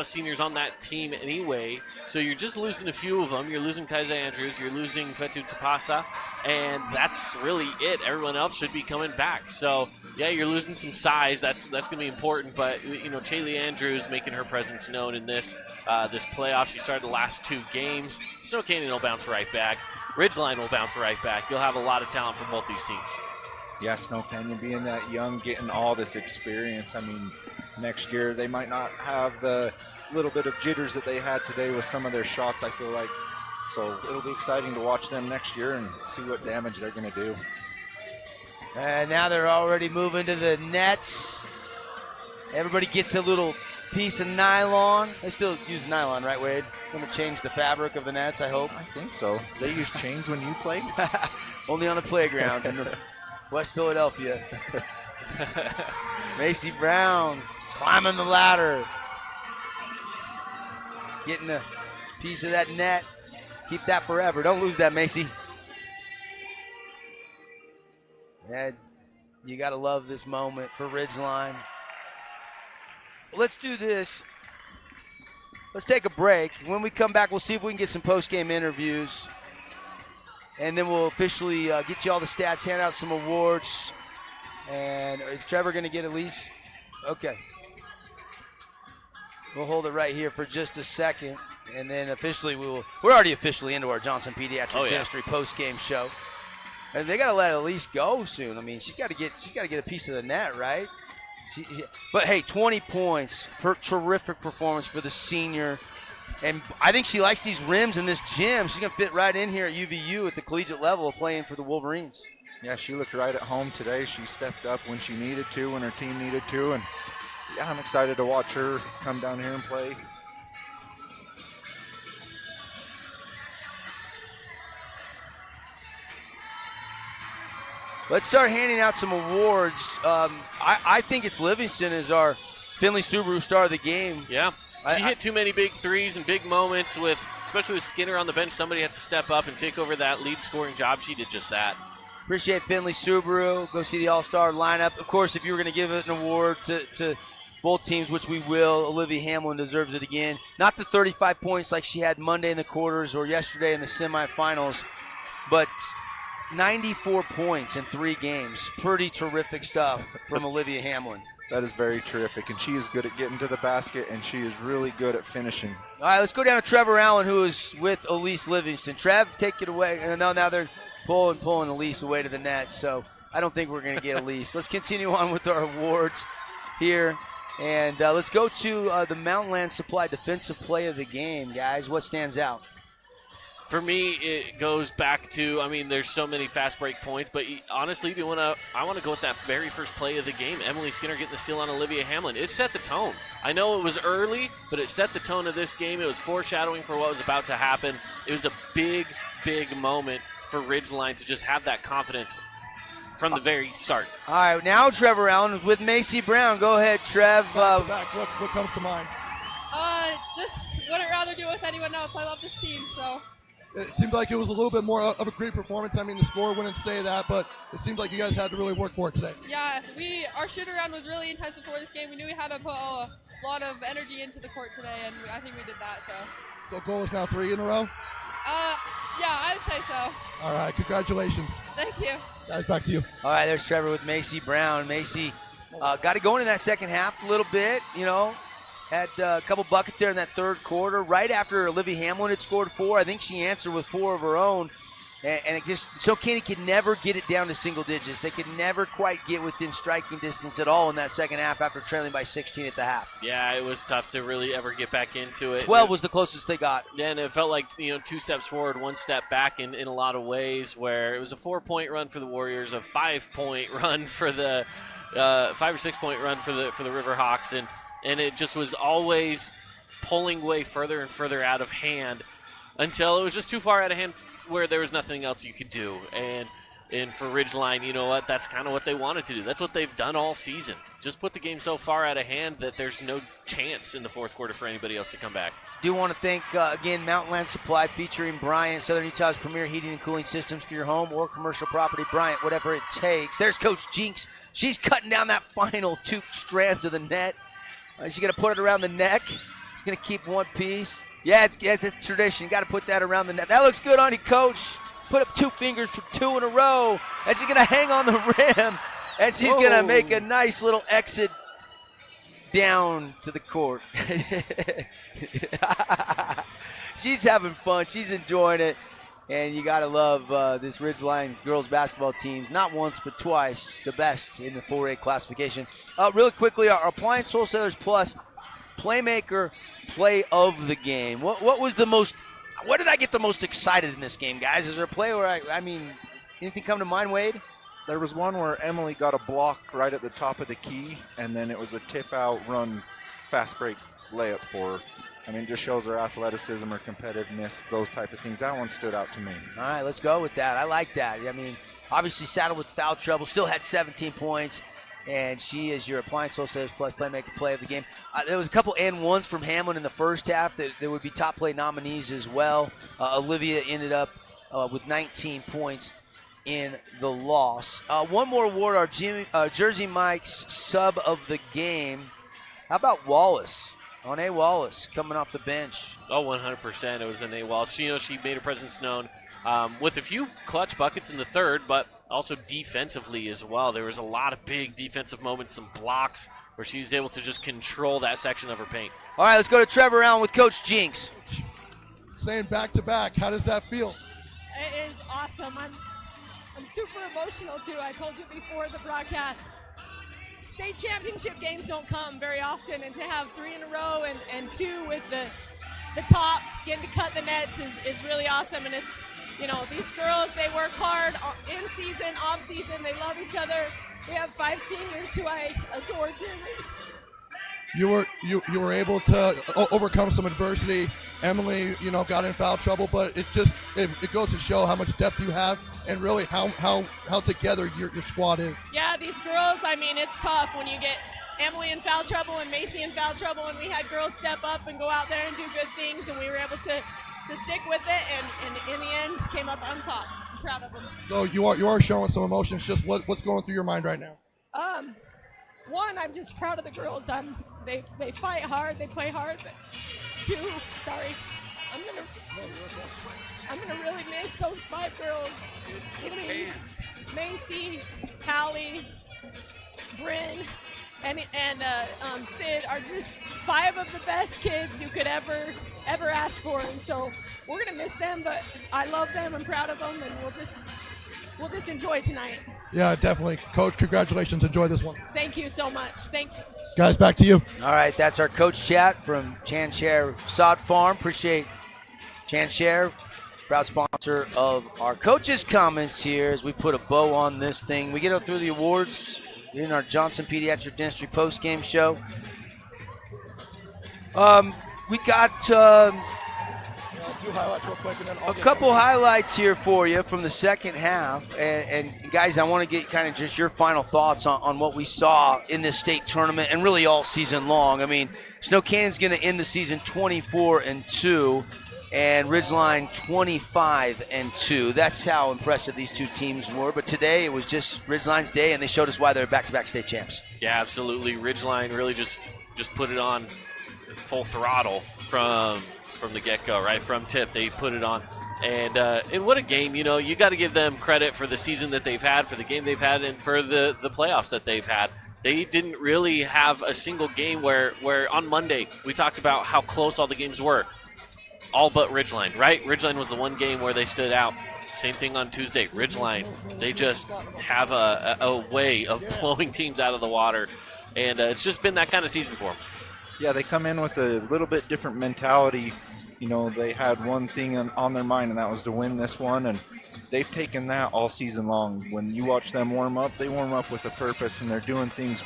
seniors on that team anyway, so you're just losing a few of them. You're losing Kaisa Andrews, you're losing Fetu Tapasa, and that's really it. Everyone else should be coming back. So, yeah, you're losing some size. That's going to be important, but, Chaylee Andrews making her presence known in this playoff. She started the last 2 games. Snow Canyon will bounce right back. Ridgeline will bounce right back. You'll have a lot of talent from both these teams. Yeah, Snow Canyon being that young, getting all this experience. I mean, next year they might not have the little bit of jitters that they had today with some of their shots, I feel like. So it'll be exciting to watch them next year and see what damage they're going to do. And now they're already moving to the nets. Everybody gets a little piece of nylon. They still use nylon, right, Wade? Going to change the fabric of the nets, I hope. I think so. They use chains when you played? Only on the playgrounds in West Philadelphia. Macy Brown climbing the ladder. Getting a piece of that net. Keep that forever. Don't lose that, Macy. And you got to love this moment for Ridgeline. Let's do this. Let's take a break. When we come back, we'll see if we can get some post-game interviews. And then we'll officially get you all the stats, hand out some awards. And is Trevor going to get at least? Okay. We'll hold it right here for just a second. And then officially we're already officially into our Johnson Pediatric Dentistry post-game show. And they got to let Elise go soon. I mean, she's got to get a piece of the net, right? But hey, 20 points for terrific performance for the senior. And I think she likes these rims in this gym. She's going to fit right in here at UVU at the collegiate level playing for the Wolverines. Yeah, she looked right at home today. She stepped up when she needed to, when her team needed to. And, yeah, I'm excited to watch her come down here and play. Let's start handing out some awards. I think it's Livingston is our Finley Subaru star of the game. Yeah. She hit too many big threes and big moments especially with Skinner on the bench. Somebody had to step up and take over that lead scoring job. She did just that. Appreciate Finley Subaru. Go see the all-star lineup. Of course, if you were going to give it an award to both teams, which we will, Olivia Hamlin deserves it again. Not the 35 points like she had Monday in the quarters or yesterday in the semifinals, but 94 points in 3 games. Pretty terrific stuff from Olivia Hamlin. That is very terrific, and she is good at getting to the basket, and she is really good at finishing. All right, let's go down to Trevor Allen, who is with Elise Livingston. Trev, take it away. Now they're pulling Elise away to the net, so I don't think we're going to get Elise. Let's continue on with our awards here, and let's go to the Mountainland Supply Defensive Play of the Game, guys. What stands out? For me, it goes back to, there's so many fast break points, but honestly, I want to go with that very first play of the game. Emily Skinner getting the steal on Olivia Hamlin. It set the tone. I know it was early, but it set the tone of this game. It was foreshadowing for what was about to happen. It was a big, big moment for Ridgeline to just have that confidence from the very start. All right, now Trevor Allen is with Macy Brown. Go ahead, Trev. Back. What comes to mind? Just wouldn't rather do it with anyone else. I love this team, so it seemed like it was a little bit more of a great performance. I mean, the score wouldn't say that, but it seemed like you guys had to really work for it today. Yeah, our shoot around was really intense before this game. We knew we had to put a lot of energy into the court today, and I think we did that. So goal is now 3 in a row? Yeah, I would say so. All right, congratulations. Thank you. Guys, back to you. All right, there's Trevor with Macy Brown. Macy got it going in that second half a little bit, had a couple buckets there in that third quarter. Right after Olivia Hamlin had scored 4, I think she answered with 4 of her own. And it just, so Kenny could never get it down to single digits. They could never quite get within striking distance at all in that second half after trailing by 16 at the half. Yeah, it was tough to really ever get back into it. 12 was the closest they got. Yeah, and it felt like, 2 steps forward, 1 step back in a lot of ways, where it was a 4-point run for the Warriors, a 5-point run for the 5 or 6 point run for the Riverhawks, and it just was always pulling way further and further out of hand until it was just too far out of hand where there was nothing else you could do. And for Ridgeline, you know what? That's kind of what they wanted to do. That's what they've done all season. Just put the game so far out of hand that there's no chance in the fourth quarter for anybody else to come back. Do want to thank, again, Mountain Land Supply featuring Bryant, Southern Utah's premier heating and cooling systems for your home or commercial property. Bryant, whatever it takes. There's Coach Jinx. She's cutting down that final 2 strands of the net. She's going to put it around the neck. She's going to keep one piece. Yeah, it's tradition. You got to put that around the net. That looks good on you, Coach. Put up 2 fingers for 2 in a row. And she's going to hang on the rim. And she's going to make a nice little exit down to the court. She's having fun. She's enjoying it. And you got to love this Ridgeline girls basketball teams. Not once, but twice. The best in the 4A classification. Really quickly, our Appliance Wholesalers Plus Playmaker Play of the game. What was the most... What did I get the most excited in this game, guys? Is there a play where I mean, anything come to mind, Wade? There was one where Emily got a block right at the top of the key, and then it was a tip-out run, fast break layup for her. I mean, it just shows her athleticism, her competitiveness, those type of things. That one stood out to me. All right, let's go with that. I like that. I mean, obviously saddled with foul trouble, still had 17 points, and she is your Appliance Wholesalers Plus Playmaker Play of the game. There was a couple and-ones from Hamlin in the first half that would be top play nominees as well. Olivia ended up with 19 points in the loss. One more award, our Jersey Mike's sub of the game. How about Wallace? Oné Wallace coming off the bench. Oh, 100%. It was Oné Wallace. She made her presence known with a few clutch buckets in the third, but also defensively as well. There was a lot of big defensive moments, some blocks, where she was able to just control that section of her paint. All right, let's go to Trevor Allen with Coach Jinx. Saying back-to-back, how does that feel? It is awesome. I'm super emotional, too. I told you before the broadcast. State championship games don't come very often, and to have 3 in a row and 2 with the top getting to cut the nets is really awesome. And it's, these girls, they work hard in season, off season. They love each other. We have 5 seniors who I adore dearly. You were able to overcome some adversity. Emily, got in foul trouble, but it goes to show how much depth you have and really how together your squad is. Yeah, these girls, I mean, it's tough when you get Emily in foul trouble and Macy in foul trouble, and we had girls step up and go out there and do good things, and we were able to stick with it, and in the end came up on top. I'm proud of them. So you are showing some emotions. Just what's going through your mind right now? One, I'm just proud of the girls. They fight hard, they play hard. But 2, sorry, I'm gonna really miss those 5 girls. Elise, Macy, Hallie, Bryn, and Sid are just 5 of the best kids you could ever ask for, and so we're gonna miss them. But I love them. I'm proud of them, and we'll just enjoy tonight. Yeah, definitely. Coach, congratulations. Enjoy this one. Thank you so much. Thank you. Guys, back to you. All right, that's our coach chat from Chanshare Sod Farm. Appreciate Chanshare, proud sponsor of our coaches' comments here as we put a bow on this thing. We get up through the awards in our Johnson Pediatric Dentistry post-game show. We got Do highlights real quick, and then a couple highlights here for you from the second half. And guys, I want to get kind of just your final thoughts on what we saw in this state tournament and really all season long. I mean, Snow Cannon's going to end the season 24-2. and Ridgeline 25-2. That's how impressive these two teams were. But today it was just Ridgeline's day, and they showed us why they're back-to-back state champs. Yeah, absolutely. Ridgeline really just put it on full throttle from the get-go, right? From tip, they put it on. And what a game. You got to give them credit for the season that they've had, for the game they've had, and for the playoffs that they've had. They didn't really have a single game where on Monday we talked about how close all the games were. All but Ridgeline, right? Ridgeline was the one game where they stood out. Same thing on Tuesday. Ridgeline, they just have a way of blowing teams out of the water. And it's just been that kind of season for them. Yeah, they come in with a little bit different mentality. They had one thing on their mind, and that was to win this one, and they've taken that all season long. When you watch them warm up, they warm up with a purpose, and they're doing things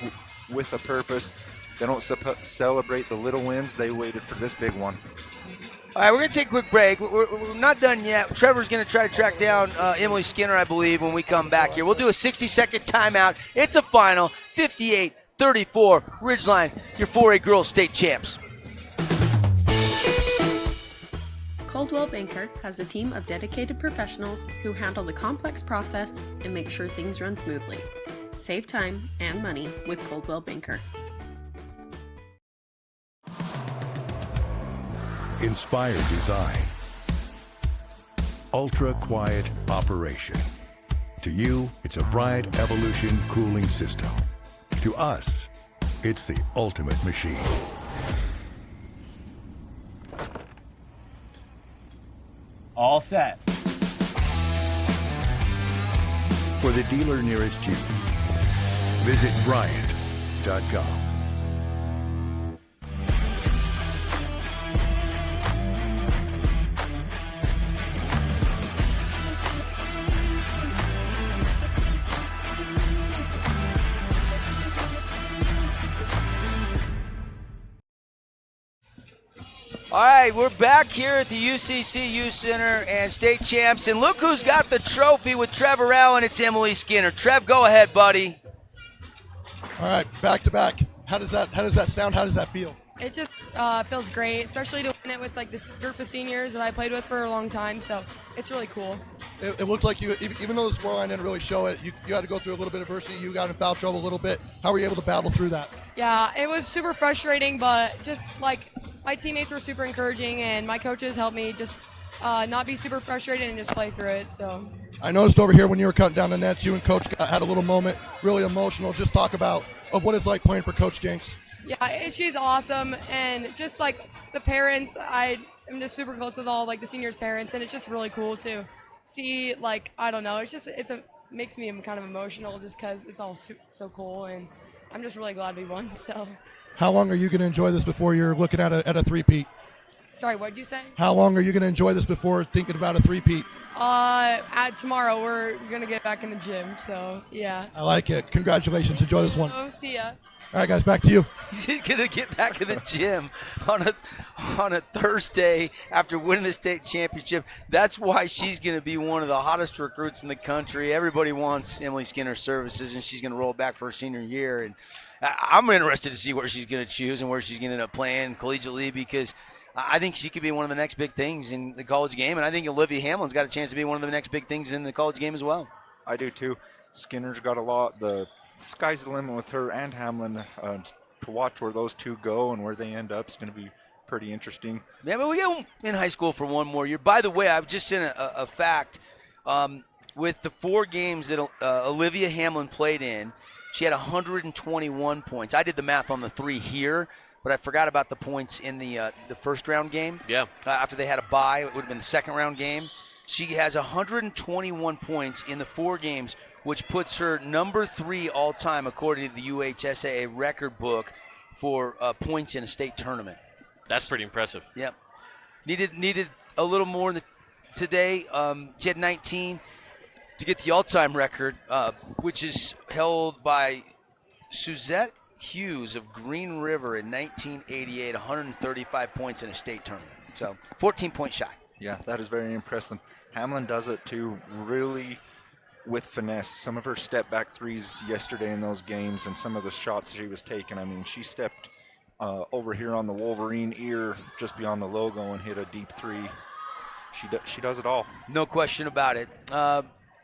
with a purpose. They don't celebrate the little wins. They waited for this big one. All right, we're going to take a quick break. We're not done yet. Trevor's going to try to track down Emily Skinner, I believe, when we come back here. We'll do a 60-second timeout. It's a final, 58-34, Ridgeline, your 4A girls state champs. Coldwell Banker has a team of dedicated professionals who handle the complex process and make sure things run smoothly. Save time and money with Coldwell Banker. Inspired design. Ultra quiet operation. To you, it's a Bryant Evolution cooling system. To us, it's the ultimate machine. All set. For the dealer nearest you, visit Bryant.com. All right, we're back here at the UCC Youth Center and state champs, and look who's got the trophy with Trevor Allen. It's Emily Skinner. Trev, go ahead, buddy. All right, back to back. How does that sound? How does that feel? It just feels great, especially to win it with like this group of seniors that I played with for a long time. So it's really cool. It looked like you, even though the scoreline didn't really show it, you had to go through a little bit of adversity. You got in foul trouble a little bit. How were you able to battle through that? Yeah, it was super frustrating, but just like my teammates were super encouraging, and my coaches helped me just not be super frustrated and just play through it. So I noticed over here when you were cutting down the nets, you and Coach had a little moment, really emotional. Just talk about what it's like playing for Coach Jenks. Yeah, she's awesome, and just like the parents, I'm just super close with all like the seniors' parents, and it's just really cool to see. Like, I don't know, makes me kind of emotional just because it's all so cool, and I'm just really glad we won. So, how long are you going to enjoy this before you're looking at a three-peat? Sorry, what did you say? How long are you going to enjoy this before thinking about a three-peat? Tomorrow we're gonna get back in the gym, so yeah. I like it. Congratulations. Enjoy this one. Oh, see ya. All right, guys, back to you. She's going to get back in the gym on a Thursday after winning the state championship. That's why she's going to be one of the hottest recruits in the country. Everybody wants Emily Skinner's services, and she's going to roll back for her senior year. And I'm interested to see where she's going to choose and where she's going to end up playing collegiately, because I think she could be one of the next big things in the college game, and I think Olivia Hamlin's got a chance to be one of the next big things in the college game as well. I do too. Skinner's got a lot. The sky's the limit with her and Hamlin. To watch where those two go and where they end up is going to be pretty interesting. Yeah, but we got in high school for one more year. By the way, I've just seen a fact. With the 4 games that Olivia Hamlin played in, she had 121 points. I did the math on the 3 here, but I forgot about the points in the first round game. Yeah. After they had a bye, it would have been the second round game. She has 121 points in the 4 games, which puts her number 3 all-time according to the UHSAA record book for points in a state tournament. That's pretty impressive. Yep. Needed a little more today. She had 19 to get the all-time record, which is held by Suzette Hughes of Green River in 1988, 135 points in a state tournament. So 14-point shy. Yeah, that is very impressive. Hamlin does it too, really with finesse. Some of her step-back threes yesterday in those games and some of the shots she was taking. I mean, she stepped over here on the Wolverine ear just beyond the logo and hit a deep 3. She does it all. No question about it.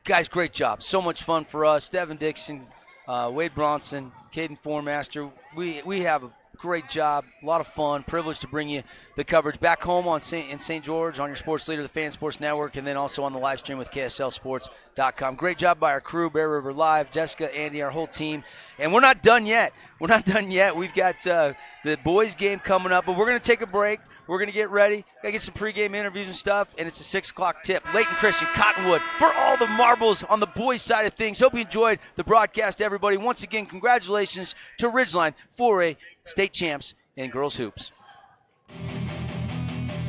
Guys, great job. So much fun for us. Devin Dixon, Wade Bronson, Caden Formaster. We have a great job. A lot of fun. Privileged to bring you the coverage back home in St. George on your sports leader, the Fan Sports Network, and then also on the live stream with KSLSports.com. Great job by our crew, Bear River Live, Jessica, Andy, our whole team. And we're not done yet. We've got the boys game coming up, but we're going to take a break. We're going to get ready. Got to get some pregame interviews and stuff, and it's a 6 o'clock tip. Leighton Christian, Cottonwood, for all the marbles on the boys' side of things. Hope you enjoyed the broadcast, everybody. Once again, congratulations to Ridgeline, 4A state champs in girls hoops.